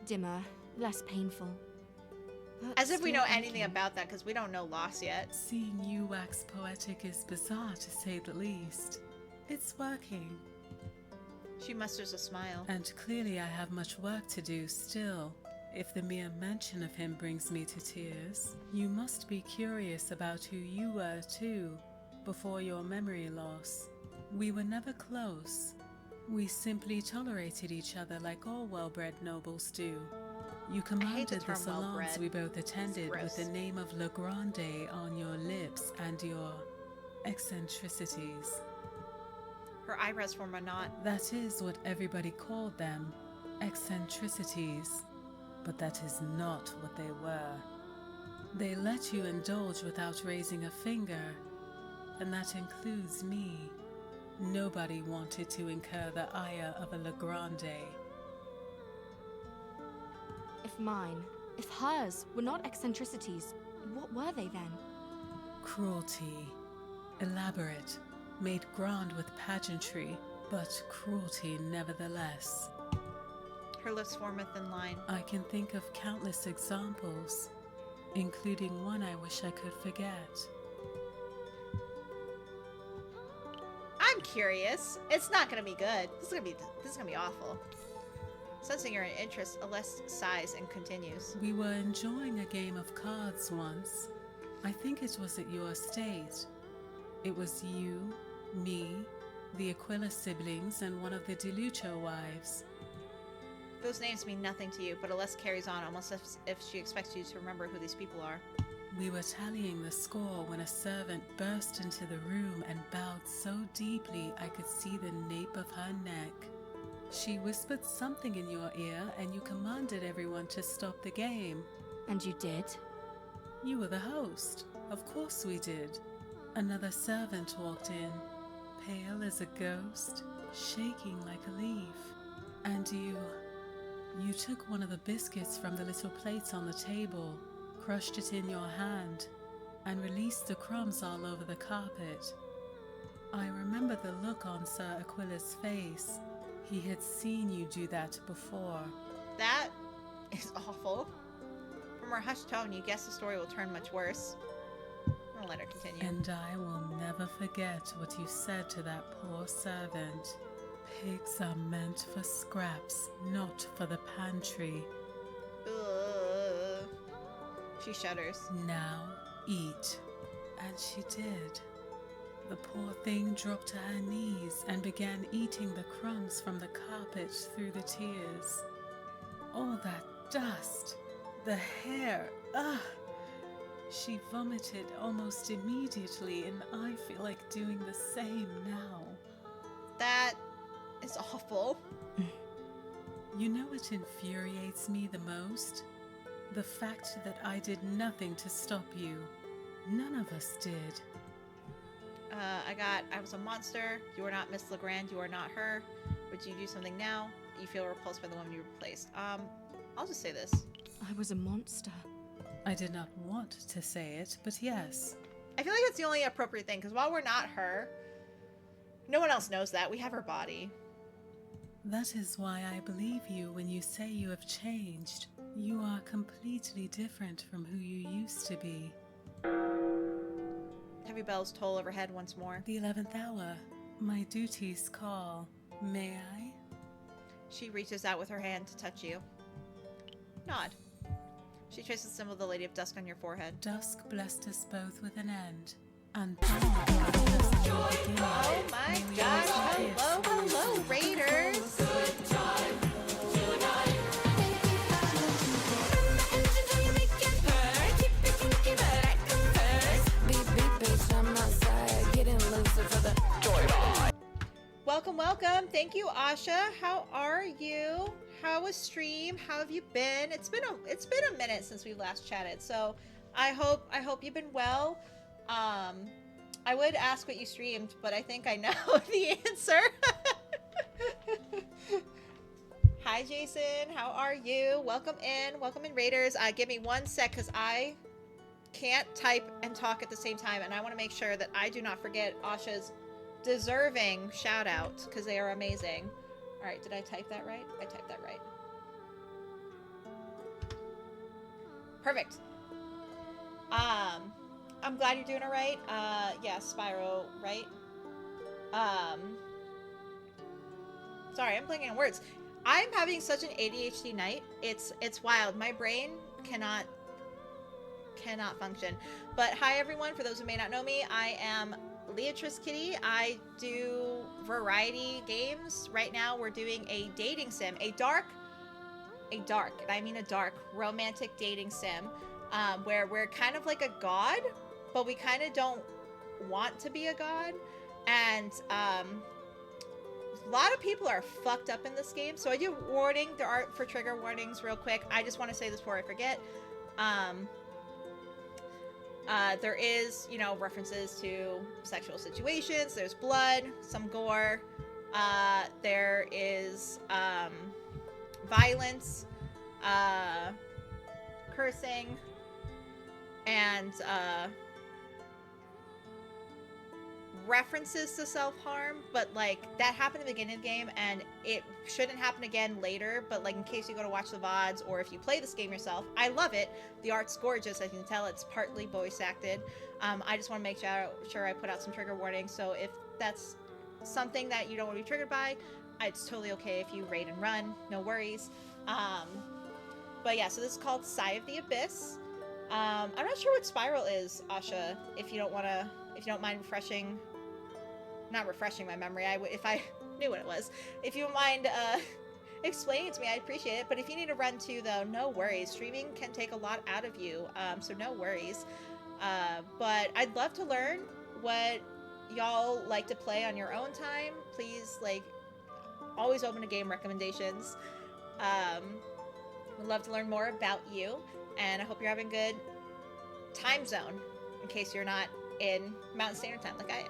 Dimmer, less painful. But As if we still know aching. anything about that, because we don't know loss yet. Seeing you wax poetic is bizarre, to say the least. It's working. She musters a smile. And clearly I have much work to do still. If the mere mention of him brings me to tears, you must be curious about who you were too, before your memory loss. We were never close. We simply tolerated each other like all well-bred nobles do. You commanded the term salons well-bred. we both attended with gross. the name of Legrande on your lips and your eccentricities. Her eyebrows form a knot. That is what everybody called them, eccentricities. But that is not what they were. They let you indulge without raising a finger, and that includes me. Nobody wanted to incur the ire of a Legrande. If mine, if hers, were not eccentricities, what were they then? Cruelty. Elaborate, made grand with pageantry, but cruelty nevertheless. Her lips form a thin line. I can think of countless examples, including one I wish I could forget. I'm curious. It's not gonna be good. This is gonna be awful. Sensing your interest, Aleste sighs and continues. We were enjoying a game of cards once. I think it was at your estate. It was you, me, the Aquila siblings, and one of the DeLucho wives. Those names mean nothing to you, but Alessa carries on almost as if she expects you to remember who these people are. We were tallying the score when a servant burst into the room and bowed so deeply I could see the nape of her neck. She whispered something in your ear and you commanded everyone to stop the game. And you did? You were the host. Of course we did. Another servant walked in, pale as a ghost, shaking like a leaf. And you took one of the biscuits from the little plates on the table, crushed it in your hand, and released the crumbs all over the carpet. I remember the look on Sir Aquila's face. He had seen you do that before. That is awful. From her hushed tone, you guess the story will turn much worse. I'll let her continue. And I will never forget what you said to that poor servant. Pigs are meant for scraps, not for the pantry. Ugh. She shudders. Now eat. And she did. The poor thing dropped to her knees and began eating the crumbs from the carpet through the tears. All that dust, the hair, ugh! She vomited almost immediately, and I feel like doing the same now. That is awful. You know what infuriates me the most? The fact that I did nothing to stop you. None of us did. I was a monster. You are not Miss Legrand. You are not her. Would you do something now? You feel repulsed by the woman you replaced. I'll just say this. I was a monster. I did not want to say it, but yes. I feel like that's the only appropriate thing, because while we're not her, no one else knows that. We have her body. That is why I believe you when you say you have changed. You are completely different from who you used to be. Heavy bells toll overhead once more. The 11th hour. My duties call. May I? She reaches out with her hand to touch you. Nod. She traces the symbol of the Lady of Dusk on your forehead. Dusk blessed us both with an end. And oh my gosh! Hello, Raiders! Welcome. Thank you, Asha. How are you? How was stream? How have you been? It's been a minute since we last chatted, so I hope you've been well. I would ask what you streamed, but I think I know the answer. Hi, Jason. How are you? Welcome in, Raiders. Give me 1 sec, because I can't type and talk at the same time, and I want to make sure that I do not forget Asha's deserving shout out, because they are amazing. All right, did I type that right? I typed that right. Perfect. I'm glad you're doing all right. Yeah, Spyro, right? Sorry, I'm blanking on words. I'm having such an ADHD night. It's wild. My brain cannot function. But hi, everyone. For those who may not know me, I am Leatrice Kitty. I do variety games. Right now, we're doing a dating sim, a dark, and I mean a dark, romantic dating sim, where we're kind of like a god, but we kind of don't want to be a god, and a lot of people are fucked up in this game. So I do warning. There are for trigger warnings real quick. I just want to say this before I forget. There is, references to sexual situations. There's blood, some gore. There is violence, cursing, and references to self-harm, but like that happened at the beginning of the game and it shouldn't happen again later, but like in case you go to watch the VODs or if you play this game yourself, I love it. The art's gorgeous. I can tell it's partly voice acted. I just want to make sure I put out some trigger warnings, so if that's something that you don't want to be triggered by, it's totally okay if you raid and run, no worries. But yeah, so this is called Sigh of the Abyss. I'm not sure what Spiral is, Asha, if you don't mind not refreshing my memory. If I knew what it was. If you don't mind explaining it to me. I appreciate it. But if you need to run too, though, no worries. Streaming can take a lot out of you, so no worries. But I'd love to learn what y'all like to play on your own time. Please, like, always open to game recommendations. Would love to learn more about you, and I hope you're having good time zone, in case you're not in Mountain Standard Time like I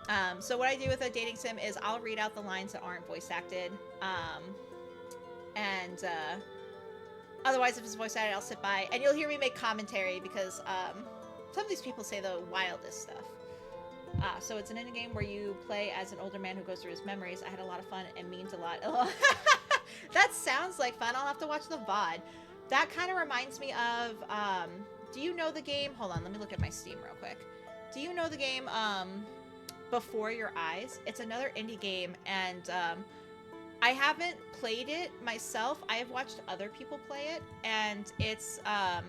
am. So what I do with a dating sim is I'll read out the lines that aren't voice acted, and otherwise if it's voice acted, I'll sit by, and you'll hear me make commentary because some of these people say the wildest stuff. So it's an indie game where you play as an older man who goes through his memories. I had a lot of fun and means a lot. That sounds like fun. I'll have to watch the VOD. That kind of reminds me of, do you know the game? Hold on, let me look at my Steam real quick. Do you know the game, Before Your Eyes? It's another indie game, and I haven't played it myself. I have watched other people play it, and it's an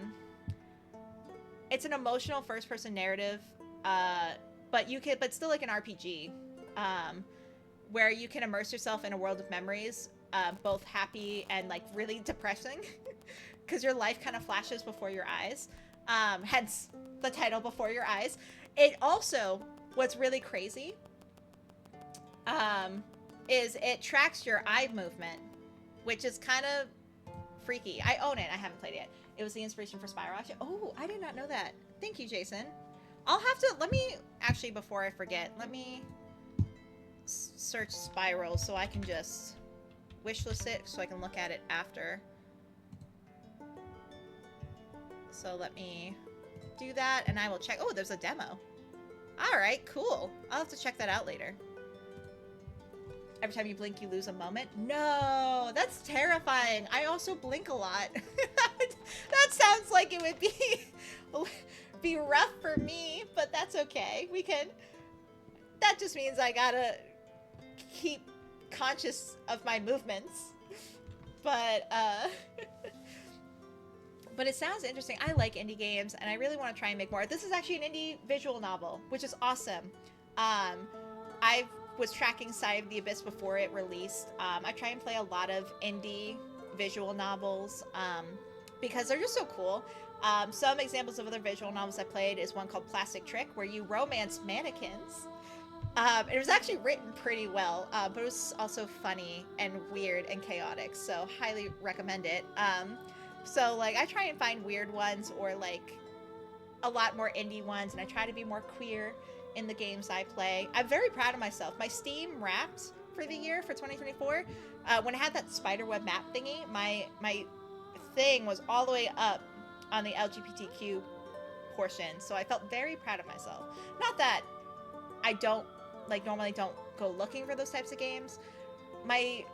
emotional first-person narrative, but still like an RPG, where you can immerse yourself in a world of memories, both happy and like really depressing, because your life kind of flashes before your eyes. Hence the title, Before Your Eyes. It also, what's really crazy, is it tracks your eye movement, which is kind of freaky. I own it. I haven't played it yet. It was the inspiration for Spyro. Actually, oh, I did not know that. Thank you, Jason. I'll have to, let me, actually, before I forget, let me search Spyro so I can just wishlist it so I can look at it after. So let me do that, and I will check. Oh, there's a demo. All right, cool. I'll have to check that out later. Every time you blink, you lose a moment. No, that's terrifying. I also blink a lot. That sounds like it would be rough for me, but that's okay. We can. That just means I gotta keep conscious of my movements. But but it sounds interesting. I like indie games, and I really want to try and make more. This is actually an indie visual novel, which is awesome. I was tracking Sigh of the Abyss before it released. I try and play a lot of indie visual novels because they're just so cool. Some examples of other visual novels I played is one called Plastic Trick, where you romance mannequins. It was actually written pretty well, but it was also funny and weird and chaotic, so highly recommend it. So, like, I try and find weird ones or, like, a lot more indie ones, and I try to be more queer in the games I play. I'm very proud of myself. My Steam Wrapped for the year, for 2024, when I had that spiderweb map thingy, my thing was all the way up on the LGBTQ portion, so I felt very proud of myself. Not that I don't, like, normally don't go looking for those types of games. My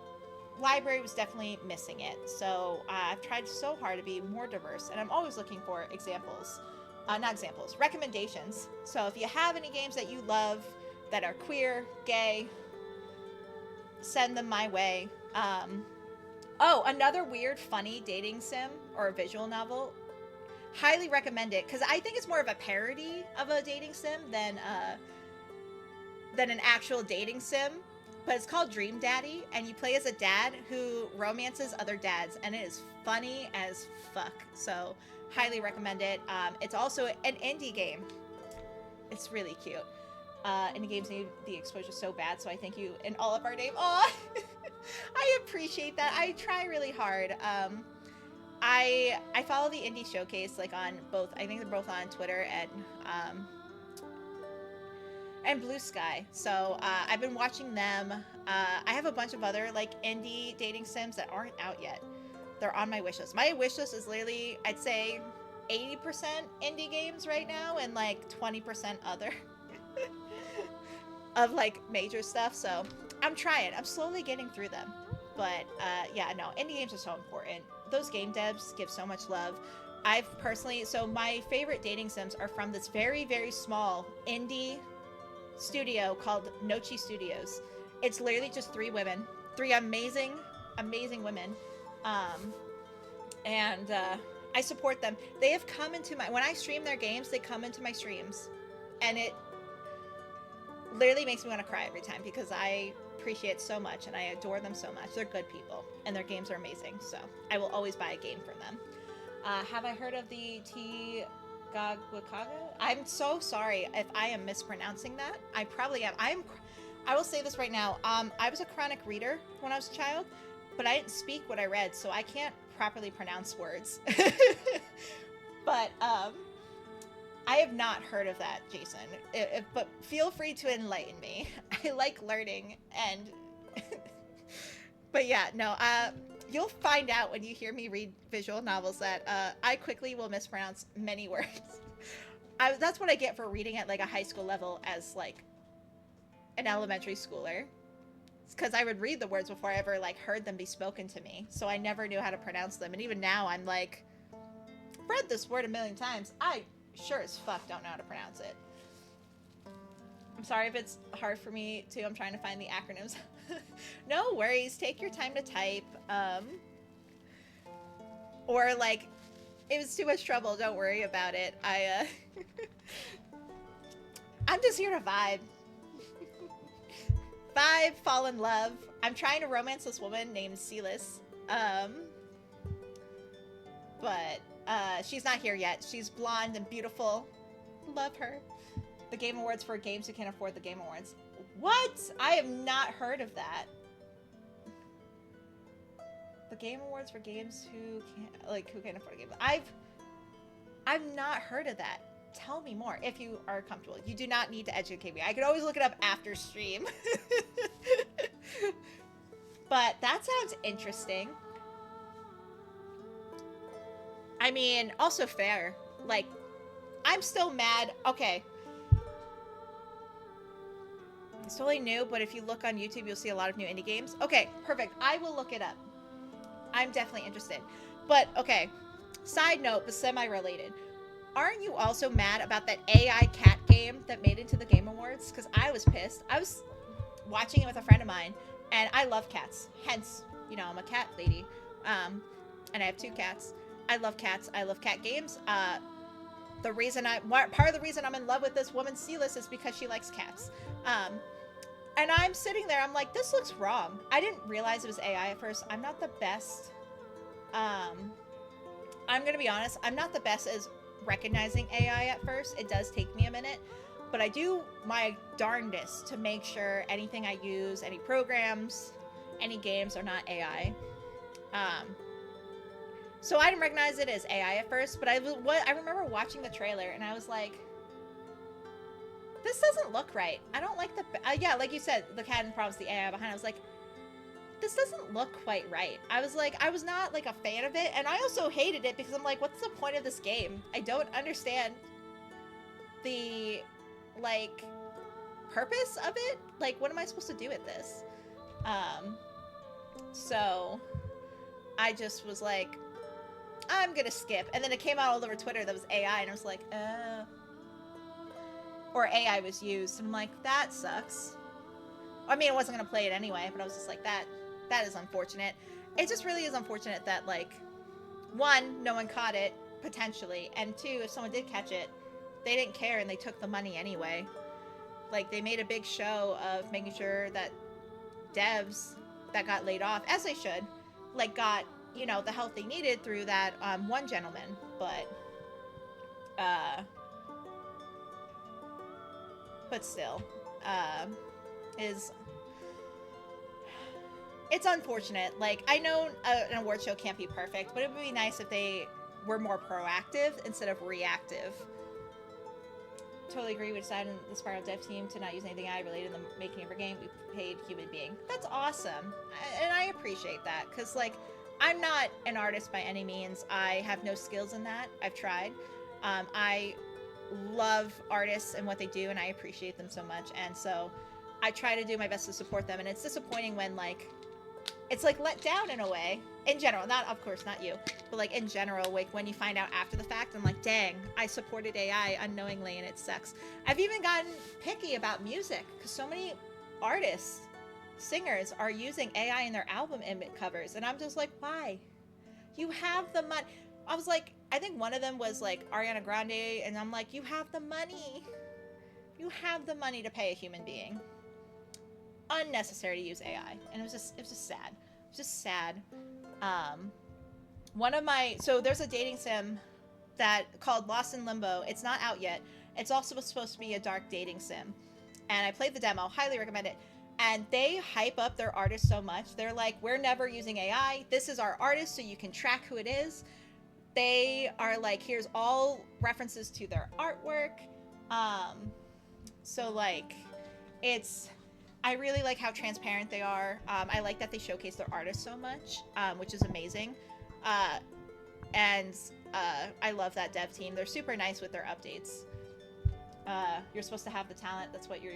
library was definitely missing it, so I've tried so hard to be more diverse, and I'm always looking for examples, recommendations. So if you have any games that you love that are queer, gay, send them my way. Oh, another weird, funny dating sim or a visual novel. Highly recommend it, because I think it's more of a parody of a dating sim than an actual dating sim. But it's called Dream Daddy, and you play as a dad who romances other dads, and it is funny as fuck. So, highly recommend it. It's also an indie game. It's really cute. Indie games need the exposure so bad, so I thank you in all of our name. Aw! I appreciate that. I try really hard. I follow the Indie Showcase, like, on both, I think they're both on Twitter and Blue Sky. So I've been watching them. I have a bunch of other, like, indie dating sims that aren't out yet. They're on my wish list. My wish list is literally, I'd say, 80% indie games right now and, like, 20% other of, like, major stuff. So I'm trying. I'm slowly getting through them. But yeah, no, indie games are so important. Those game devs give so much love. I've personally, so my favorite dating sims are from this very, very small indie studio called Nochi Studios. It's literally just 3 women, 3 amazing women, and I support them. They have come into my, when I stream their games, they come into my streams, and it literally makes me want to cry every time, because I appreciate so much, and I adore them so much. They're good people, and their games are amazing, so I will always buy a game from them. Have I heard of the Gagwakaga? I'm so sorry if I am mispronouncing that. I probably am. I will say this right now. I was a chronic reader when I was a child, but I didn't speak what I read, so I can't properly pronounce words. But I have not heard of that, Jason. But feel free to enlighten me. I like learning, and but yeah, no. You'll find out when you hear me read visual novels that I quickly will mispronounce many words. That's what I get for reading at like a high school level as like an elementary schooler. It's because I would read the words before I ever like heard them be spoken to me, so I never knew how to pronounce them. And even now, I'm like, I've read this word a million times. I sure as fuck don't know how to pronounce it. I'm sorry if it's hard for me too. I'm trying to find the acronyms. No worries. Take your time to type. Or like, it was too much trouble. Don't worry about it. I'm just here to vibe. Vibe, fall in love. I'm trying to romance this woman named Sylas. But she's not here yet. She's blonde and beautiful. Love her. The Game Awards for games who can't afford the Game Awards. What? I have not heard of that. The Game Awards for games who can't afford a game. I've not heard of that. Tell me more if you are comfortable. You do not need to educate me. I could always look it up after stream. But that sounds interesting. I mean, also fair. Like, I'm still mad. Okay. It's totally new, but if you look on YouTube, you'll see a lot of new indie games. Okay, perfect. I will look it up. I'm definitely interested. But, okay. Side note, but semi-related. Aren't you also mad about that AI cat game that made it to the Game Awards? Because I was pissed. I was watching it with a friend of mine, and I love cats. Hence, you know, I'm a cat lady. And I have 2 cats. I love cats. I love cat games. Part of the reason I'm in love with this woman, Sylas, is because she likes cats. And I'm sitting there, I'm like, this looks wrong. I didn't realize it was AI at first. I'm not the best. I'm going to be honest. I'm not the best as recognizing AI at first. It does take me a minute. But I do my darndest to make sure anything I use, any programs, any games are not AI. So I didn't recognize it as AI at first. But I remember watching the trailer and I was like, this doesn't look right. I don't like the... yeah, like you said, the cat and problems, the AI behind. I was like, this doesn't look quite right. I was like, I was not like a fan of it. And I also hated it because I'm like, what's the point of this game? I don't understand the, like, purpose of it. Like, what am I supposed to do with this? So I just was like, I'm gonna skip. And then it came out all over Twitter that was AI. And I was like, or AI was used. And I'm like, that sucks. I mean, I wasn't going to play it anyway, but I was just like, that is unfortunate. It just really is unfortunate that, like, 1, no one caught it, potentially, and 2, if someone did catch it, they didn't care and they took the money anyway. Like, they made a big show of making sure that devs that got laid off, as they should, like, got, you know, the help they needed through that one gentleman, but still, it's unfortunate. Like, I know an award show can't be perfect, but it would be nice if they were more proactive instead of reactive. Totally agree. We decided in the Spiral dev team to not use anything AI related in the making of our game. We paid human being. That's awesome. And I appreciate that, because, like, I'm not an artist by any means. I have no skills in that. I've tried. I love artists and what they do, and I appreciate them so much, and so I try to do my best to support them. And it's disappointing when, like, it's like let down in a way, in general, not, of course, not you, but like in general, like when you find out after the fact, I'm like, dang, I supported AI unknowingly and it sucks. I've even gotten picky about music because so many artists, singers are using AI in their album covers, and I'm just like, why? You have the money. I was like, I think one of them was like Ariana Grande, and I'm like, you have the money. You have the money to pay a human being. unnecessary to use AI, and it was just sad. It was just sad. One of my so there's a dating sim that called Lost in Limbo. It's not out yet. It's also supposed to be a dark dating sim, and I played the demo. Highly recommend it. And they hype up their artists so much. They're like, we're never using AI. This is our artist, so you can track who it is. They are like, here's all references to their artwork. So like, I really like how transparent they are. I like that they showcase their artists so much, which is amazing. And I love that dev team. They're super nice with their updates. You're supposed to have the talent. That's what your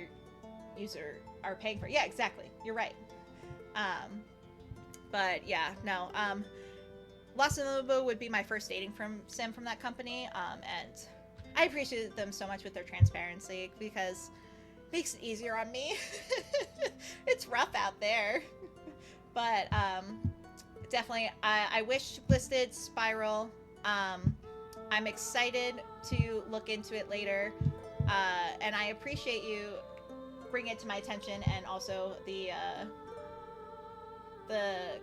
user are paying for. Yeah, exactly. You're right. But yeah, no. Lost in Limbo would be my first dating sim from that company. And I appreciate them so much with their transparency because it makes it easier on me. It's rough out there. But definitely, I wish listed Spiral. I'm excited to look into it later. And I appreciate you bringing it to my attention, and also the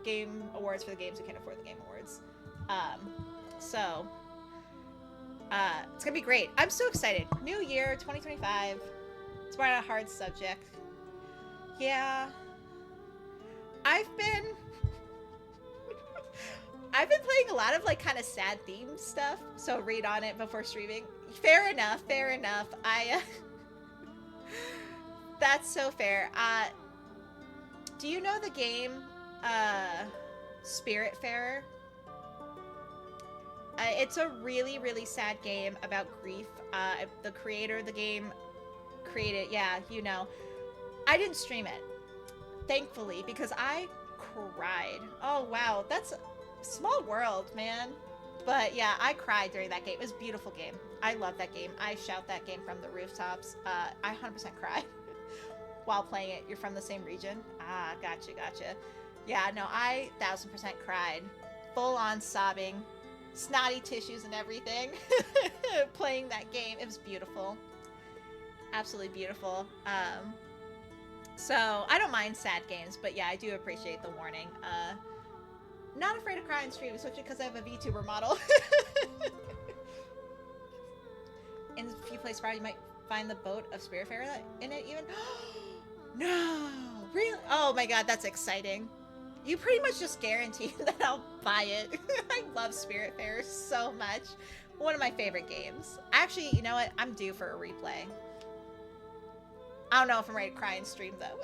game awards for the games who can't afford the game awards. So it's gonna be great. I'm so excited. New year, 2025. It's quite a hard subject. Yeah, I've been playing a lot of like kind of sad themed stuff, so read on it before streaming. Fair enough. That's so fair. Do you know the game Spiritfarer? It's a really, really sad game about grief. The creator of the game created, yeah, you know. I didn't stream it, thankfully, because I cried. Oh, wow. That's a small world, man. But yeah, I cried during that game. It was a beautiful game. I love that game. I shout that game from the rooftops. I 100% cried while playing it. You're from the same region? Ah, gotcha. Yeah, no, I 1000% cried. Full on sobbing. Snotty tissues and everything. Playing that game. It was beautiful. Absolutely beautiful. So, I don't mind sad games, but yeah, I do appreciate the warning. Not afraid to cry on stream, especially because I have a VTuber model. In a few places, you might find the boat of Spiritfarer in it even. No! Really? Oh my god, that's exciting. You pretty much just guarantee that I'll buy it. I love Spiritfarer so much. One of my favorite games. Actually, you know what? I'm due for a replay. I don't know if I'm ready to cry and stream, though.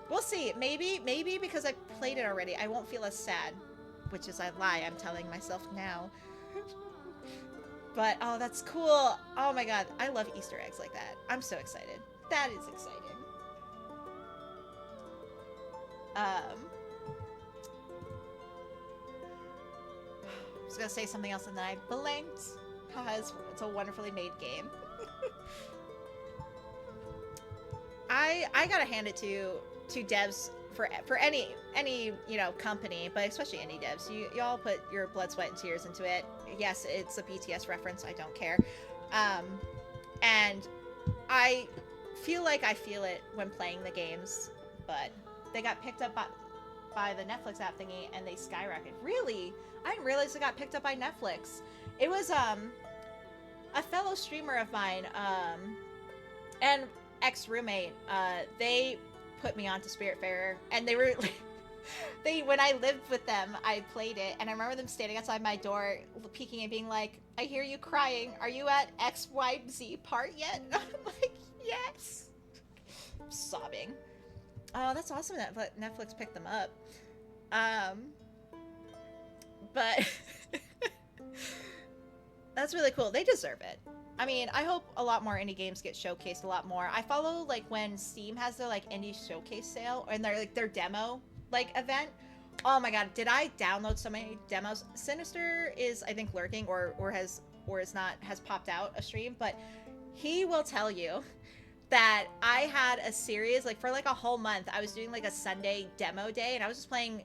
We'll see. Maybe because I played it already, I won't feel as sad. Which is a lie I'm telling myself now. But, oh, that's cool. Oh my god, I love Easter eggs like that. I'm so excited. That is exciting. I was gonna say something else and then I blanked. Because it's a wonderfully made game. I gotta hand it to devs for any you know company, but especially indie devs. You all put your blood, sweat, and tears into it. Yes, it's a BTS reference. I don't care. And I feel like I feel it when playing the games, but they got picked up by the Netflix app thingy and they skyrocketed. Really? I didn't realize it got picked up by Netflix. It was a fellow streamer of mine and ex-roommate. They put me onto Spiritfarer, and they were when I lived with them, I played it, and I remember them standing outside my door peeking and being like, I hear you crying, are you at XYZ part yet? And I'm like, yes. I'm sobbing. Oh, that's awesome that Netflix picked them up. But that's really cool. They deserve it. I mean, I hope a lot more indie games get showcased a lot more. I follow like when Steam has their like indie showcase sale and their demo like event. Oh my god, did I download so many demos? Sinister is I think lurking or has popped out a stream, but he will tell you that I had a series like for like a whole month. I was doing like a Sunday demo day and I was just playing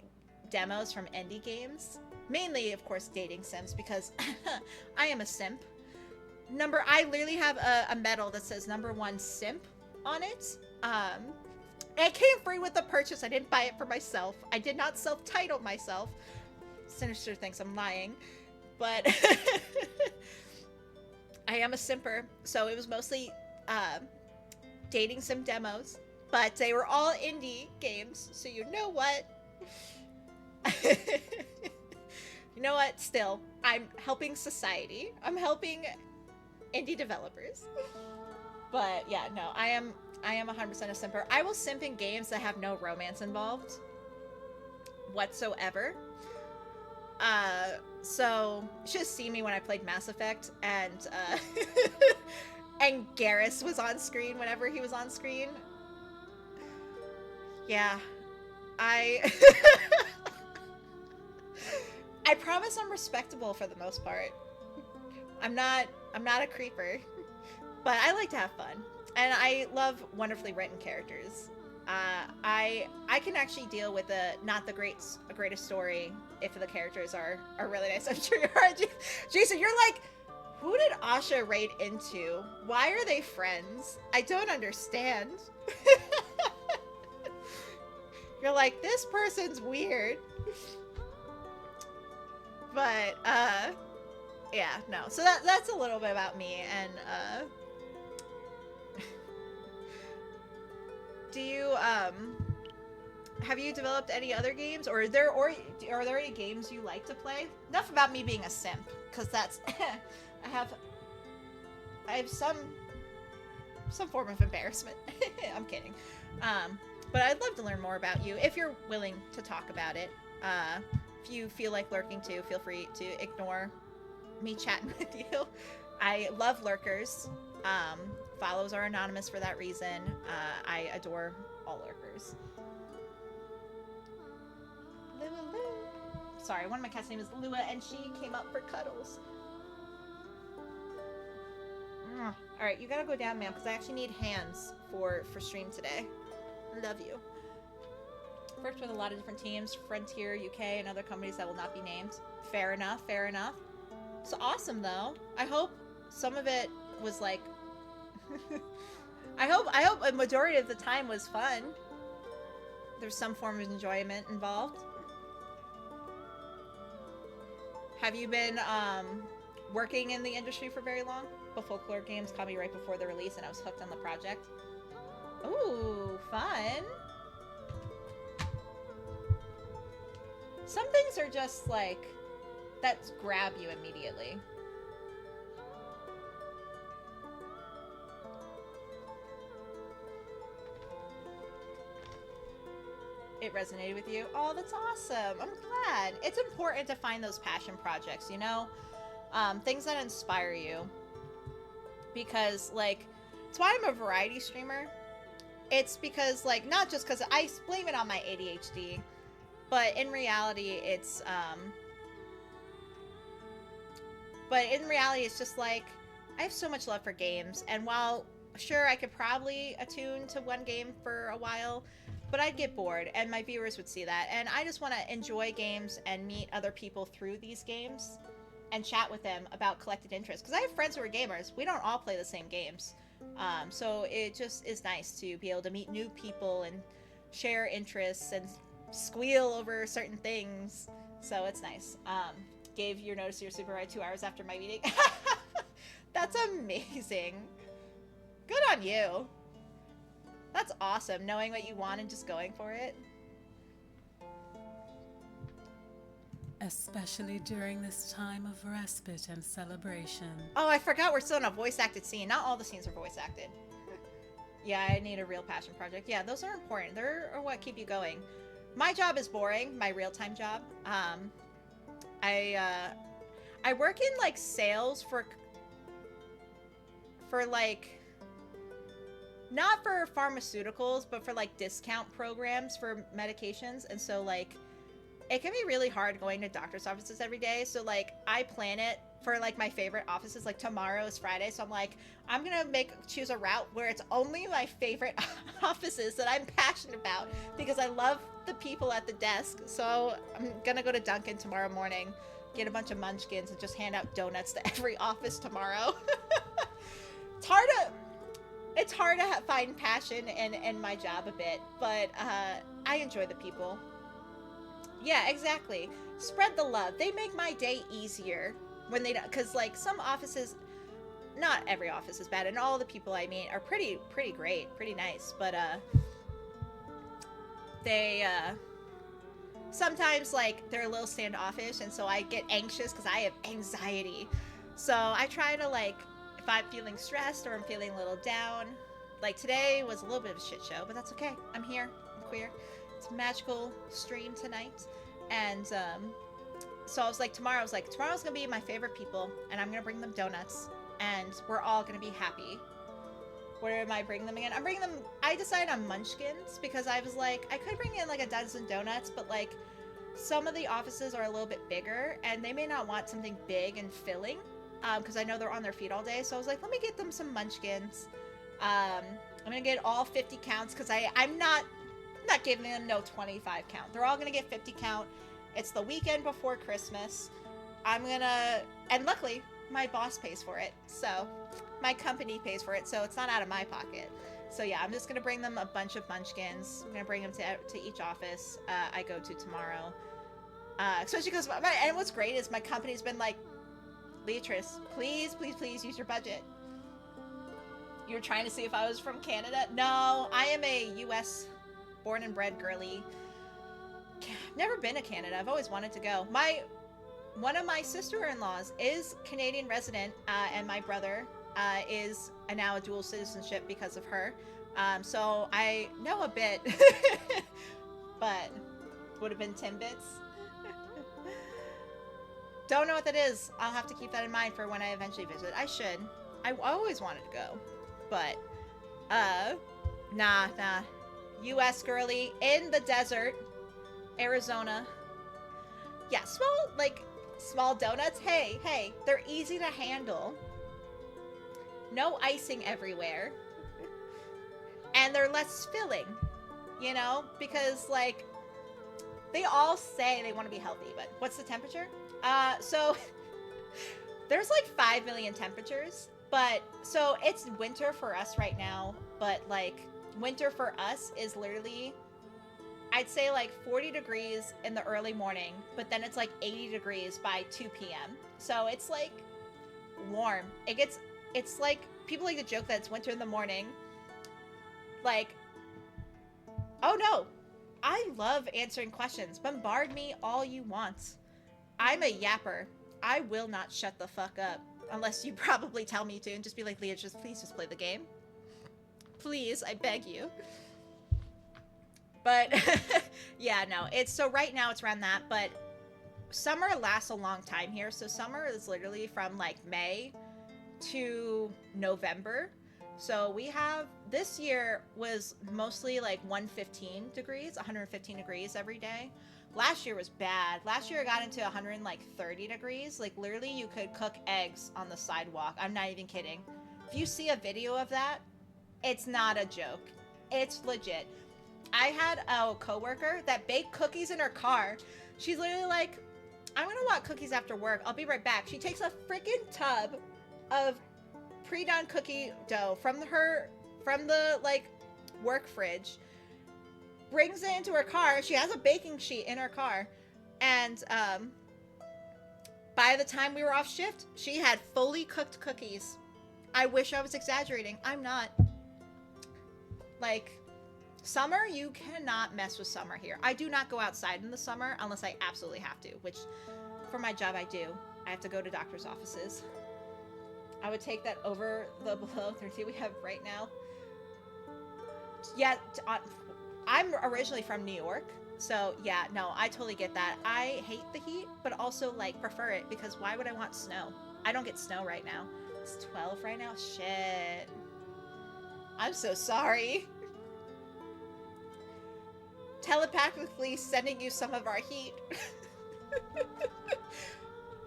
demos from indie games. Mainly, of course, dating sims because I am a simp. I literally have a medal that says #1 simp on it. It came free with the purchase. I didn't buy it for myself. I did not self-title myself. Sinister thinks I'm lying, but I am a simper. So it was mostly dating sim demos, but they were all indie games. So you know what? You know what? Still, I'm helping society. I'm helping indie developers. But yeah, no, I am 100% a simper. I will simp in games that have no romance involved whatsoever. So you should have seen me when I played Mass Effect, and and Garrus was on screen whenever he was on screen. Yeah, I I promise I'm respectable for the most part. I'm not a creeper, but I like to have fun, and I love wonderfully written characters. I can actually deal with not the greatest story if the characters are really nice. I'm sure you are. Jason, you're like, who did Asha raid into? Why are they friends? I don't understand. You're like, this person's weird. But yeah, no. So that's a little bit about me. And do you have you developed any other games, or are there any games you like to play? Enough about me being a simp, because that's I have some form of embarrassment. I'm kidding. But I'd love to learn more about you if you're willing to talk about it. If you feel like lurking too, feel free to ignore me chatting with you. I love lurkers. Follows are anonymous for that reason. I adore all lurkers. Sorry, one of my cat's name is Lua, and she came up for cuddles. Alright, you gotta go down, ma'am, because I actually need hands for stream today. Love you. Worked with a lot of different teams, Frontier, UK, and other companies that will not be named. Fair enough, fair enough. It's awesome, though. I hope some of it was, like... I hope a majority of the time was fun. There's some form of enjoyment involved. Have you been, working in the industry for very long? But Folklore Games called me right before the release, and I was hooked on the project. Ooh, fun. Some things are just like, that grab you immediately. It resonated with you? Oh, that's awesome. I'm glad. It's important to find those passion projects, you know? Things that inspire you. Because, like, it's why I'm a variety streamer. It's because, like, not just because I blame it on my ADHD, but in reality, it's just like, I have so much love for games, and while, sure, I could probably attune to one game for a while, but I'd get bored, and my viewers would see that, and I just want to enjoy games and meet other people through these games, and chat with them about collected interests, because I have friends who are gamers. We don't all play the same games, so it just is nice to be able to meet new people and share interests and squeal over certain things, so it's nice. Gave your notice to your supervisor 2 hours after my meeting. That's amazing. Good on you. That's awesome, knowing what you want and just going for it. Especially during this time of respite and celebration. Oh, I forgot we're still in a voice-acted scene. Not all the scenes are voice-acted. Yeah, I need a real passion project. Yeah, those are important. They're what keep you going. My job is boring, my real-time job. I work in, like, sales for like, not for pharmaceuticals, but for, like, discount programs for medications. And so, like, it can be really hard going to doctor's offices every day. So, like, I plan it for, like, my favorite offices. Like, tomorrow is Friday, so I'm like, I'm gonna choose a route where it's only my favorite offices that I'm passionate about, because I love the people at the desk. So I'm gonna go to Dunkin' tomorrow morning, get a bunch of munchkins, and just hand out donuts to every office tomorrow. It's hard to... it's hard to find passion in my job a bit, but I enjoy the people. Yeah, exactly. Spread the love. They make my day easier when they don't, because like some offices, not every office is bad, and all the people I meet are pretty great, pretty nice, but they sometimes like they're a little standoffish, and so I get anxious because I have anxiety. So I try to like, if I'm feeling stressed or I'm feeling a little down, like today was a little bit of a shit show, but that's okay. I'm here. I'm queer. It's a magical stream tonight, and so I was like, tomorrow's gonna be my favorite people, and I'm gonna bring them donuts, and we're all gonna be happy. What am I bringing them again? I'm bringing them, I decided on munchkins, because I was like, I could bring in like a dozen donuts, but like, some of the offices are a little bit bigger, and they may not want something big and filling, because I know they're on their feet all day, so I was like, let me get them some munchkins. I'm gonna get all 50 counts, because I'm not giving them no 25 count. They're all gonna get 50 count. It's the weekend before Christmas. And luckily, my boss pays for it, so my company pays for it, so it's not out of my pocket. So yeah, I'm just gonna bring them a bunch of munchkins. I'm gonna bring them to each office I go to tomorrow. Especially because and what's great is my company's been like, Beatrice, please use your budget. You were trying to see if I was from Canada? No, I am a U.S. born and bred girly. Never been to Canada. I've always wanted to go. One of my sister-in-laws is Canadian resident, and my brother is now a dual citizenship because of her. So I know a bit, but would have been Timbits. Don't know what that is. I'll have to keep that in mind for when I eventually visit. I should. I always wanted to go, but nah. U.S. girly in the desert, Arizona. Yeah, small donuts. Hey, they're easy to handle. No icing everywhere. And they're less filling, you know? Because, like, they all say they want to be healthy, but what's the temperature? So, there's like 5 million temperatures, but, so it's winter for us right now, but, like, winter for us is literally, I'd say, like, 40 degrees in the early morning, but then it's, like, 80 degrees by 2 p.m. So, it's, like, warm. It's, like, people like to joke that it's winter in the morning. Like, oh, no. I love answering questions. Bombard me all you want. I'm a yapper. I will not shut the fuck up unless you probably tell me to and just be like, Leah, please just play the game. Please, I beg you. But yeah, no, so right now it's around that, but summer lasts a long time here. So summer is literally from like May to November. So we have, this year was mostly like 115 degrees every day. Last year was bad. Last year it got into 130 degrees. Like literally you could cook eggs on the sidewalk. I'm not even kidding. If you see a video of that, it's not a joke. It's legit. I had a coworker that baked cookies in her car. She's literally like, I'm gonna want cookies after work. I'll be right back. She takes a freaking tub of pre-done cookie dough from the like work fridge, brings it into her car. She has a baking sheet in her car, and by the time we were off shift, she had fully cooked cookies. I wish I was exaggerating. I'm not. Like, summer, you cannot mess with summer here. I do not go outside in the summer unless I absolutely have to, which for my job I do. I have to go to doctor's offices. I would take that over the below 30 we have right now. Yeah, I'm originally from New York, so yeah, no, I totally get that. I hate the heat, but also like prefer it, because why would I want snow? I don't get snow right now. It's 12 right now? Shit. I'm so sorry. Telepathically sending you some of our heat.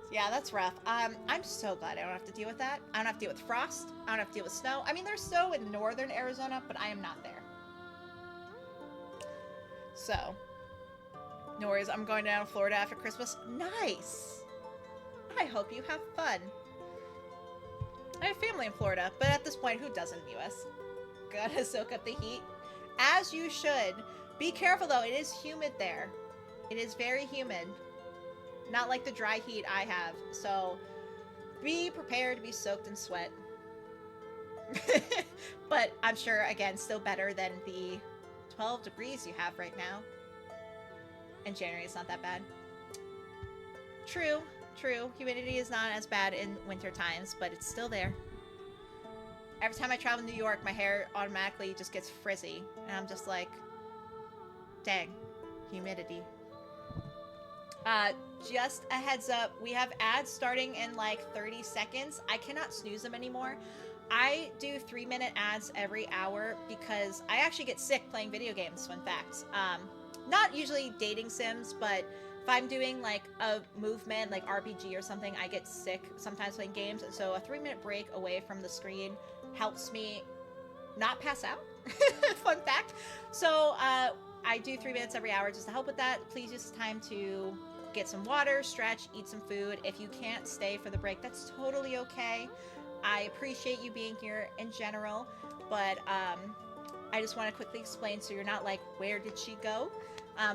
Yeah, that's rough. I'm so glad I don't have to deal with that. I don't have to deal with frost. I don't have to deal with snow. I mean, there's snow in northern Arizona, but I am not there. So, no worries. I'm going down to Florida after Christmas. Nice! I hope you have fun. I have family in Florida, but at this point, who doesn't in the U.S.? gonna soak up the heat. As you should. Be careful though, it is humid there. It is very humid. Not like the dry heat I have. So be prepared to be soaked in sweat. But I'm sure, again, still better than the 12 degrees you have right now. In January, it's not that bad. True, true. Humidity is not as bad in winter times, but it's still there. Every time I travel to New York, my hair automatically just gets frizzy. And I'm just like, dang, humidity. Just a heads up, we have ads starting in like 30 seconds. I cannot snooze them anymore. I do 3-minute ads every hour because I actually get sick playing video games, fun fact. Not usually dating sims, but if I'm doing like a movement, like RPG or something, I get sick sometimes playing games. And so a 3-minute break away from the screen helps me not pass out. Fun fact. So I do 3 minutes every hour just to help with that. Please use the time to get some water, stretch, eat some food. If you can't stay for the break, that's totally okay. I appreciate you being here in general, but I just want to quickly explain so you're not like, where did she go?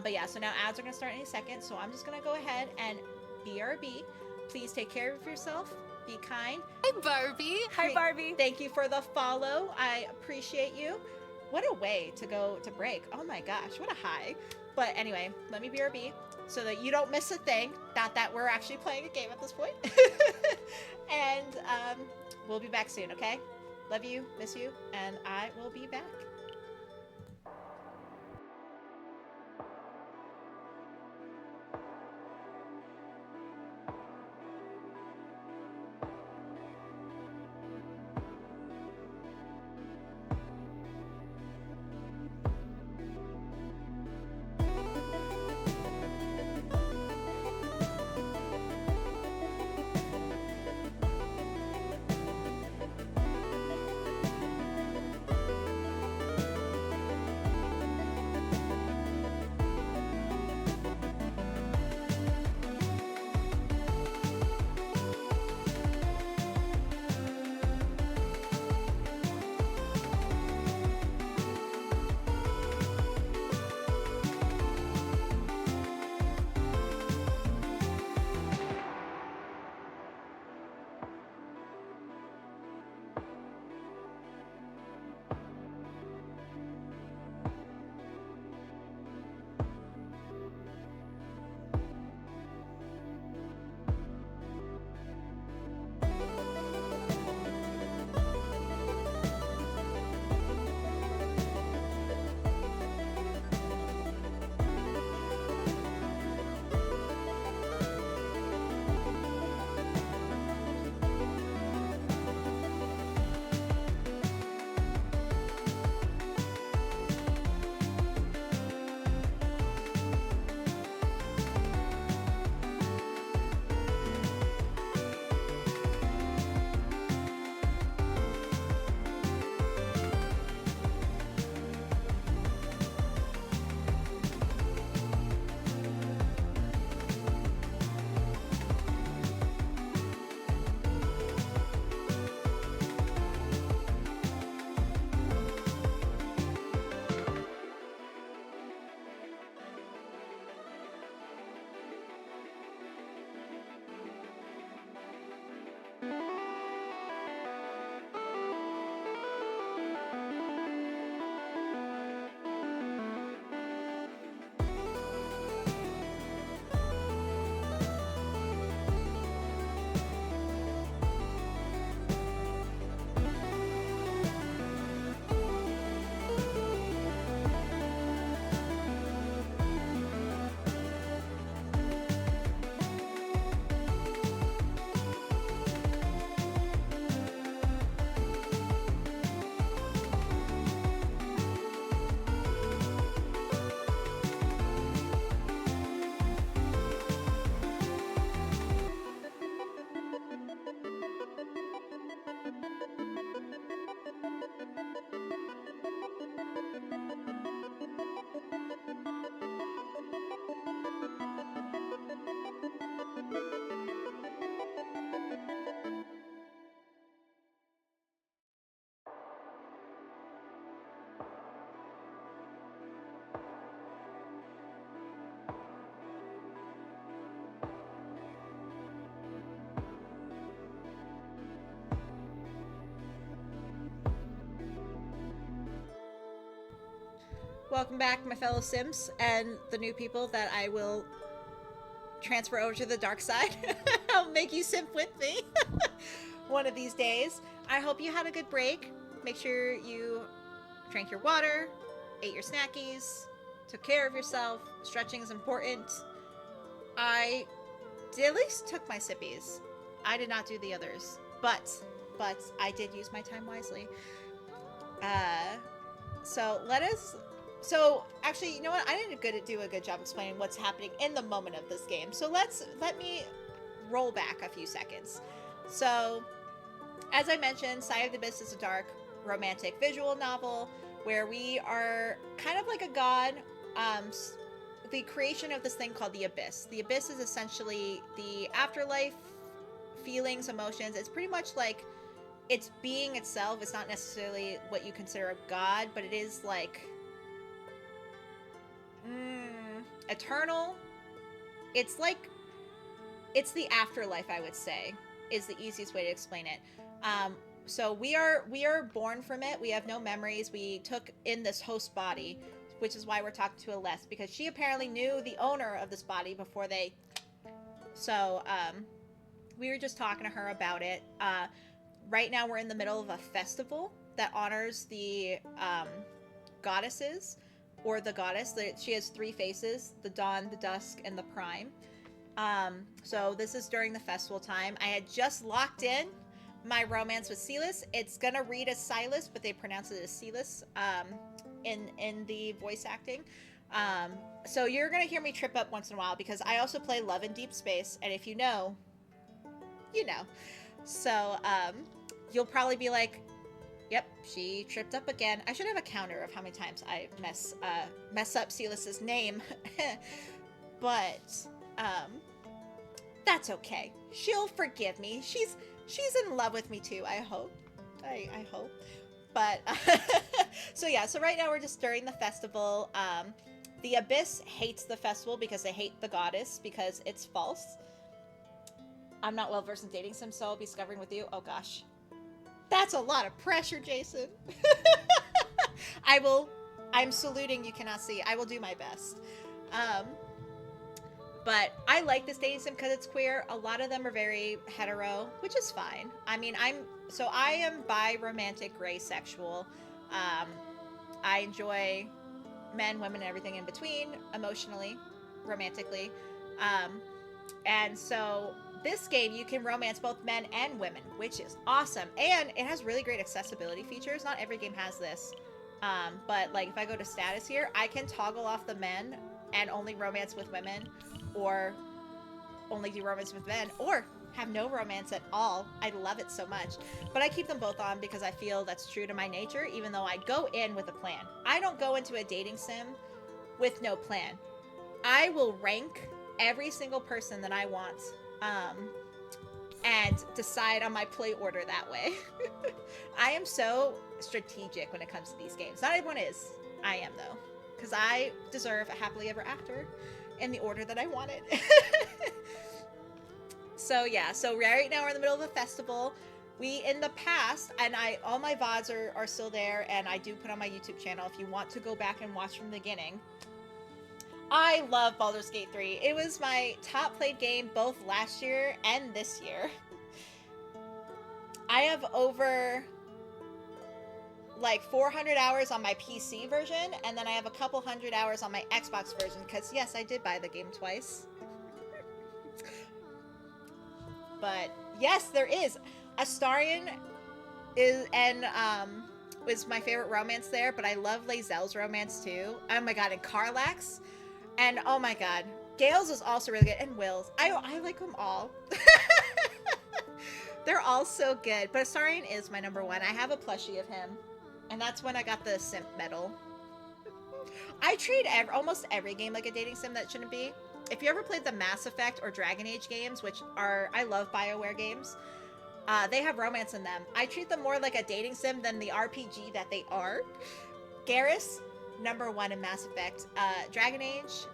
But yeah, so now ads are going to start any second, so I'm just going to go ahead and BRB. Please take care of yourself. Be kind. Hi, Barbie. Hi, Barbie. Thank you for the follow. I appreciate you. What a way to go to break. Oh my gosh, what a high. But anyway, let me BRB so that you don't miss a thing. Not that we're actually playing a game at this point. And we'll be back soon, okay? Love you, miss you, and I will be back. Welcome back, my fellow Sims, and the new people that I will transfer over to the dark side. I'll make you simp with me one of these days. I hope you had a good break. Make sure you drank your water, ate your snackies, took care of yourself. Stretching is important. I at least took my sippies. I did not do the others, but I did use my time wisely. So actually, you know what? I didn't do a good job explaining what's happening in the moment of this game. So let me roll back a few seconds. So, as I mentioned, Sigh of the Abyss is a dark romantic visual novel where we are kind of like a god. The creation of this thing called the Abyss. The Abyss is essentially the afterlife, feelings, emotions. It's pretty much like it's being itself. It's not necessarily what you consider a god, but it is like eternal. It's like it's the afterlife, I would say, is the easiest way to explain it. So we are born from it. We have no memories. We took in this host body, which is why we're talking to Celeste, because she apparently knew the owner of this body before they. So we were just talking to her about it. Right now we're in the middle of a festival that honors the goddesses, or the goddess. She has 3 faces: the dawn, the dusk, and the prime. So this is during the festival time. I had just locked in my romance with Sylas. It's gonna read as Sylas, but they pronounce it as Sylas in the voice acting. So you're gonna hear me trip up once in a while because I also play Love in Deep Space, and if you know, you know. So you'll probably be like, yep, she tripped up again. I should have a counter of how many times I mess up Sylas's name. But that's okay. She'll forgive me. She's in love with me too, I hope. I hope. But so yeah, so right now we're just during the festival. The Abyss hates the festival because they hate the goddess because it's false. I'm not well versed in dating sims, so I'll be discovering with you. Oh gosh. That's a lot of pressure, Jason. I'm saluting, you cannot see. I will do my best. But I like this dating sim because it's queer. A lot of them are very hetero, which is fine. I mean, I am bi, romantic, gray, sexual. I enjoy men, women, and everything in between, emotionally, romantically. And so this game, you can romance both men and women, which is awesome. And it has really great accessibility features. Not every game has this. But like if I go to status here, I can toggle off the men and only romance with women, or only do romance with men, or have no romance at all. I love it so much. But I keep them both on because I feel that's true to my nature, even though I go in with a plan. I don't go into a dating sim with no plan. I will rank every single person that I want, and decide on my play order that way. I am so strategic when it comes to these games. Not everyone is. I am, though. Because I deserve a happily ever after in the order that I want it. So yeah, so right now we're in the middle of a festival. We, in the past, and all my VODs are still there, and I do put on my YouTube channel if you want to go back and watch from the beginning. I love Baldur's Gate 3. It was my top played game both last year and this year. I have over like 400 hours on my PC version, and then I have a couple hundred hours on my Xbox version, because yes, I did buy the game twice. But yes, there is. Astarion is my favorite romance there, but I love Lae'zel's romance too. Oh my god, and Karlax. And oh my god, Gale's is also really good, and Will's. I like them all. They're all so good, but Astarion is my number one. I have a plushie of him, and that's when I got the simp medal. I treat almost every game like a dating sim that shouldn't be. If you ever played the Mass Effect or Dragon Age games, which I love BioWare games, they have romance in them. I treat them more like a dating sim than the RPG that they are. Garrus, number one in Mass Effect. Dragon Age,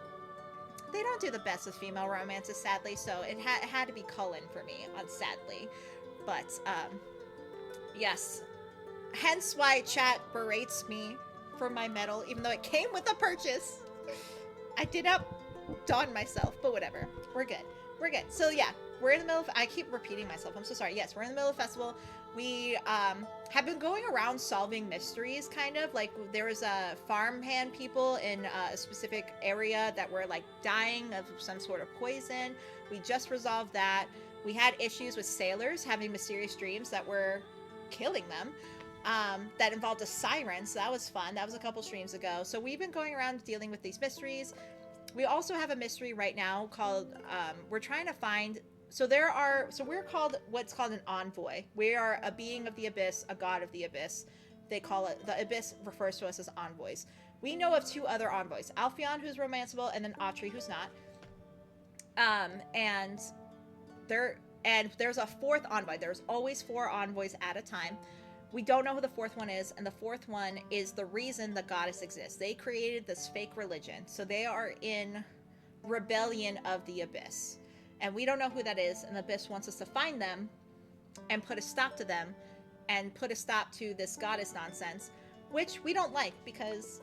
they don't do the best with female romances, sadly, so it had to be Cullen for me, sadly. But, yes. Hence why chat berates me for my medal, even though it came with a purchase. I did not don myself, but whatever. We're good. We're good. So yeah, we're in the middle of, I keep repeating myself. I'm so sorry. Yes, we're in the middle of festival. We have been going around solving mysteries, kind of. Like, there was a farmhand people in a specific area that were, like, dying of some sort of poison. We just resolved that. We had issues with sailors having mysterious dreams that were killing them. That involved a siren, so that was fun. That was a couple streams ago. So we've been going around dealing with these mysteries. We also have a mystery right now called, we're trying to find, so we're called, what's called an envoy. We are a being of the abyss, a god of the abyss. They call it, the abyss refers to us as envoys. We know of 2 other envoys, Alphion, who's romanceable, and then Autry, who's not. And there's a 4th envoy. There's always 4 envoys at a time. We don't know who the 4th one is, and the 4th one is the reason the goddess exists. They created this fake religion, so they are in rebellion of the abyss. And we don't know who that is, and the abyss wants us to find them and put a stop to them and put a stop to this goddess nonsense, which we don't like because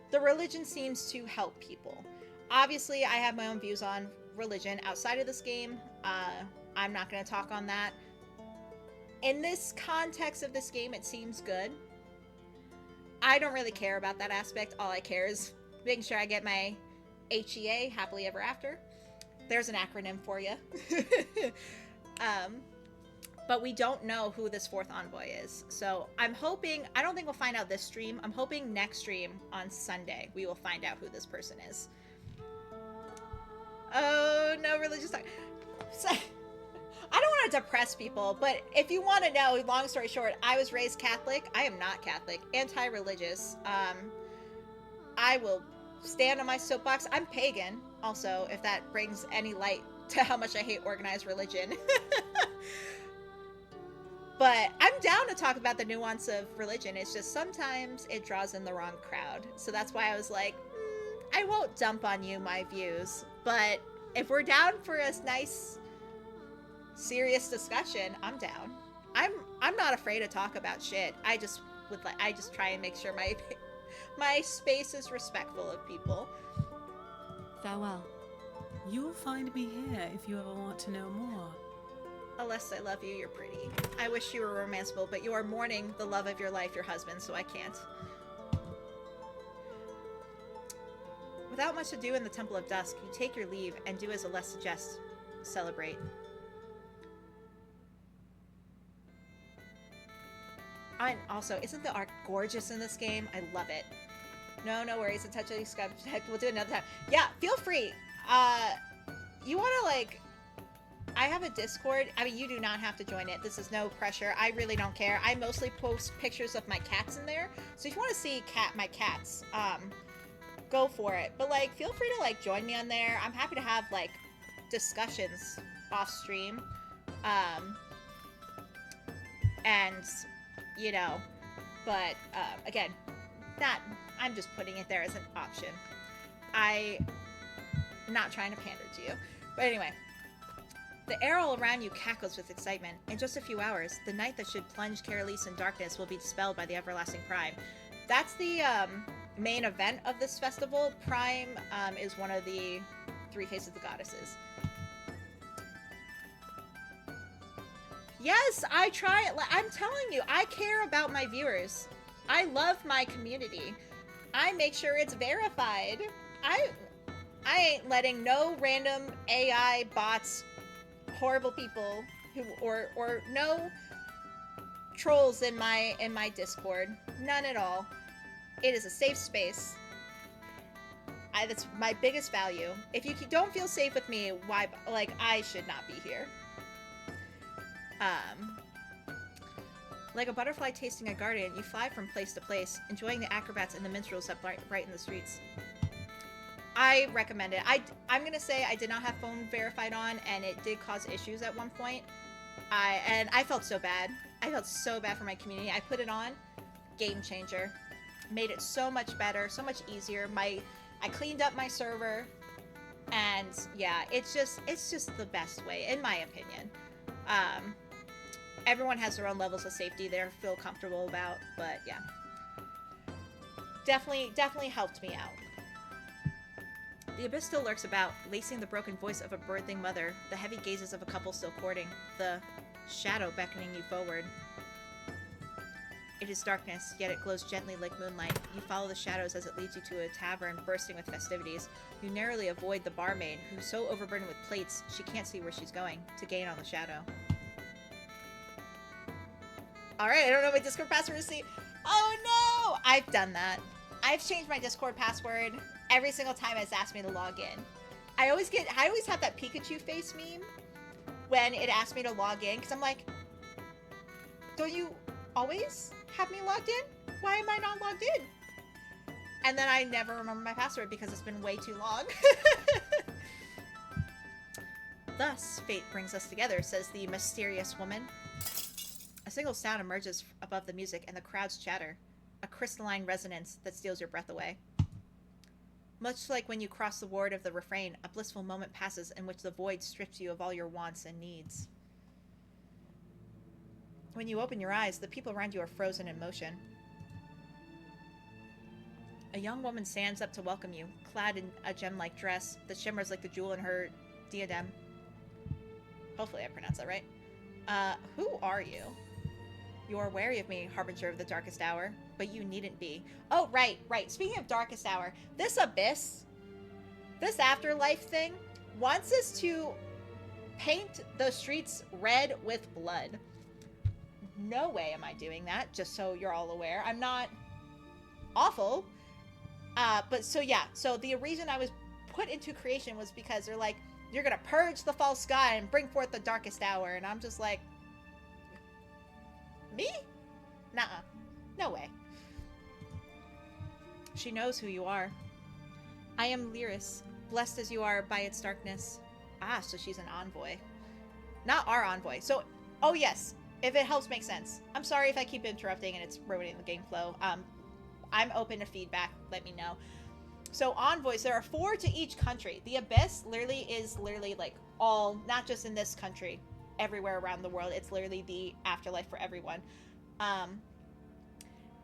the religion seems to help people. Obviously, I have my own views on religion outside of this game. I'm not going to talk on that. In this context of this game, it seems good. I don't really care about that aspect. All I care is making sure I get my HEA, happily ever after. There's an acronym for you. But we don't know who this 4th envoy is. So I'm hoping, I don't think we'll find out this stream. I'm hoping next stream on Sunday, we will find out who this person is. Oh, no religious talk. So, I don't want to depress people, but if you want to know, long story short, I was raised Catholic. I am not Catholic. Anti-religious. I will stand on my soapbox. I'm pagan, also, if that brings any light to how much I hate organized religion. But I'm down to talk about the nuance of religion. It's just sometimes it draws in the wrong crowd. So that's why I was like, I won't dump on you my views. But if we're down for a nice, serious discussion, I'm down. I'm not afraid to talk about shit. I just try and make sure my space is respectful of people. Farewell. You'll find me here if you ever want to know more. Unless I love you, you're pretty. I wish you were romanceable, but you are mourning the love of your life, your husband, so I can't. Without much ado in the Temple of Dusk, you take your leave and do as Celeste suggests. Celebrate. And also, isn't the art gorgeous in this game? I love it. No worries. A touch of the sky. We'll do it another time. Yeah, feel free. You want to, like... I have a Discord. I mean, you do not have to join it. This is no pressure. I really don't care. I mostly post pictures of my cats in there. So if you want to see my cats, go for it. But, like, feel free to, like, join me on there. I'm happy to have, like, discussions off stream. And, you know, but, again, I'm just putting it there as an option. I'm not trying to pander to you. But anyway. The air all around you cackles with excitement. In just a few hours, the night that should plunge Caerlease in darkness will be dispelled by the everlasting Prime. That's the main event of this festival. Prime is one of the 3 faces of the goddesses. Yes, I try. I'm telling you, I care about my viewers. I love my community. I make sure it's verified. I ain't letting no random AI bots, horrible people who or no trolls in my Discord. None at all. It is a safe space. That's my biggest value. If you don't feel safe with me, why? Like, I should not be here. Like a butterfly tasting a garden, you fly from place to place, enjoying the acrobats and the minstrels that brighten the streets. I recommend it. I'm gonna say I did not have phone verified on, and it did cause issues at one point. I felt so bad. I felt so bad for my community. I put it on, game changer. Made it so much better, so much easier. I cleaned up my server, and yeah, it's just the best way, in my opinion. Everyone has their own levels of safety they feel comfortable about, but yeah. definitely helped me out. The abyss still lurks about, lacing the broken voice of a birthing mother, the heavy gazes of a couple still courting, the shadow beckoning you forward. It is darkness, yet it glows gently like moonlight. You follow the shadows as it leads you to a tavern bursting with festivities. You narrowly avoid the barmaid, who's so overburdened with plates she can't see where she's going, to gain on the shadow. Alright, I don't know my Discord password to see. Oh no! I've done that. I've changed my Discord password every single time it's asked me to log in. I always have that Pikachu face meme when it asks me to log in, because I'm like, don't you always have me logged in? Why am I not logged in? And then I never remember my password because it's been way too long. Thus, fate brings us together, says the mysterious woman. A single sound emerges above the music and the crowd's chatter, a crystalline resonance that steals your breath away. Much like when you cross the ward of the refrain, a blissful moment passes in which the void strips you of all your wants and needs. When you open your eyes, the people around you are frozen in motion. A young woman stands up to welcome you, clad in a gem-like dress that shimmers like the jewel in her diadem. Hopefully I pronounced that right. Who are you? You are wary of me, harbinger of the darkest hour, but you needn't be. Oh, right. Speaking of darkest hour, this abyss, this afterlife thing, wants us to paint the streets red with blood. No way am I doing that, just so you're all aware. I'm not awful. But so yeah, so the reason I was put into creation was because they're like, you're gonna purge the false sky and bring forth the darkest hour. And I'm just like, me? Nuh-uh. No way. She knows who you are. I am Lyris, blessed as you are by its darkness. Ah, so she's an envoy. Not our envoy. So, oh yes, if it helps make sense. I'm sorry if I keep interrupting and it's ruining the game flow. I'm open to feedback. Let me know. So envoys, there are 4 to each country. The Abyss is literally like all, not just in this country, everywhere around the world. It's literally the afterlife for everyone.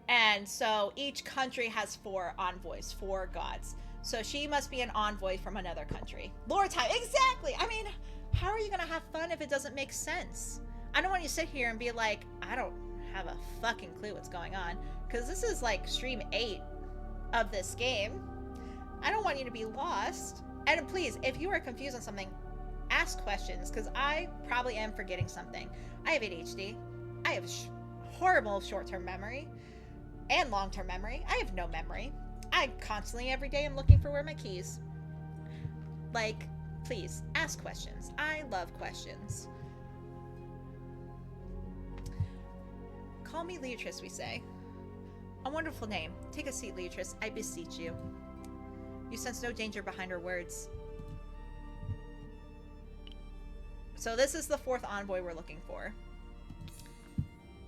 And so each country has 4 envoys, 4 gods. So she must be an envoy from another country. Lore time, exactly! I mean, how are you gonna have fun if it doesn't make sense? I don't want you to sit here and be like, I don't have a fucking clue what's going on. Because this is like stream 8 of this game. I don't want you to be lost. And please, if you are confused on something, ask questions, because I probably am forgetting something. I have ADHD. I have horrible short-term memory and long-term memory. I have no memory. I constantly, every day, am looking for where my keys. Like, please, ask questions. I love questions. Call me Leatrice, we say. A wonderful name. Take a seat, Leatrice. I beseech you. You sense no danger behind her words. So this is the 4th envoy we're looking for.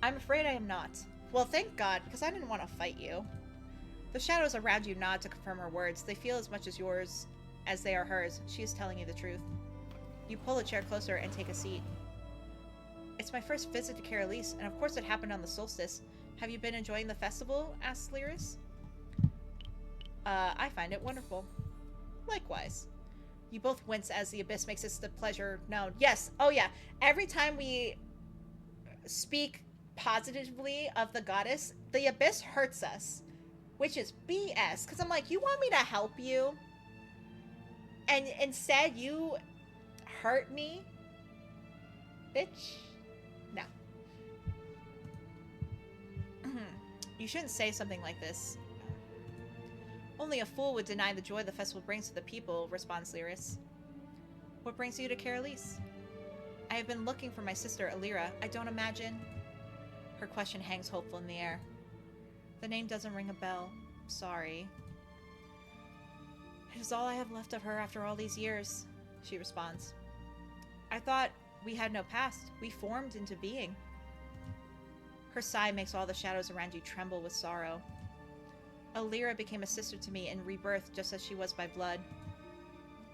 I'm afraid I am not. Well, thank God, because I didn't want to fight you. The shadows around you nod to confirm her words. They feel as much as yours as they are hers. She is telling you the truth. You pull a chair closer and take a seat. It's my first visit to Caerlease, and of course it happened on the solstice. Have you been enjoying the festival? Asks Lyris. I find it wonderful. Likewise. You both wince as the Abyss makes its pleasure known. Yes, oh yeah. Every time we speak positively of the goddess, the Abyss hurts us. Which is BS. Because I'm like, you want me to help you? And instead you hurt me? Bitch. No. You shouldn't say something like this. Only a fool would deny the joy the festival brings to the people, responds Lyris. What brings you to Caerlease? I have been looking for my sister, Alira. I don't imagine... Her question hangs hopeful in the air. The name doesn't ring a bell. Sorry. It is all I have left of her after all these years, she responds. I thought we had no past. We formed into being. Her sigh makes all the shadows around you tremble with sorrow. Alira became a sister to me in rebirth just as she was by blood.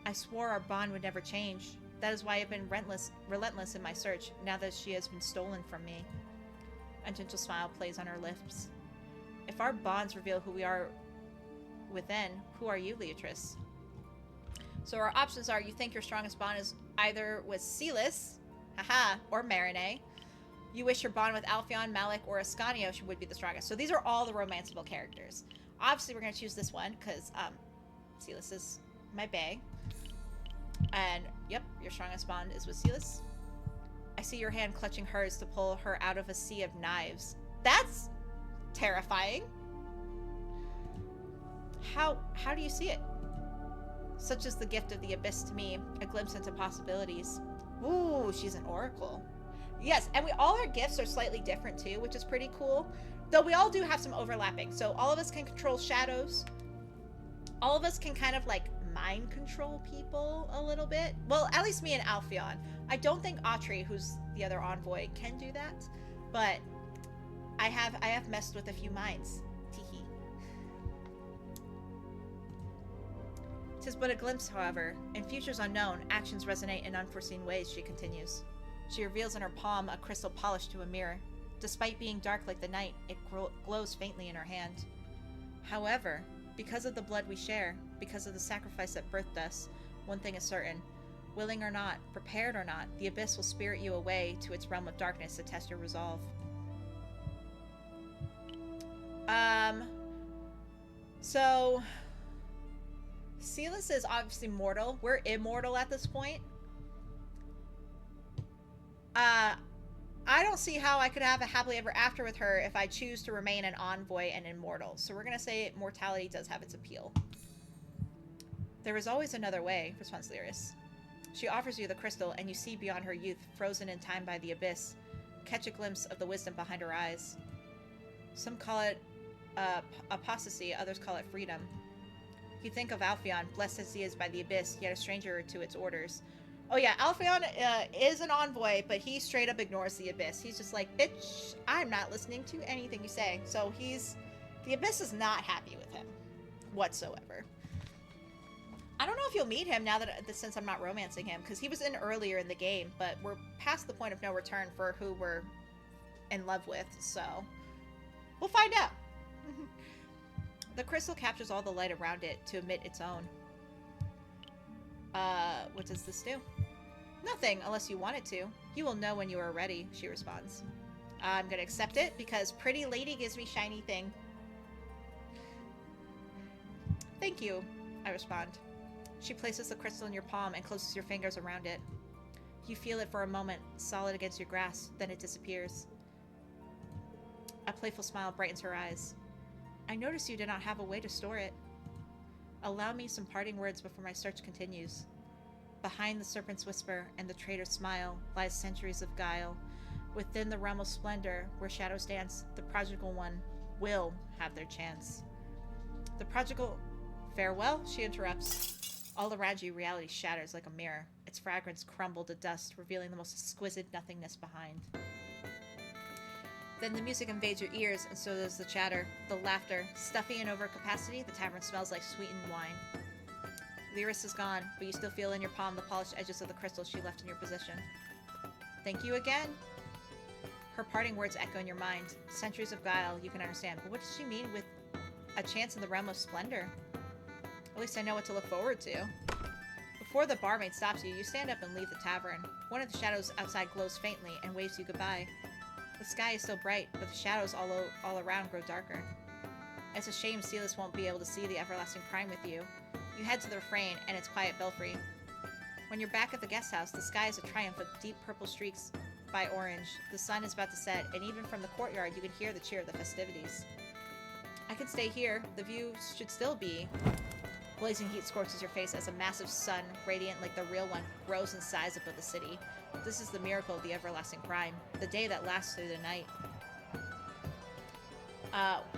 I swore our bond would never change. That is why I've been relentless in my search, now that she has been stolen from me. A gentle smile plays on her lips. If our bonds reveal who we are within. Who are you, Leatrice? So our options are, you think your strongest bond is either with Sylas, haha, or Marinette. You wish your bond with Alphion, Malik, or Ascanio would be the strongest. So these are all the romanceable characters. Obviously, we're going to choose this one because Sylas is my bae. And, yep, your strongest bond is with Sylas. I see your hand clutching hers to pull her out of a sea of knives. That's terrifying. How do you see it? Such is the gift of the abyss to me, a glimpse into possibilities. Ooh, she's an oracle. Yes, and all our gifts are slightly different too, which is pretty cool. Though we all do have some overlapping. So all of us can control shadows. All of us can kind of like mind control people a little bit. Well, at least me and Alphion. I don't think Autry, who's the other envoy, can do that. But I have messed with a few minds. Teehee. 'Tis but a glimpse, however. In futures unknown, actions resonate in unforeseen ways, she continues. She reveals in her palm a crystal polished to a mirror. Despite being dark like the night, it glows faintly in her hand. However, because of the blood we share, because of the sacrifice that birthed us, one thing is certain. Willing or not, prepared or not, the abyss will spirit you away to its realm of darkness to test your resolve. So Sylas is obviously mortal. We're immortal at this point. I don't see how I could have a happily ever after with her if I choose to remain an envoy and immortal. So we're going to say mortality does have its appeal. There is always another way, responds Lyris. She offers you the crystal, and you see beyond her youth, frozen in time by the abyss. Catch a glimpse of the wisdom behind her eyes. Some call it apostasy, others call it freedom. You think of Alphion, blessed as he is by the abyss, yet a stranger to its orders. Oh yeah, Alphion is an envoy, but he straight up ignores the abyss. He's just like, bitch, I'm not listening to anything you say. So the abyss is not happy with him whatsoever. I don't know if you'll meet him now that since I'm not romancing him, because he was in earlier in the game, but we're past the point of no return for who we're in love with, so we'll find out. The crystal captures all the light around it to emit its own. What does this do? Nothing, unless you want it to. You will know when you are ready, she responds. I'm gonna accept it, because pretty lady gives me shiny thing. Thank you, I respond. She places the crystal in your palm and closes your fingers around it. You feel it for a moment, solid against your grasp, then it disappears. A playful smile brightens her eyes. I notice you do not have a way to store it. Allow me some parting words before my search continues. Behind the serpent's whisper and the traitor's smile lies centuries of guile. Within the realm of splendor, where shadows dance, the prodigal one will have their chance. The prodigal... Farewell, she interrupts. All around you, reality shatters like a mirror. Its fragrance crumbled to dust, revealing the most exquisite nothingness behind. Then the music invades your ears, and so does the chatter, the laughter. Stuffy and over capacity, the tavern smells like sweetened wine. Lyris is gone, but you still feel in your palm the polished edges of the crystal she left in your possession. Thank you again. Her parting words echo in your mind. Centuries of guile, you can understand. But what does she mean with a chance in the realm of splendor? At least I know what to look forward to. Before the barmaid stops you, you stand up and leave the tavern. One of the shadows outside glows faintly and waves you goodbye. The sky is still bright, but the shadows all around grow darker. It's a shame Sylas won't be able to see the everlasting prime with you. You head to the refrain and its quiet belfry. When you're back at the guest house, the sky is a triumph of deep purple streaks by orange. The sun is about to set, and even from the courtyard you can hear the cheer of the festivities. I could stay here. The view should still be... Blazing heat scorches your face as a massive sun, radiant like the real one, grows in size above the city. This is the miracle of the everlasting prime, the day that lasts through the night.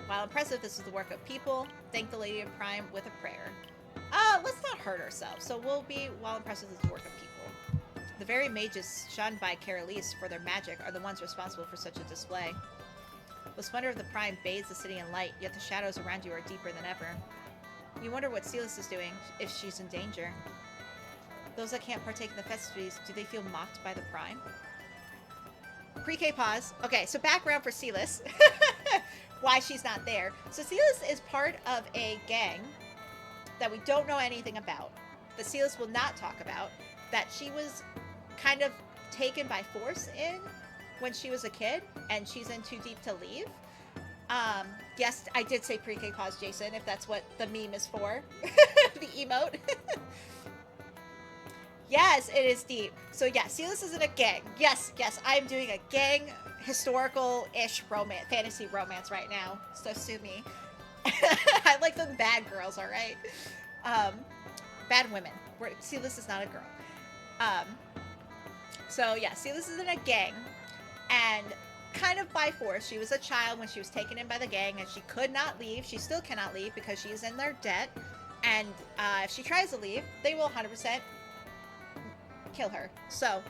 While impressive, this is the work of people. Thank the Lady of Prime with a prayer. Let's not hurt ourselves. So we'll be, while impressive, this is the work of people. The very mages shunned by Carolis for their magic are the ones responsible for such a display. The splendor of the prime bathes the city in light, yet the shadows around you are deeper than ever. You wonder what Sylas is doing, if she's in danger. Those that can't partake in the festivities, do they feel mocked by the prime? Pre-K pause. Okay, so background for Sylas. Why she's not there. So Sylas is part of a gang that we don't know anything about, that Sylas will not talk about, that she was kind of taken by force in when she was a kid, and she's in too deep to leave. Yes, I did say pre-K pause, Jason, if that's what the meme is for. The emote. Yes, it is deep. So yeah, Sylas is in a gang. Yes, I'm doing a gang historical-ish romance, fantasy romance right now. So sue me. I like them bad girls, all right? Bad women. Sylas is not a girl. So yeah, Sylas is in a gang, and kind of by force. She was a child when she was taken in by the gang, and she could not leave. She still cannot leave because she's in their debt. And if she tries to leave, they will 100% kill her. So,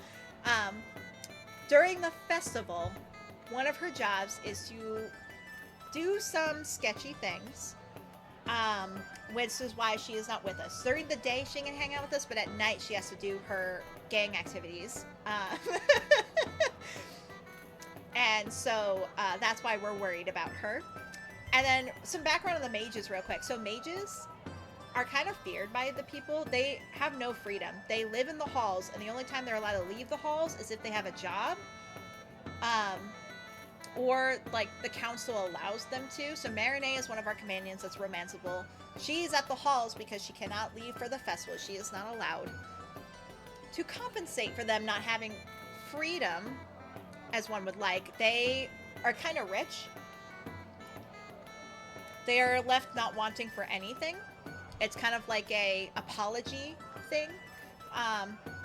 during the festival, one of her jobs is to do some sketchy things, which is why she is not with us. During the day, she can hang out with us, but at night, she has to do her gang activities. And so, that's why we're worried about her. And then, some background on the mages real quick. So, mages are kind of feared by the people. They have no freedom. They live in the halls, and the only time they're allowed to leave the halls is if they have a job, or like the council allows them to. So Marinee is one of our companions that's romanceable. She's at the halls because she cannot leave for the festival. She is not allowed. To compensate for them not having freedom, as one would like, they are kind of rich. They are left not wanting for anything. It's kind of like a apology thing.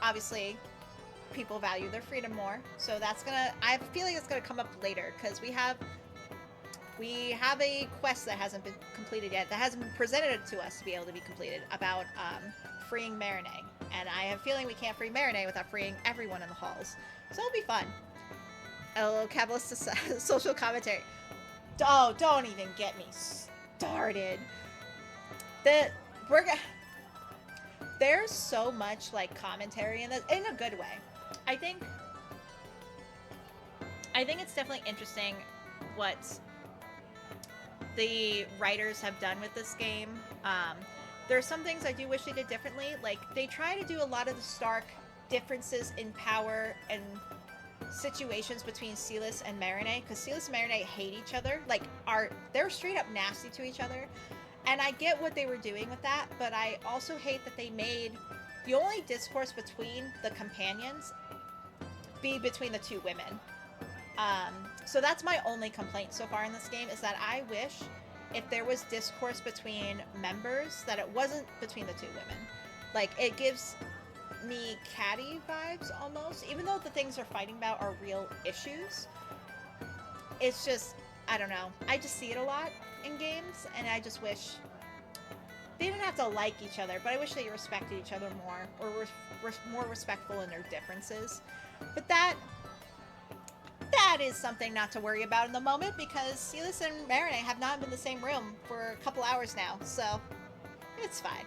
Obviously, people value their freedom more, so that's gonna. I have a feeling it's gonna come up later because we have a quest that hasn't been completed yet, that hasn't been presented to us to be able to be completed about freeing Marinee, and I have a feeling we can't free Marinee without freeing everyone in the halls. So it'll be fun. A little Kabbalist social commentary. Oh, don't even get me started. There's so much like commentary in this, in a good way. I think it's definitely interesting what the writers have done with this game. There are some things I do wish they did differently. Like, they try to do a lot of the stark differences in power and situations between Sylas and Marinee, because Sylas and Marinee hate each other. Like, they're straight up nasty to each other. And I get what they were doing with that, but I also hate that they made the only discourse between the companions be between the two women. So that's my only complaint so far in this game, is that I wish if there was discourse between members, that it wasn't between the two women. Like, it gives me catty vibes almost, even though the things they're fighting about are real issues. It's just, I don't know. I just see it a lot in games, and I just wish they didn't have to like each other, but I wish they respected each other more, or were more respectful in their differences. But that is something not to worry about in the moment, because Sylas and Marinee have not been in the same room for a couple hours now, so it's fine.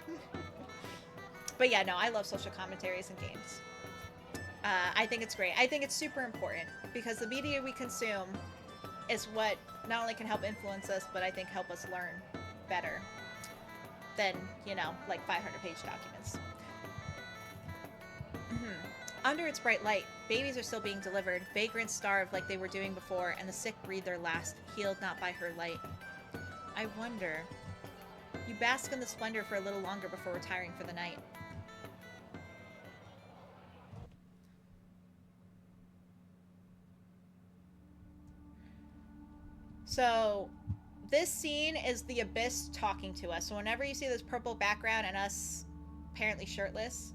But yeah, no, I love social commentaries in games. I think it's great. I think it's super important, because the media we consume is what not only can help influence us, but I think help us learn better than, like 500-page documents. Under its bright light, babies are still being delivered. Vagrants starve like they were doing before, and the sick breathe their last, healed not by her light. I wonder. You bask in the splendor for a little longer before retiring for the night. So, this scene is the Abyss talking to us. So whenever you see this purple background and us apparently shirtless,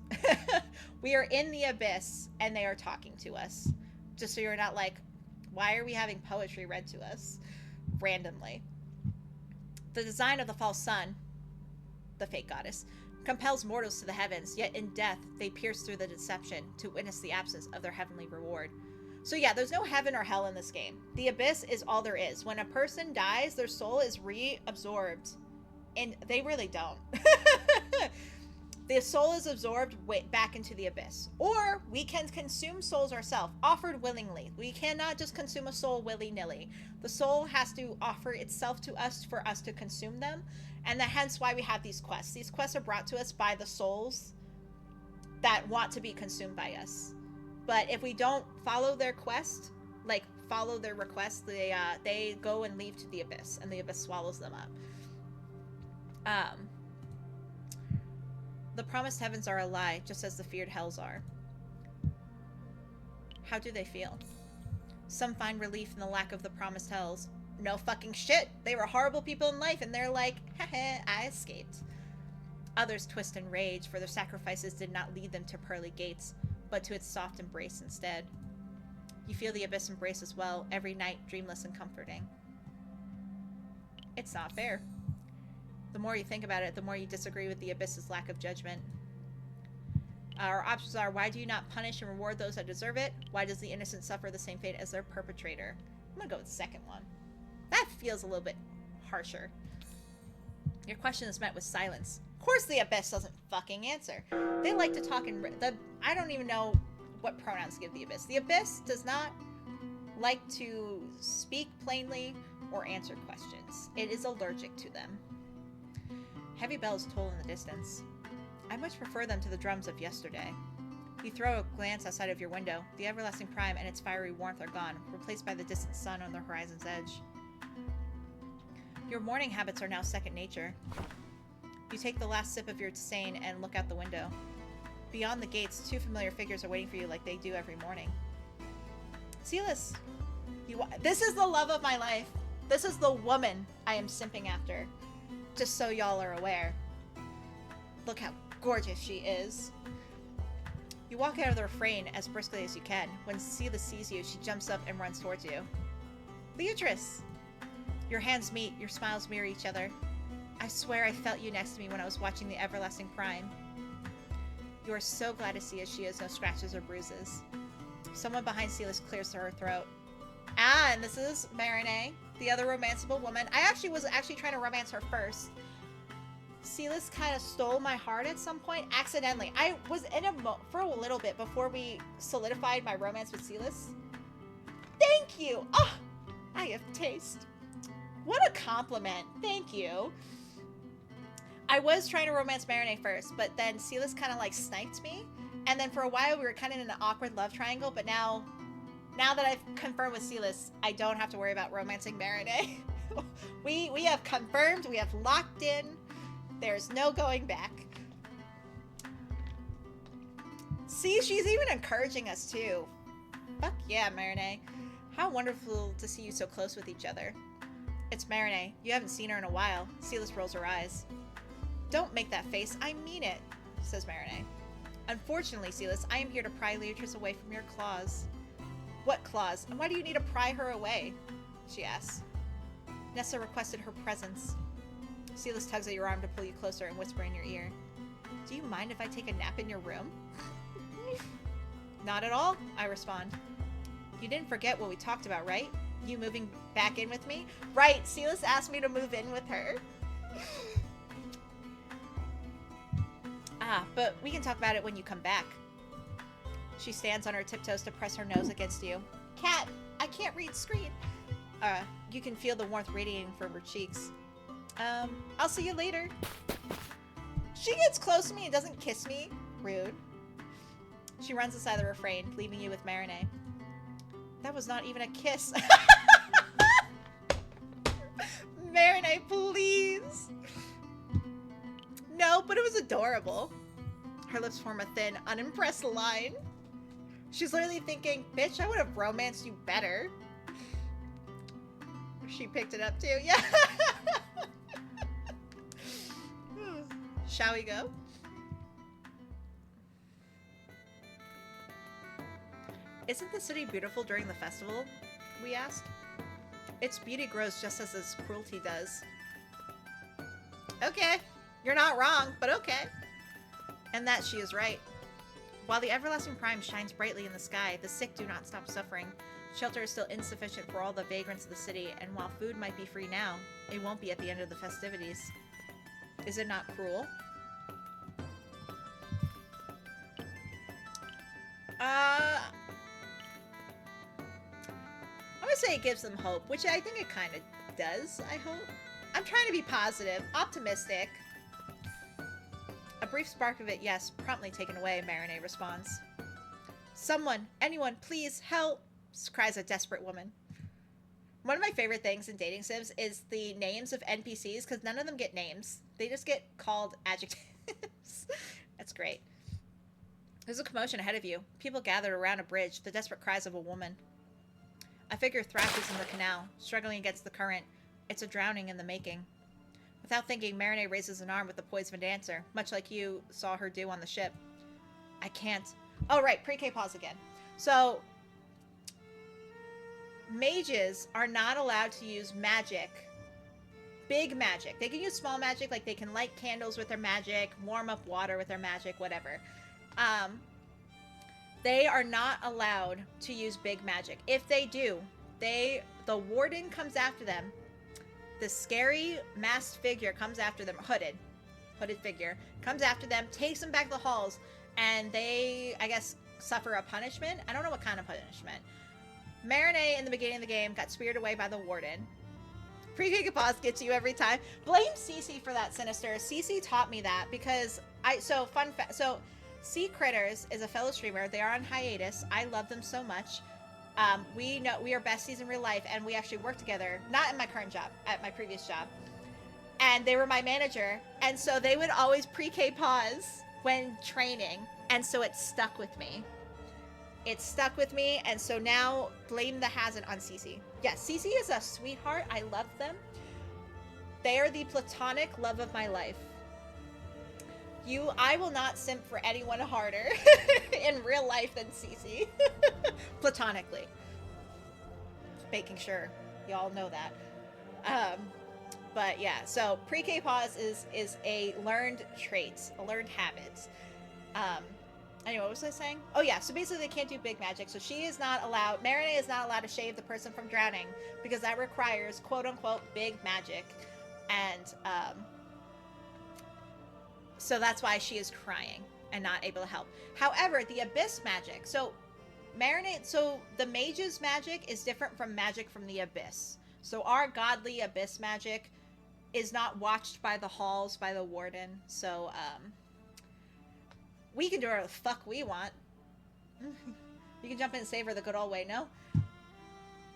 we are in the Abyss, and they are talking to us. Just so you're not like, why are we having poetry read to us randomly? The design of the false sun, the fake goddess, compels mortals to the heavens, yet in death they pierce through the deception to witness the absence of their heavenly reward. So yeah, there's no heaven or hell in this game. The Abyss is all there is. When a person dies, their soul is reabsorbed. And they really don't. The soul is absorbed back into the abyss. Or we can consume souls ourselves, offered willingly. We cannot just consume a soul willy-nilly. The soul has to offer itself to us for us to consume them. And hence why we have these quests. These quests are brought to us by the souls that want to be consumed by us. But if we don't follow their quest, like follow their request, they go and leave to the abyss, and the abyss swallows them up. The promised heavens are a lie, just as the feared hells are. How do they feel? Some find relief in the lack of the promised hells. No fucking shit. They were horrible people in life, and they're like, haha, I escaped. Others twist and rage, for their sacrifices did not lead them to pearly gates, but to its soft embrace instead. You feel the abyss embrace as well, every night, dreamless and comforting. It's not fair. The more you think about it, the more you disagree with the abyss's lack of judgment. Our options are, why do you not punish and reward those that deserve it? Why does the innocent suffer the same fate as their perpetrator? I'm gonna go with the second one. That feels a little bit harsher. Your question is met with silence. Of course the abyss doesn't fucking answer. They like to talk in... I don't even know what pronouns to give the abyss. The abyss does not like to speak plainly or answer questions. It is allergic to them. Heavy bells toll in the distance. I much prefer them to the drums of yesterday. You throw a glance outside of your window. The everlasting prime and its fiery warmth are gone, replaced by the distant sun on the horizon's edge. Your morning habits are now second nature. You take the last sip of your tsane and look out the window. Beyond the gates, two familiar figures are waiting for you like they do every morning. Sylas! This is the love of my life. This is the woman I am simping after. Just so y'all are aware. Look how gorgeous she is. You walk out of the refrain as briskly as you can. When Sylas sees you, she jumps up and runs towards you. Beatrice! Your hands meet, your smiles mirror each other. I swear I felt you next to me when I was watching the Everlasting Prime. You are so glad to see as she has no scratches or bruises. Someone behind Sylas clears her throat. Ah, and this is Marinée, the other romanceable woman. I was trying to romance her first. Sylas kind of stole my heart at some point, accidentally. I was in for a little bit before we solidified my romance with Sylas. Thank you! Oh, I have taste. What a compliment. Thank you. I was trying to romance Marinée first, but then Sylas kind of like sniped me. And then for a while we were kind of in an awkward love triangle, but now that I've confirmed with Sylas, I don't have to worry about romancing Marinée. we have confirmed, we have locked in. There's no going back. See, she's even encouraging us too. Fuck yeah, Marinée. How wonderful to see you so close with each other. It's Marinée. You haven't seen her in a while. Sylas rolls her eyes. Don't make that face. I mean it, says Marinée. Unfortunately, Sylas, I am here to pry Beatrice away from your claws. What claws? And why do you need to pry her away? She asks. Nessa requested her presence. Sylas tugs at your arm to pull you closer and whisper in your ear. Do you mind if I take a nap in your room? Not at all, I respond. You didn't forget what we talked about, right? You moving back in with me? Right, Sylas asked me to move in with her. But we can talk about it when you come back. She stands on her tiptoes to press her nose against you. Cat, I can't read screen. You can feel the warmth radiating from her cheeks. I'll see you later. She gets close to me and doesn't kiss me. Rude. She runs aside the refrain, leaving you with Marinée. That was not even a kiss. Marinée, please. No, but it was adorable. Her lips form a thin, unimpressed line. She's literally thinking, bitch, I would have romanced you better. She picked it up too. Yeah. Shall we go? Isn't the city beautiful during the festival? We asked. Its beauty grows just as its cruelty does. Okay. You're not wrong, but okay. And that she is right. While the everlasting prime shines brightly in the sky, the sick do not stop suffering. Shelter is still insufficient for all the vagrants of the city, and while food might be free now, it won't be at the end of the festivities. Is it not cruel? I'm gonna say it gives them hope, which I think it kind of does, I hope. I'm trying to be positive, optimistic. A brief spark of it, yes, promptly taken away, Marinette responds. Someone, anyone, please help, cries a desperate woman. One of my favorite things in dating sims is the names of NPCs, because none of them get names. They just get called adjectives. That's great. There's a commotion ahead of you. People gathered around a bridge, the desperate cries of a woman. A figure thrashes in the canal, struggling against the current. It's a drowning in the making. Without thinking, Marinette raises an arm with the poise of a dancer, much like you saw her do on the ship. I can't. Oh, right. Pre-K pause again. So, mages are not allowed to use magic. Big magic. They can use small magic, like they can light candles with their magic, warm up water with their magic, whatever. They are not allowed to use big magic. If they do, the warden comes after them. The scary masked figure comes after them, hooded figure, comes after them, takes them back to the halls, and they, I guess, suffer a punishment. I don't know what kind of punishment. Marinette in the beginning of the game got speared away by the warden. Pre-K pause gets you every time. Blame Cece for that, Sinister. Cece taught me that because fun fact. So Sea Critters is a fellow streamer. They are on hiatus. I love them so much. We are besties in real life, and we actually work together. Not in my current job, at my previous job. And they were my manager, and so they would always pre-K pause when training, and so it stuck with me. It stuck with me, and so now blame the hazard on Cece. Yes, Cece is a sweetheart. I love them. They are the platonic love of my life. I will not simp for anyone harder in real life than Cece. Platonically. Making sure y'all know that. But yeah, so pre-K pause is a learned trait, a learned habit. Anyway, what was I saying? Oh yeah, so basically they can't do big magic. So she is not allowed, Marinette is not allowed to shave the person from drowning because that requires quote unquote big magic. And so that's why she is crying and not able to help. However, the abyss magic, so the mage's magic is different from magic from the abyss. So our godly abyss magic is not watched by the halls, by the warden. So, we can do whatever the fuck we want. You can jump in and save her the good old way, no?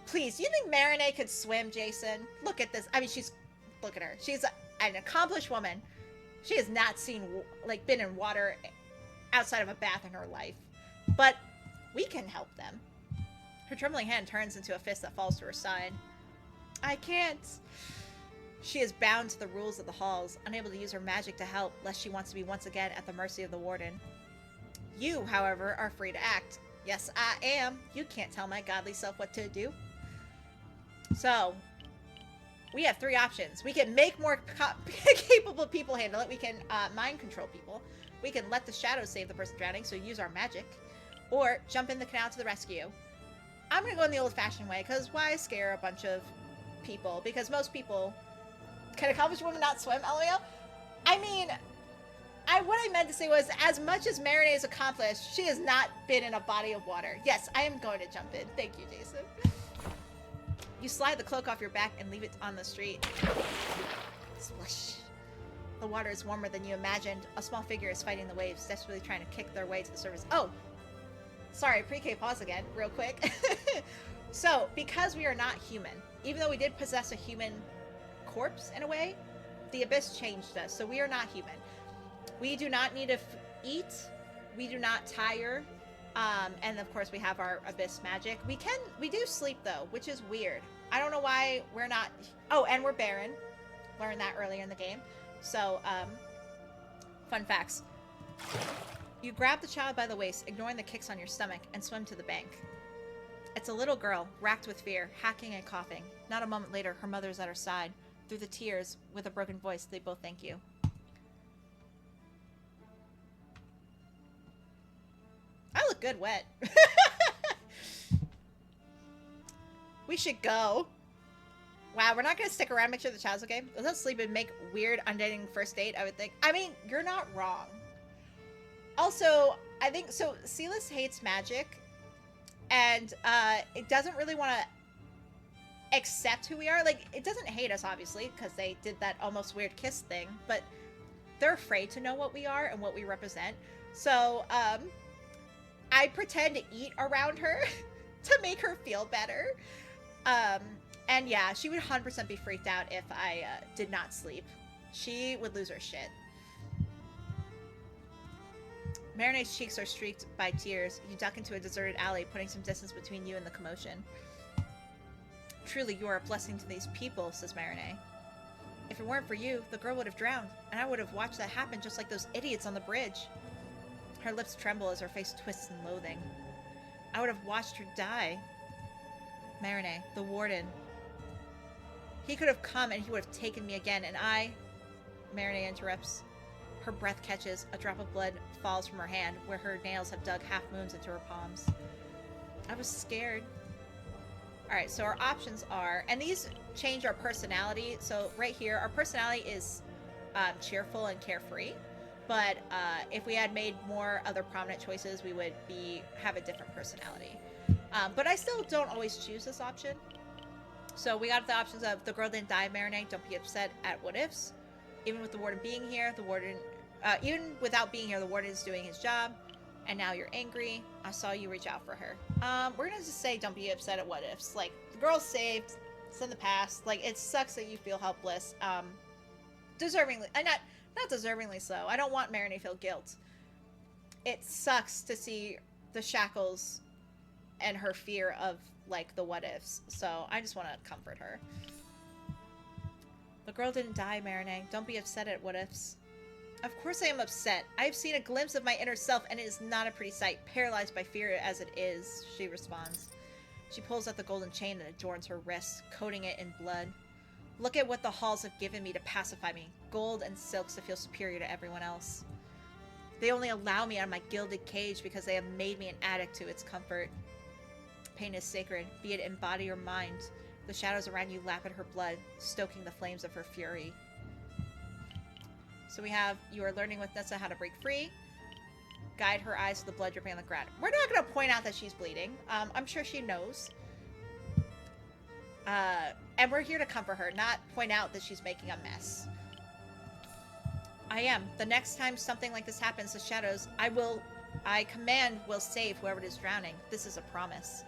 Please, you think Marinette could swim, Jason? Look at this. I mean, look at her. She's an accomplished woman. She has not been in water outside of a bath in her life. But we can help them. Her trembling hand turns into a fist that falls to her side. I can't. She is bound to the rules of the halls, unable to use her magic to help, lest she wants to be once again at the mercy of the warden. You, however, are free to act. Yes, I am. You can't tell my godly self what to do. So, we have three options. We can make more capable people handle it. We can mind control people. We can let the shadows save the person drowning, so use our magic. Or jump in the canal to the rescue. I'm going to go in the old-fashioned way, because why scare a bunch of people? Because most people... Can accomplished women not swim, LOL? I mean, what I meant to say was, as much as Marinette is accomplished, she has not been in a body of water. Yes, I am going to jump in. Thank you, Jason. You slide the cloak off your back and leave it on the street. Splish. The water is warmer than you imagined. A small figure is fighting the waves, desperately trying to kick their way to the surface. Oh! Sorry, pre-K pause again, real quick. So, because we are not human, even though we did possess a human corpse in a way, the abyss changed us, so we are not human. We do not need to eat. We do not tire. And of course we have our abyss magic. We do sleep though, which is weird. I don't know why we're not. Oh, and we're barren. Learned that earlier in the game. So, fun facts. You grab the child by the waist, ignoring the kicks on your stomach, and swim to the bank. It's a little girl, racked with fear, hacking and coughing. Not a moment later, her mother is at her side. Through the tears, with a broken voice, they both thank you. I look good wet. We should go. Wow, we're not going to stick around, make sure the child's okay? Let's sleep and make weird undating first date, I would think. I mean, you're not wrong. Also, I think so. Sylas hates magic, and it doesn't really want to accept who we are. Like, it doesn't hate us, obviously, because they did that almost weird kiss thing, but they're afraid to know what we are and what we represent. So, I pretend to eat around her to make her feel better. And yeah, she would 100% be freaked out if I did not sleep. She would lose her shit. Marine's cheeks are streaked by tears. You duck into a deserted alley, putting some distance between you and the commotion. Truly, you are a blessing to these people, says Marine. If it weren't for you, the girl would have drowned, and I would have watched that happen just like those idiots on the bridge. Her lips tremble as her face twists in loathing. I would have watched her die. Marine, the warden. He could have come and he would have taken me again, and I... Marine interrupts. Her breath catches. A drop of blood falls from her hand, where her nails have dug half moons into her palms. I was scared. Alright, so our options are... And these change our personality. So right here, our personality is cheerful and carefree. But if we had made more other prominent choices, we would have a different personality. But I still don't always choose this option. So we got the options of the girl didn't die, Marine, don't be upset at what ifs. Even with the warden being here, even without being here, the warden is doing his job. And now you're angry. I saw you reach out for her. We're gonna just say don't be upset at what ifs. Like, the girl's saved. It's in the past. Like, it sucks that you feel helpless. Deservingly, not deservingly so. I don't want Marine to feel guilt. It sucks to see the shackles and her fear of, like, the what ifs. So I just want to comfort her. The girl didn't die, Marine. Don't be upset at what ifs. Of course I am upset. I have seen a glimpse of my inner self, and it is not a pretty sight, paralyzed by fear as it is, she responds. She pulls out the golden chain that adorns her wrist, coating it in blood. Look at what the halls have given me to pacify me. Gold and silks to feel superior to everyone else. They only allow me out of my gilded cage because they have made me an addict to its comfort. Pain is sacred, be it in body or mind. The shadows around you lap at her blood, stoking the flames of her fury. So we have, you are learning with Nessa how to break free. Guide her eyes to the blood dripping on the ground. We're not going to point out that she's bleeding. I'm sure she knows. And we're here to comfort her, not point out that she's making a mess. I am. The next time something like this happens, the shadows, I command will save whoever is drowning. This is a promise.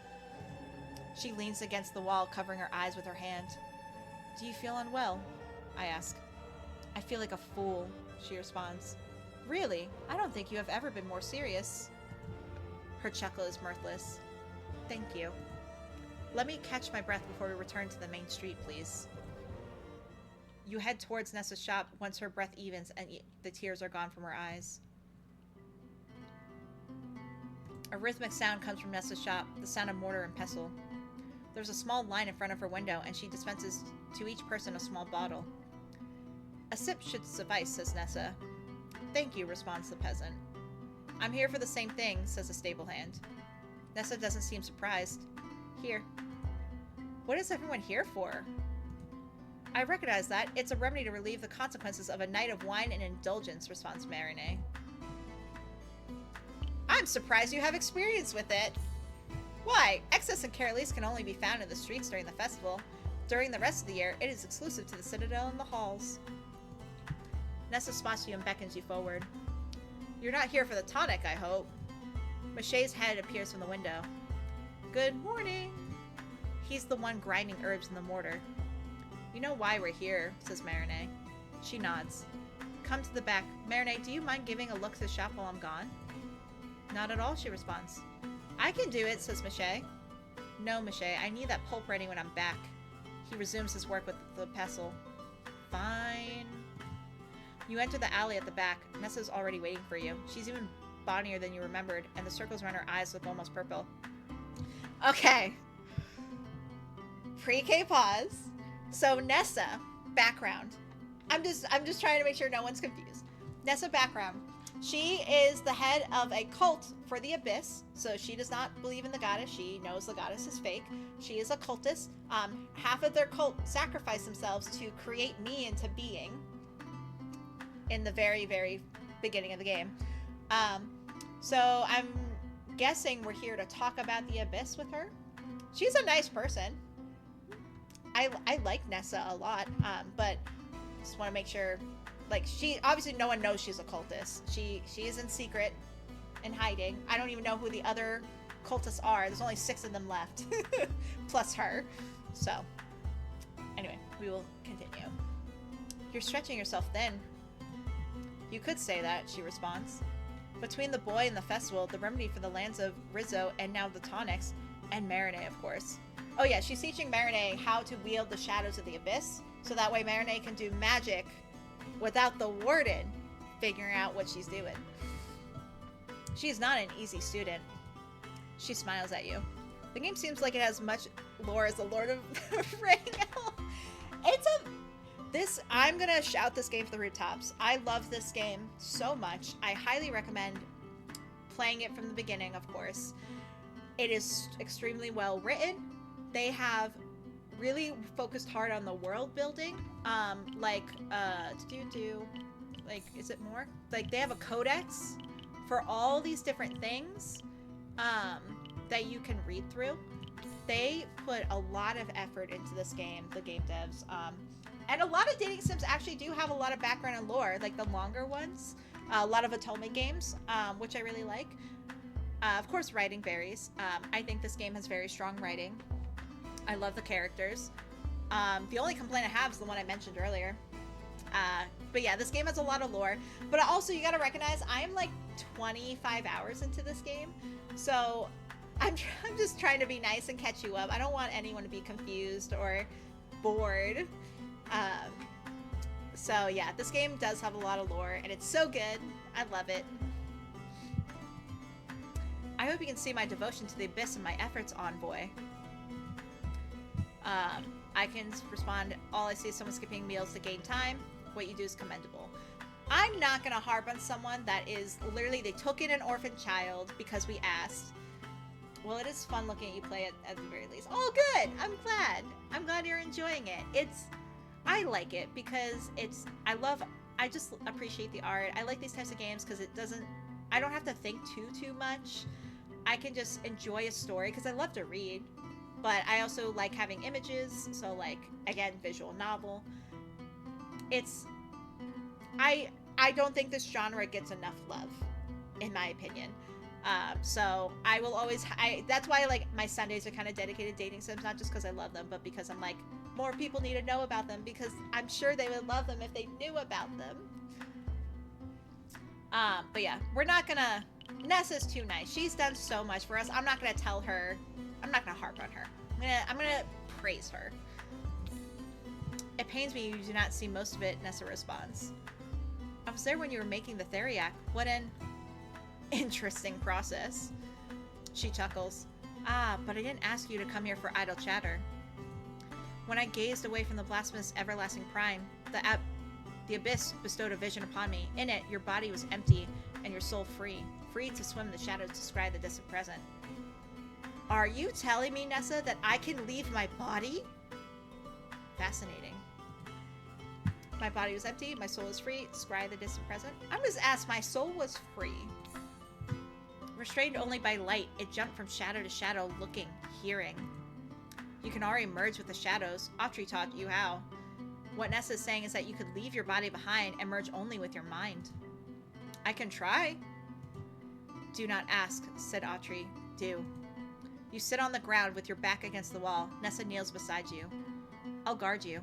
She leans against the wall, covering her eyes with her hand. Do you feel unwell? I ask. I feel like a fool, she responds. Really? I don't think you have ever been more serious. Her chuckle is mirthless. Thank you. Let me catch my breath before we return to the main street, please. You head towards Nessa's shop once her breath evens and the tears are gone from her eyes. A rhythmic sound comes from Nessa's shop, the sound of mortar and pestle. There's a small line in front of her window, and she dispenses to each person a small bottle. A sip should suffice, says Nessa. Thank you, responds the peasant. I'm here for the same thing, says the stable hand. Nessa doesn't seem surprised. Here. What is everyone here for? I recognize that. It's a remedy to relieve the consequences of a night of wine and indulgence, responds Marine. I'm surprised you have experience with it. Why? Excess and careless can only be found in the streets during the festival. During the rest of the year, it is exclusive to the Citadel and the halls. Nessa spots you and beckons you forward. You're not here for the tonic, I hope. Maché's head appears from the window. Good morning. He's the one grinding herbs in the mortar. You know why we're here, says Marine. She nods. Come to the back. Marine, do you mind giving a look to the shop while I'm gone? Not at all, she responds. I can do it, says Maché. No, Maché, I need that pulp ready when I'm back. He resumes his work with the pestle. Fine. You enter the alley at the back. Nessa's already waiting for you. She's even bonnier than you remembered, and the circles around her eyes look almost purple. Okay. Pre-K pause. So Nessa, background. I'm just trying to make sure no one's confused. Nessa, background. She is the head of a cult for the Abyss, so she does not believe in the goddess. She knows the goddess is fake. She is a cultist. Half of their cult sacrificed themselves to create me into being in the very, very beginning of the game. So I'm guessing we're here to talk about the Abyss with her. She's a nice person. I like Nessa a lot, but just want to make sure, like, she obviously no one knows she's a cultist. She is in secret, in hiding. I don't even know who the other cultists are. There's only 6 of them left, plus her. So, anyway, we will continue. You're stretching yourself thin. You could say that, she responds. Between the boy and the festival, the remedy for the lands of Rizzo and now the tonics, and Marinette, of course. Oh yeah, she's teaching Marinette how to wield the shadows of the abyss, so that way Marinette can do magic without the warden figuring out what she's doing. She's not an easy student. She smiles at you. The game seems like it has much lore as the Lord of the Ring. I'm gonna shout this game to the rooftops. I love this game so much. I highly recommend playing it from the beginning, of course. It is extremely well written. They have really focused hard on the world building. Is it more? Like, they have a codex for all these different things that you can read through. They put a lot of effort into this game, the game devs. And a lot of dating sims actually do have a lot of background and lore, like the longer ones. A lot of Otome games, which I really like. Of course, writing varies. I think this game has very strong writing. I love the characters. The only complaint I have is the one I mentioned earlier. But yeah, this game has a lot of lore. But also, you gotta recognize, I'm like 25 hours into this game. So I'm just trying to be nice and catch you up. I don't want anyone to be confused or bored. So yeah, this game does have a lot of lore, and it's so good. I love it. I hope you can see my devotion to the Abyss and my efforts, Envoy. I can respond, all I see is someone skipping meals to gain time. What you do is commendable. I'm not gonna harp on someone that is literally, they took in an orphan child because we asked. Well, it is fun looking at you play it at the very least. Oh, good! I'm glad. I'm glad you're enjoying it. I like it because I just appreciate the art. I like these types of games because I don't have to think too much. I can just enjoy a story because I love to read, but I also like having images. So, like, again, visual novel. I don't think this genre gets enough love, in my opinion. So I will always, that's why, like, my Sundays are kind of dedicated to dating sims, not just because I love them, but because I'm like, more people need to know about them, because I'm sure they would love them if they knew about them. But yeah, we're not gonna, Nessa's too nice. She's done so much for us. I'm not gonna tell her, I'm not gonna harp on her. I'm gonna praise her. It pains me you do not see most of it, Nessa responds. I was there when you were making the Theriac. What an interesting process. She chuckles. Ah, but I didn't ask you to come here for idle chatter. When I gazed away from the blasphemous everlasting prime, the abyss bestowed a vision upon me. In it, your body was empty and your soul free to swim in the shadows to scry the distant present. Are you telling me, Nessa, that I can leave my body? Fascinating. My body was empty, my soul was free, scry the distant present. I'm just asked, my soul was free. Restrained only by light, it jumped from shadow to shadow, looking, hearing. You can already merge with the shadows. Autry taught you how. What Nessa is saying is that you could leave your body behind and merge only with your mind. I can try. Do not ask, said Autry. Do. You sit on the ground with your back against the wall. Nessa kneels beside you. I'll guard you.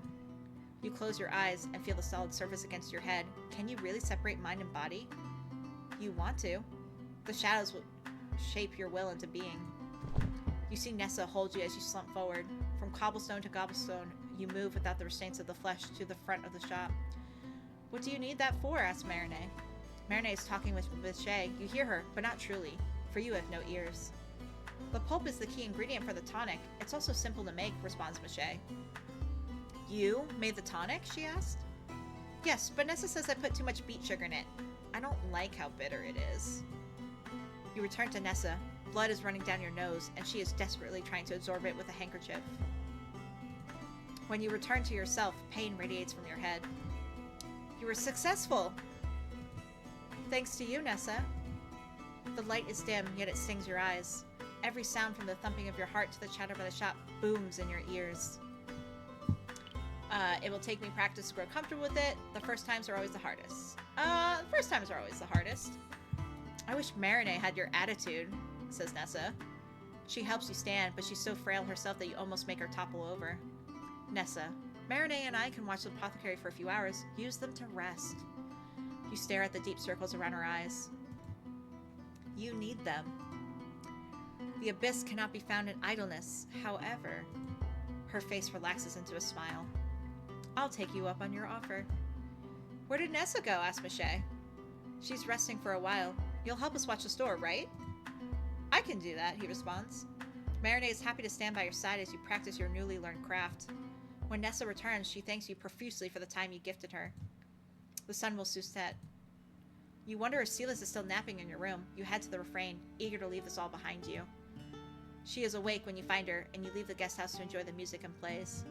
You close your eyes and feel the solid surface against your head. Can you really separate mind and body? You want to. The shadows will shape your will into being. You see Nessa hold you as you slump forward. From cobblestone to cobblestone, you move without the restraints of the flesh to the front of the shop. What do you need that for? Asked Marinette. Marinette is talking with Shay. You hear her, but not truly, for you have no ears. The pulp is the key ingredient for the tonic. It's also simple to make, responds Mache. You made the tonic? She asked. Yes, but Nessa says I put too much beet sugar in it. I don't like how bitter it is. You return to Nessa. Blood is running down your nose, and she is desperately trying to absorb it with a handkerchief. When you return to yourself, pain radiates from your head. You were successful! Thanks to you, Nessa. The light is dim, yet it stings your eyes. Every sound from the thumping of your heart to the chatter by the shop booms in your ears. It will take me practice to grow comfortable with it. The first times are always the hardest. I wish Marinette had your attitude, says Nessa. She helps you stand, but she's so frail herself that you almost make her topple over. Nessa, Marinette and I can watch the apothecary for a few hours. Use them to rest. You stare at the deep circles around her eyes. You need them. The abyss cannot be found in idleness. However, her face relaxes into a smile. I'll take you up on your offer. Where did Nessa go? Asked Michelle. She's resting for a while. You'll help us watch the store, right? I can do that, he responds. Marinette is happy to stand by your side as you practice your newly learned craft. When Nessa returns, she thanks you profusely for the time you gifted her. The sun will soon set. You wonder if Sylas is still napping in your room. You head to the refrain, eager to leave this all behind you. She is awake when you find her, and you leave the guest house to enjoy the music and plays.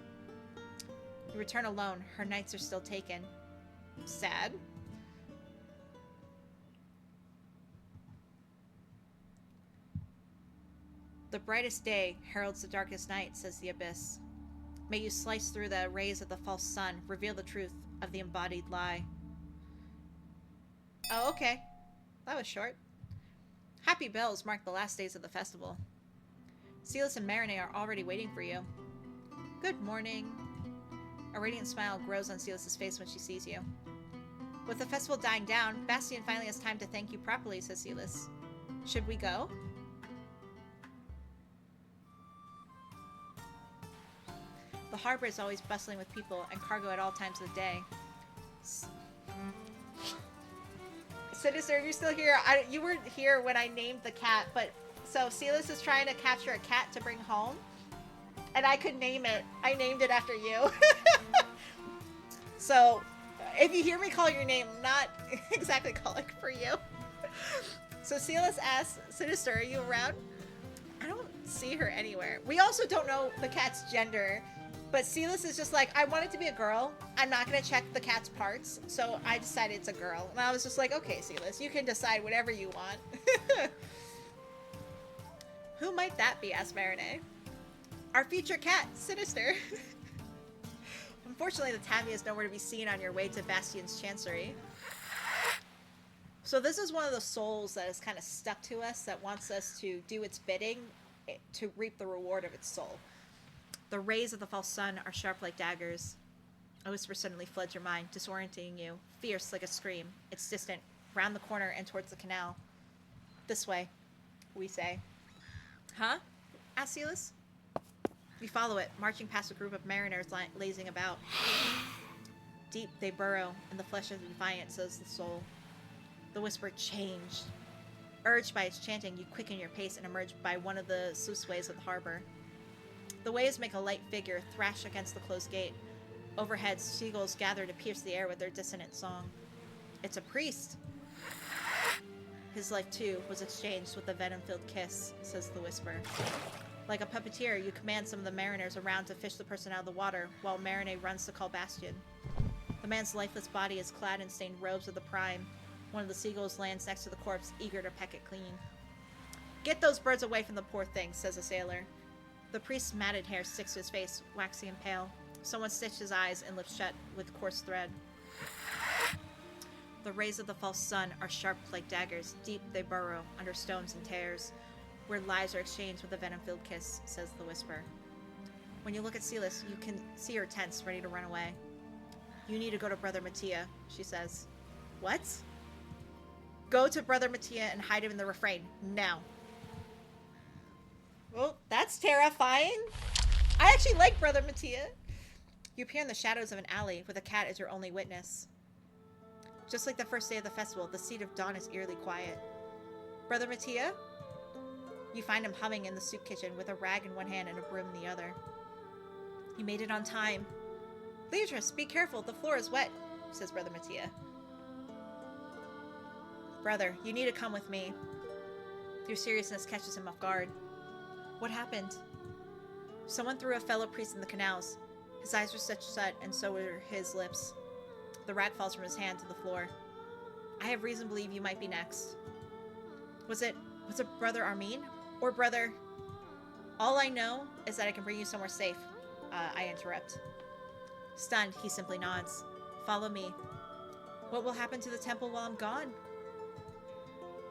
You return alone. Her nights are still taken. Sad. The brightest day heralds the darkest night, says the abyss. May you slice through the rays of the false sun, reveal the truth of the embodied lie. Oh, okay. That was short. Happy bells mark the last days of the festival. Sylas and Marinette are already waiting for you. Good morning. A radiant smile grows on Sylas' face when she sees you. With the festival dying down, Bastion finally has time to thank you properly, says Sylas. Should we go? The harbor is always bustling with people and cargo at all times of the day. Sinister, if you're still here, you weren't here when I named the cat, but so Sylas is trying to capture a cat to bring home, and I could name it. I named it after you. So, if you hear me call your name, I'm not exactly calling for you. So Sylas asks, Sinister, are you around? I don't see her anywhere. We also don't know the cat's gender. But Sylas is just like, I want it to be a girl. I'm not going to check the cat's parts. So I decided it's a girl. And I was just like, okay, Sylas, you can decide whatever you want. Who might that be? Asked Marinette. Our future cat, Sinister. Unfortunately, the Tabby is nowhere to be seen on your way to Bastion's Chancery. So this is one of the souls that is kind of stuck to us, that wants us to do its bidding to reap the reward of its soul. The rays of the false sun are sharp like daggers. A whisper suddenly floods your mind, disorienting you, fierce like a scream. It's distant, round the corner and towards the canal. This way, we say. Huh? Asked Sylas. We follow it, marching past a group of mariners lazing about. Deep they burrow in the flesh of the defiant, says the soul. The whisper changed. Urged by its chanting, you quicken your pace and emerge by one of the sluiceways of the harbor. The waves make a light figure thrash against the closed gate. Overhead, seagulls gather to pierce the air with their dissonant song. It's a priest. His life, too, was exchanged with a venom-filled kiss, says the whisper. Like a puppeteer, you command some of the mariners around to fish the person out of the water, while Marinette runs to call Bastion. The man's lifeless body is clad in stained robes of the prime. One of the seagulls lands next to the corpse, eager to peck it clean. Get those birds away from the poor thing, says a sailor. The priest's matted hair sticks to his face, waxy and pale. Someone stitched his eyes and lips shut with coarse thread. The rays of the false sun are sharp like daggers. Deep they burrow, under stones and tears, where lives are exchanged with a venom-filled kiss, says the whisper. When you look at Sylas, you can see her tense, ready to run away. You need to go to Brother Mattia, she says. What? Go to Brother Mattia and hide him in the refrain, now. Well, that's terrifying. I actually like Brother Mattia. You appear in the shadows of an alley with a cat as your only witness. Just like the first day of the festival, the seat of dawn is eerily quiet. Brother Mattia? You find him humming in the soup kitchen with a rag in one hand and a broom in the other. You made it on time. Beatrice, be careful, the floor is wet, says Brother Mattia. Brother, you need to come with me. Your seriousness catches him off guard. What happened? Someone threw a fellow priest in the canals. His eyes were stitched shut, and so were his lips. The rag falls from his hand to the floor. I have reason to believe you might be next. Was it Brother Armin? Or Brother... All I know is that I can bring you somewhere safe. I interrupt. Stunned, he simply nods. Follow me. What will happen to the temple while I'm gone?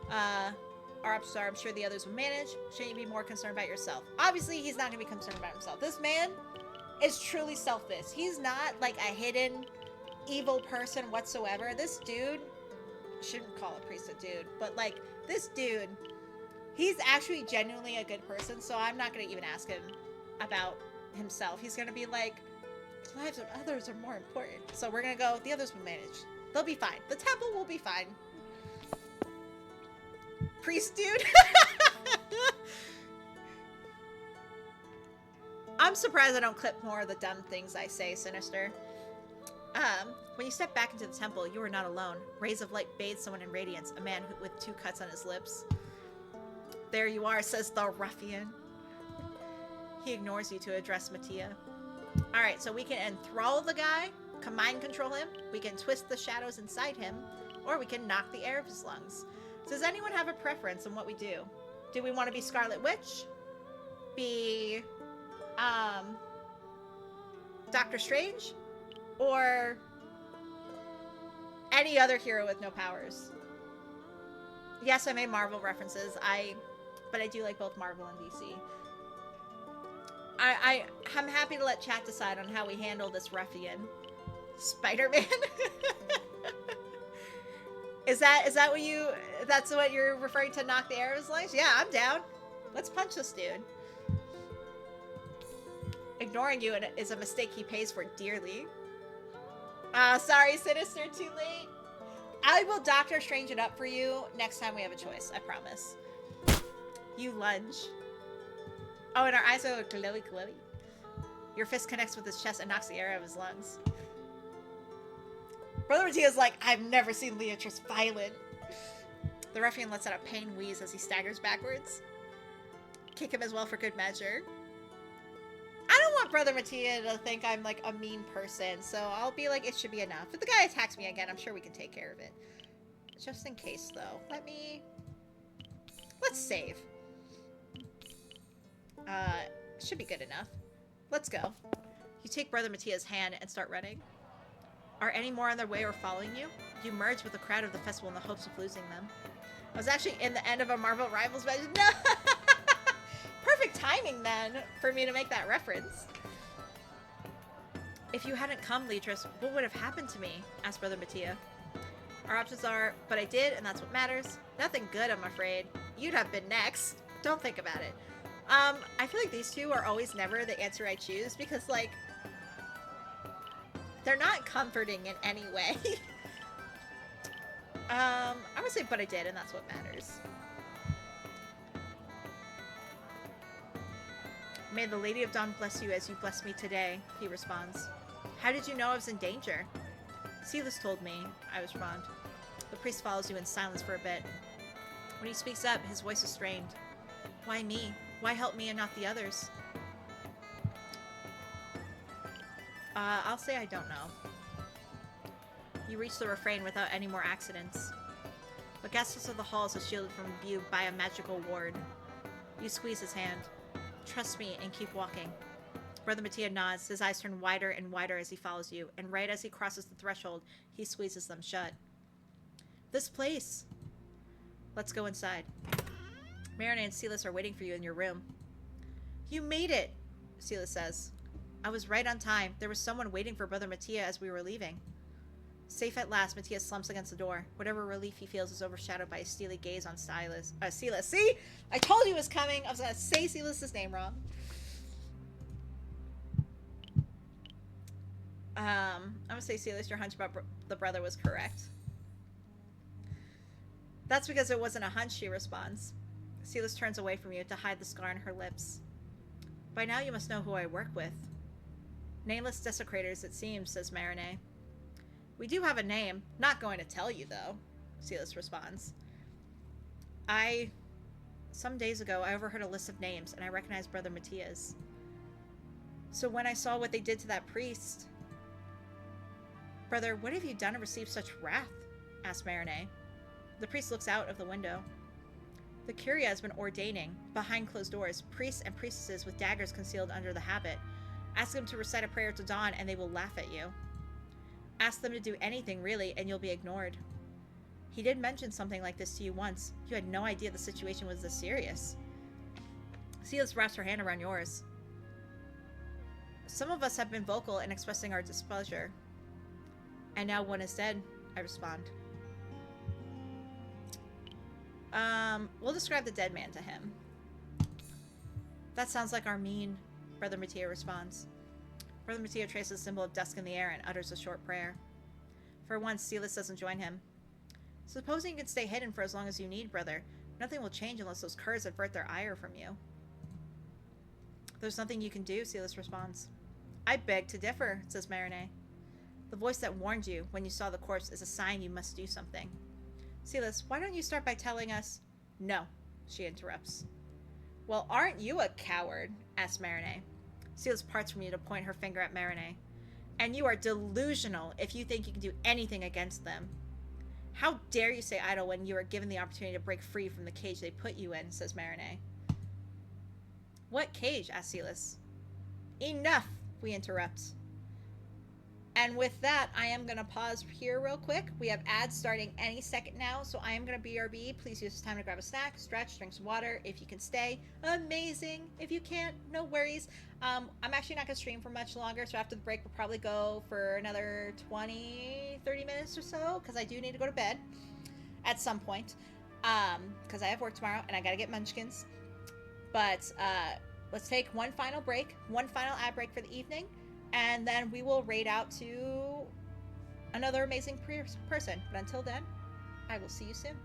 Our options are, I'm sure the others will manage. Shouldn't you be more concerned about yourself? Obviously, he's not going to be concerned about himself. This man is truly selfless. He's not like a hidden evil person whatsoever. This dude, shouldn't call a priest a dude, but like this dude, he's actually genuinely a good person, so I'm not going to even ask him about himself. He's going to be like, the lives of others are more important. So we're going to go, the others will manage. They'll be fine. The temple will be fine. Priest dude. I'm surprised I don't clip more of the dumb things I say, Sinister. When you step back into the temple, you are not alone. Rays of light bathe someone in radiance, a man with 2 cuts on his lips. There you are, says the ruffian. He ignores you to address Mattia. Alright, so we can enthrall the guy, mind control him, we can twist the shadows inside him, or we can knock the air of his lungs. Does anyone have a preference on what we do? Do we want to be Scarlet Witch? Be, Doctor Strange? Or any other hero with no powers? Yes, I made Marvel references, but I do like both Marvel and DC. I'm happy to let chat decide on how we handle this ruffian. Spider-Man? Is that that's what you're referring to, knock the air of his lungs? Yeah, I'm down. Let's punch this dude. Ignoring you is a mistake he pays for dearly. Sorry, Sinister, too late. I will Doctor Strange it up for you next time we have a choice, I promise. You lunge. Oh, and our eyes are glowy, glowy. Your fist connects with his chest and knocks the air out of his lungs. Brother Mattia's like, I've never seen Leatrice violent. The ruffian lets out a pain wheeze as he staggers backwards. Kick him as well for good measure. I don't want Brother Mattia to think I'm like a mean person, so I'll be like, it should be enough. If the guy attacks me again, I'm sure we can take care of it. Just in case, though. Let's save. Should be good enough. Let's go. You take Brother Mattia's hand and start running. Are any more on their way or following you? You merge with the crowd of the festival in the hopes of losing them. I was actually in the end of a Marvel Rivals match. No! Perfect timing, then, for me to make that reference. If you hadn't come, Leatrice, what would have happened to me? Asked Brother Mattia. Our options are, but I did, and that's what matters. Nothing good, I'm afraid. You'd have been next. Don't think about it. I feel like these two are always never the answer I choose, because, like, they're not comforting in any way. I'm gonna say, but I did, and that's what matters. May the Lady of Dawn bless you as you bless me today, he responds. How did you know I was in danger? Sylas told me, I respond. The priest follows you in silence for a bit. When he speaks up, his voice is strained. Why me? Why help me and not the others? I'll say I don't know. You reach the refrain without any more accidents. The guests of the halls are shielded from view by a magical ward. You squeeze his hand. Trust me and keep walking. Brother Mattia nods, his eyes turn wider and wider as he follows you, and right as he crosses the threshold, he squeezes them shut. This place! Let's go inside. Marinette and Sylas are waiting for you in your room. You made it, Sylas says. I was right on time. There was someone waiting for Brother Mattia as we were leaving. Safe at last, Mattia slumps against the door. Whatever relief he feels is overshadowed by a steely gaze on Sylas. See? I told you it was coming. I was going to say Sylas' name wrong. I'm going to say, Sylas, your hunch about the brother was correct. That's because it wasn't a hunch, she responds. Sylas turns away from you to hide the scar on her lips. By now you must know who I work with. Nameless desecrators, it seems, says Marinette. We do have a name. Not going to tell you, though, Sylas responds. Some days ago, I overheard a list of names, and I recognized Brother Mattia's. So when I saw what they did to that priest... Brother, what have you done to receive such wrath? Asked Marinette. The priest looks out of the window. The Curia has been ordaining, behind closed doors, priests and priestesses with daggers concealed under the habit. Ask them to recite a prayer to dawn and they will laugh at you. Ask them to do anything, really, and you'll be ignored. He did mention something like this to you once. You had no idea the situation was this serious. Sylas wraps her hand around yours. Some of us have been vocal in expressing our displeasure. And now one is dead, I respond. We'll describe the dead man to him. That sounds like Armin, Brother Mattia responds. Brother Mattia traces a symbol of dusk in the air and utters a short prayer. For once, Sylas doesn't join him. Supposing you can stay hidden for as long as you need, brother. Nothing will change unless those curs avert their ire from you. There's nothing you can do, Sylas responds. I beg to differ, says Marinette. The voice that warned you when you saw the corpse is a sign you must do something. Sylas, why don't you start by telling us? No, she interrupts. Well, aren't you a coward? Asks Marinette. Sylas parts from you to point her finger at Marinette. And you are delusional if you think you can do anything against them. How dare you say idle when you are given the opportunity to break free from the cage they put you in, says Marinette. What cage? Asks Sylas. Enough, we interrupt. And with that, I am going to pause here real quick. We have ads starting any second now, so I am going to BRB. Please use this time to grab a snack, stretch, drink some water. If you can stay, amazing. If you can't, no worries. I'm actually not going to stream for much longer, so after the break, we'll probably go for another 20, 30 minutes or so, because I do need to go to bed at some point, because I have work tomorrow, and I got to get munchkins. But let's take one final break, one final ad break for the evening, and then we will raid out to another amazing person. But until then, I will see you soon.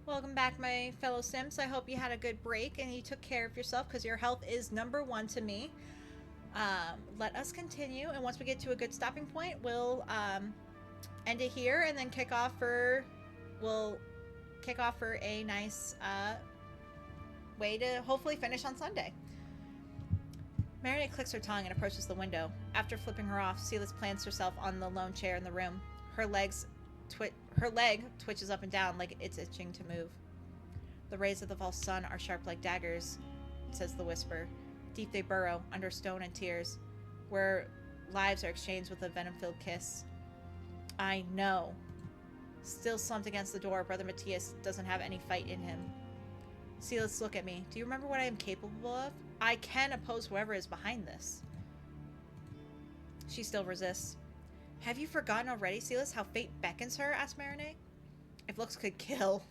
Welcome back, my fellow Sims. I hope you had a good break and you took care of yourself because your health is number one to me. Let us continue, and once we get to a good stopping point, we'll end it here and then we'll kick off for a nice way to hopefully finish on Sunday. Marinette clicks her tongue and approaches the window. After flipping her off, Sylas plants herself on the lone chair in the room. Her leg twitches up and down like it's itching to move. The rays of the false sun are sharp like daggers, says the whisper. Deep they burrow, under stone and tears, where lives are exchanged with a venom-filled kiss. I know. Still slumped against the door, Brother Matthias doesn't have any fight in him. Sylas, look at me. Do you remember what I am capable of? I can oppose whoever is behind this. She still resists. Have you forgotten already, Sylas, how fate beckons her? Asked Marinette. If looks could kill.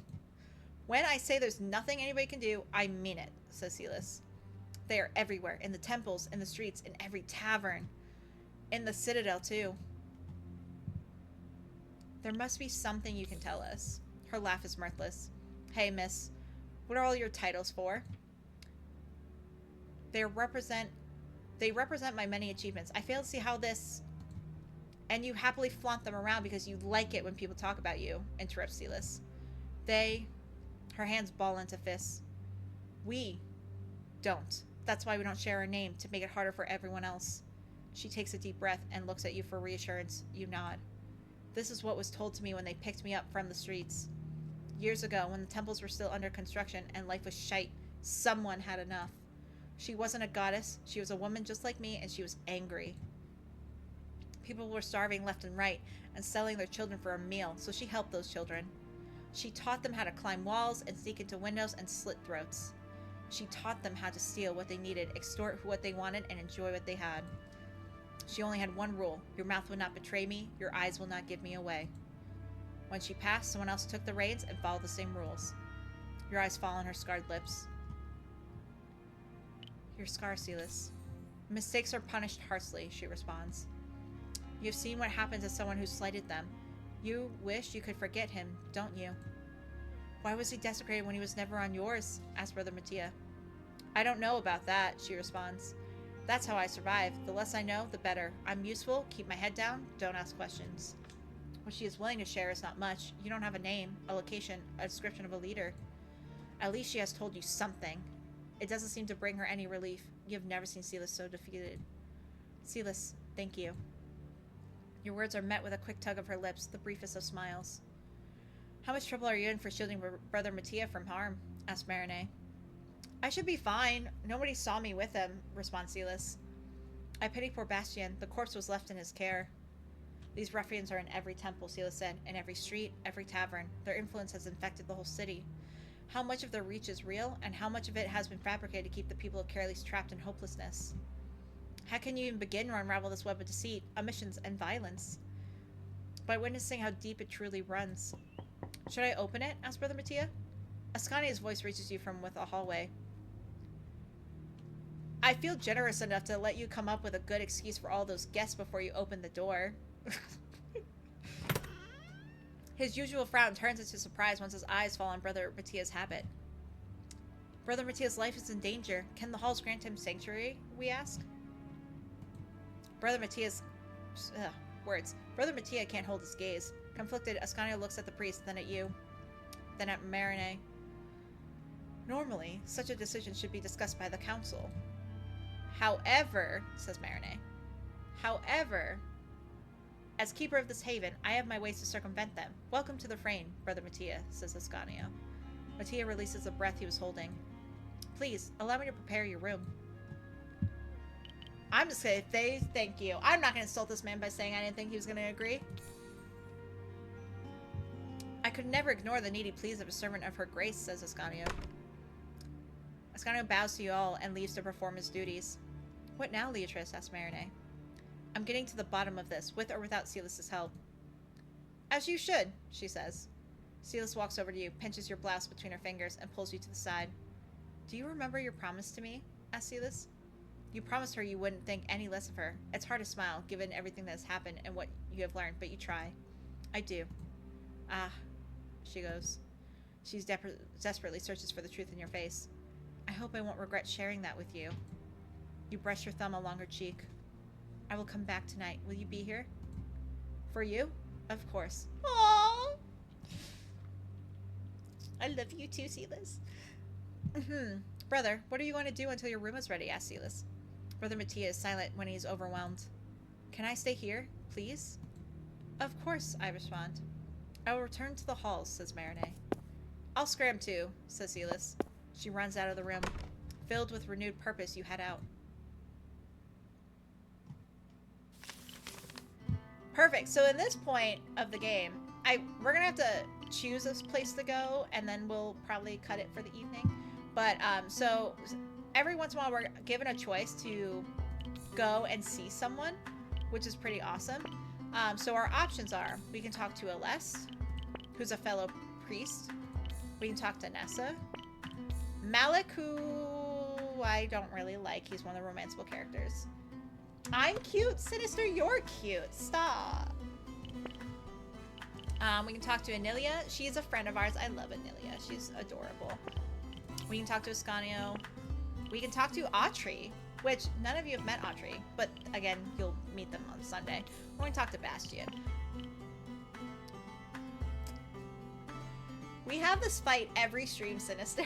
When I say there's nothing anybody can do, I mean it, says Sylas. They are everywhere, in the temples, in the streets, in every tavern. In the Citadel, too. There must be something you can tell us. Her laugh is mirthless. Hey, miss, what are all your titles for? They represent my many achievements. I fail to see how this... And you happily flaunt them around because you like it when people talk about you, interrupts Sylas. Her hands ball into fists. We don't. That's why we don't share our name, to make it harder for everyone else. She takes a deep breath and looks at you for reassurance. You nod. This is what was told to me when they picked me up from the streets. Years ago, when the temples were still under construction and life was shite, someone had enough. She wasn't a goddess. She was a woman just like me, and she was angry. People were starving left and right and selling their children for a meal, so she helped those children. She taught them how to climb walls and sneak into windows and slit throats. She taught them how to steal what they needed, extort what they wanted, and enjoy what they had. She only had one rule. Your mouth will not betray me. Your eyes will not give me away. When she passed, someone else took the reins and followed the same rules. Your eyes fall on her scarred lips. Your scar, Sylas. Mistakes are punished harshly, she responds. You've seen what happened to someone who slighted them. You wish you could forget him, don't you? Why was he desecrated when he was never on yours? Asked Brother Mattia. I don't know about that, she responds. That's how I survive. The less I know, the better. I'm useful, keep my head down, don't ask questions. What she is willing to share is not much. You don't have a name, a location, a description of a leader. At least she has told you something. It doesn't seem to bring her any relief. You have never seen Sylas so defeated. Sylas, thank you. Your words are met with a quick tug of her lips, the briefest of smiles. How much trouble are you in for shielding Brother Mattia from harm? Asked Marinette. I should be fine. Nobody saw me with him, responds Sylas. I pity poor Bastien. The corpse was left in his care. These ruffians are in every temple, Sylas said, in every street, every tavern. Their influence has infected the whole city. How much of their reach is real, and how much of it has been fabricated to keep the people of Caerlease trapped in hopelessness? How can you even begin to unravel this web of deceit, omissions, and violence? By witnessing how deep it truly runs. Should I open it? Asked Brother Mattia. Ascania's voice reaches you from within a hallway. I feel generous enough to let you come up with a good excuse for all those guests before you open the door. His usual frown turns into surprise once his eyes fall on Brother Mattia's habit. Brother Mattia's life is in danger. Can the halls grant him sanctuary? We ask. Brother Mattia's... words. Brother Mattia can't hold his gaze. Conflicted, Ascania looks at the priest, then at you. Then at Marinette. Normally, such a decision should be discussed by the council. However, says Marinette. However, as keeper of this haven, I have my ways to circumvent them. Welcome to the frame, Brother Mattia, says Ascania. Mattia releases the breath he was holding. Please, allow me to prepare your room. I'm just gonna say thank you. I'm not gonna insult this man by saying I didn't think he was gonna agree. I could never ignore the needy pleas of a servant of her grace, says Ascanio. Ascanio bows to you all and leaves to perform his duties. What now, Leatrice? Asks Marinette. I'm getting to the bottom of this, with or without Sylas' help. As you should, she says. Sylas walks over to you, pinches your blouse between her fingers, and pulls you to the side. Do you remember your promise to me? Asks Sylas. You promised her you wouldn't think any less of her. It's hard to smile, given everything that has happened and what you have learned, but you try. I do. Ah, she goes. She's desperately searches for the truth in your face. I hope I won't regret sharing that with you. You brush your thumb along her cheek. I will come back tonight. Will you be here? For you? Of course. Aww. I love you too, Sylas. Brother, what are you going to do until your room is ready? Asked Sylas. Brother Mattia is silent when he's overwhelmed. Can I stay here, please? Of course, I respond. I will return to the halls, says Marinette. I'll scram too, says Sylas. She runs out of the room. Filled with renewed purpose, you head out. Perfect. So in this point of the game, we're gonna have to choose a place to go, and then we'll probably cut it for the evening. But so every once in a while, we're given a choice to go and see someone, which is pretty awesome. So our options are: we can talk to Aless, who's a fellow priest. We can talk to Nessa. Malik, who I don't really like. He's one of the romanceable characters. I'm cute, Sinister, you're cute. Stop. We can talk to Anilia. She's a friend of ours. I love Anilia. She's adorable. We can talk to Ascanio. We can talk to Autry, which none of you have met Autry, but again, you'll meet them on Sunday. We're going to talk to Bastian. We have this fight every stream, Sinister.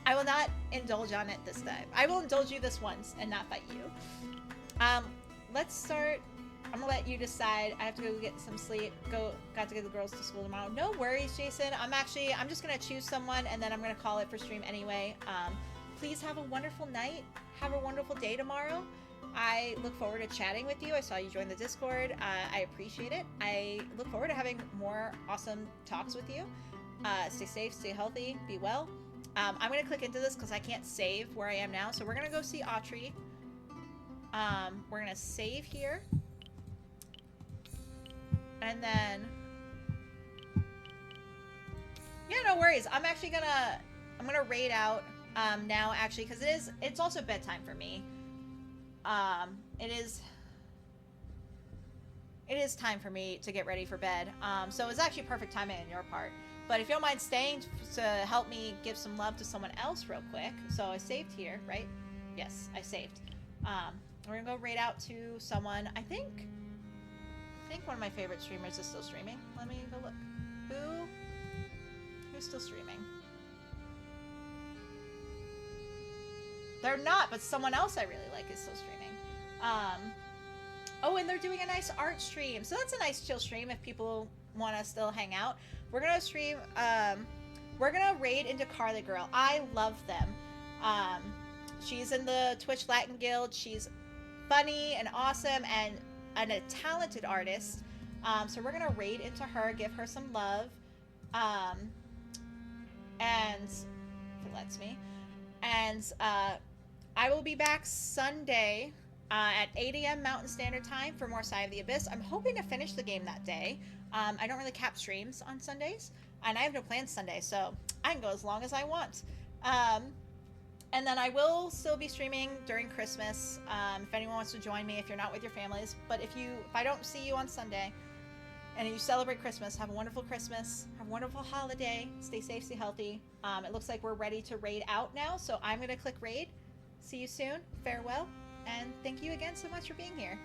I will not indulge on it this time. I will indulge you this once and not fight you. Let's start. I'm gonna let you decide. I have to go get some sleep. Got to get the girls to school tomorrow. No worries, Jason. I'm just gonna choose someone and then I'm gonna call it for stream anyway. Please have a wonderful night. Have a wonderful day tomorrow. I look forward to chatting with you. I saw you join the Discord. I appreciate it. I look forward to having more awesome talks with you. Stay safe, stay healthy, be well. I'm going to click into this because I can't save where I am now. So we're going to go see Autry. We're going to save here. And then... yeah, no worries. I'm actually going to... I'm going to raid out now, actually, because it's also bedtime for me. It is time for me to get ready for bed. So it's actually perfect timing on your part. But if you don't mind staying to help me give some love to someone else real quick. So I saved here, right? Yes, I saved. We're gonna go raid out to someone. I think one of my favorite streamers is still streaming. Let me go look. Who's still streaming? They're not, but someone else I really like is still streaming. Oh, and they're doing a nice art stream. So that's a nice chill stream if people want to still hang out. We're going to stream, we're going to raid into Carly Girl. I love them. She's in the Twitch Latin Guild. She's funny and awesome and a talented artist. So we're going to raid into her, give her some love. And if it lets me. And I will be back Sunday at 8 a.m. Mountain Standard Time for more Sigh of the Abyss. I'm hoping to finish the game that day. I don't really cap streams on Sundays, and I have no plans Sunday, so I can go as long as I want. And then I will still be streaming during Christmas, if anyone wants to join me, if you're not with your families. But if I don't see you on Sunday, and you celebrate Christmas, have a wonderful Christmas, have a wonderful holiday, stay safe, stay healthy. It looks like we're ready to raid out now, so I'm going to click raid. See you soon, farewell, and thank you again so much for being here.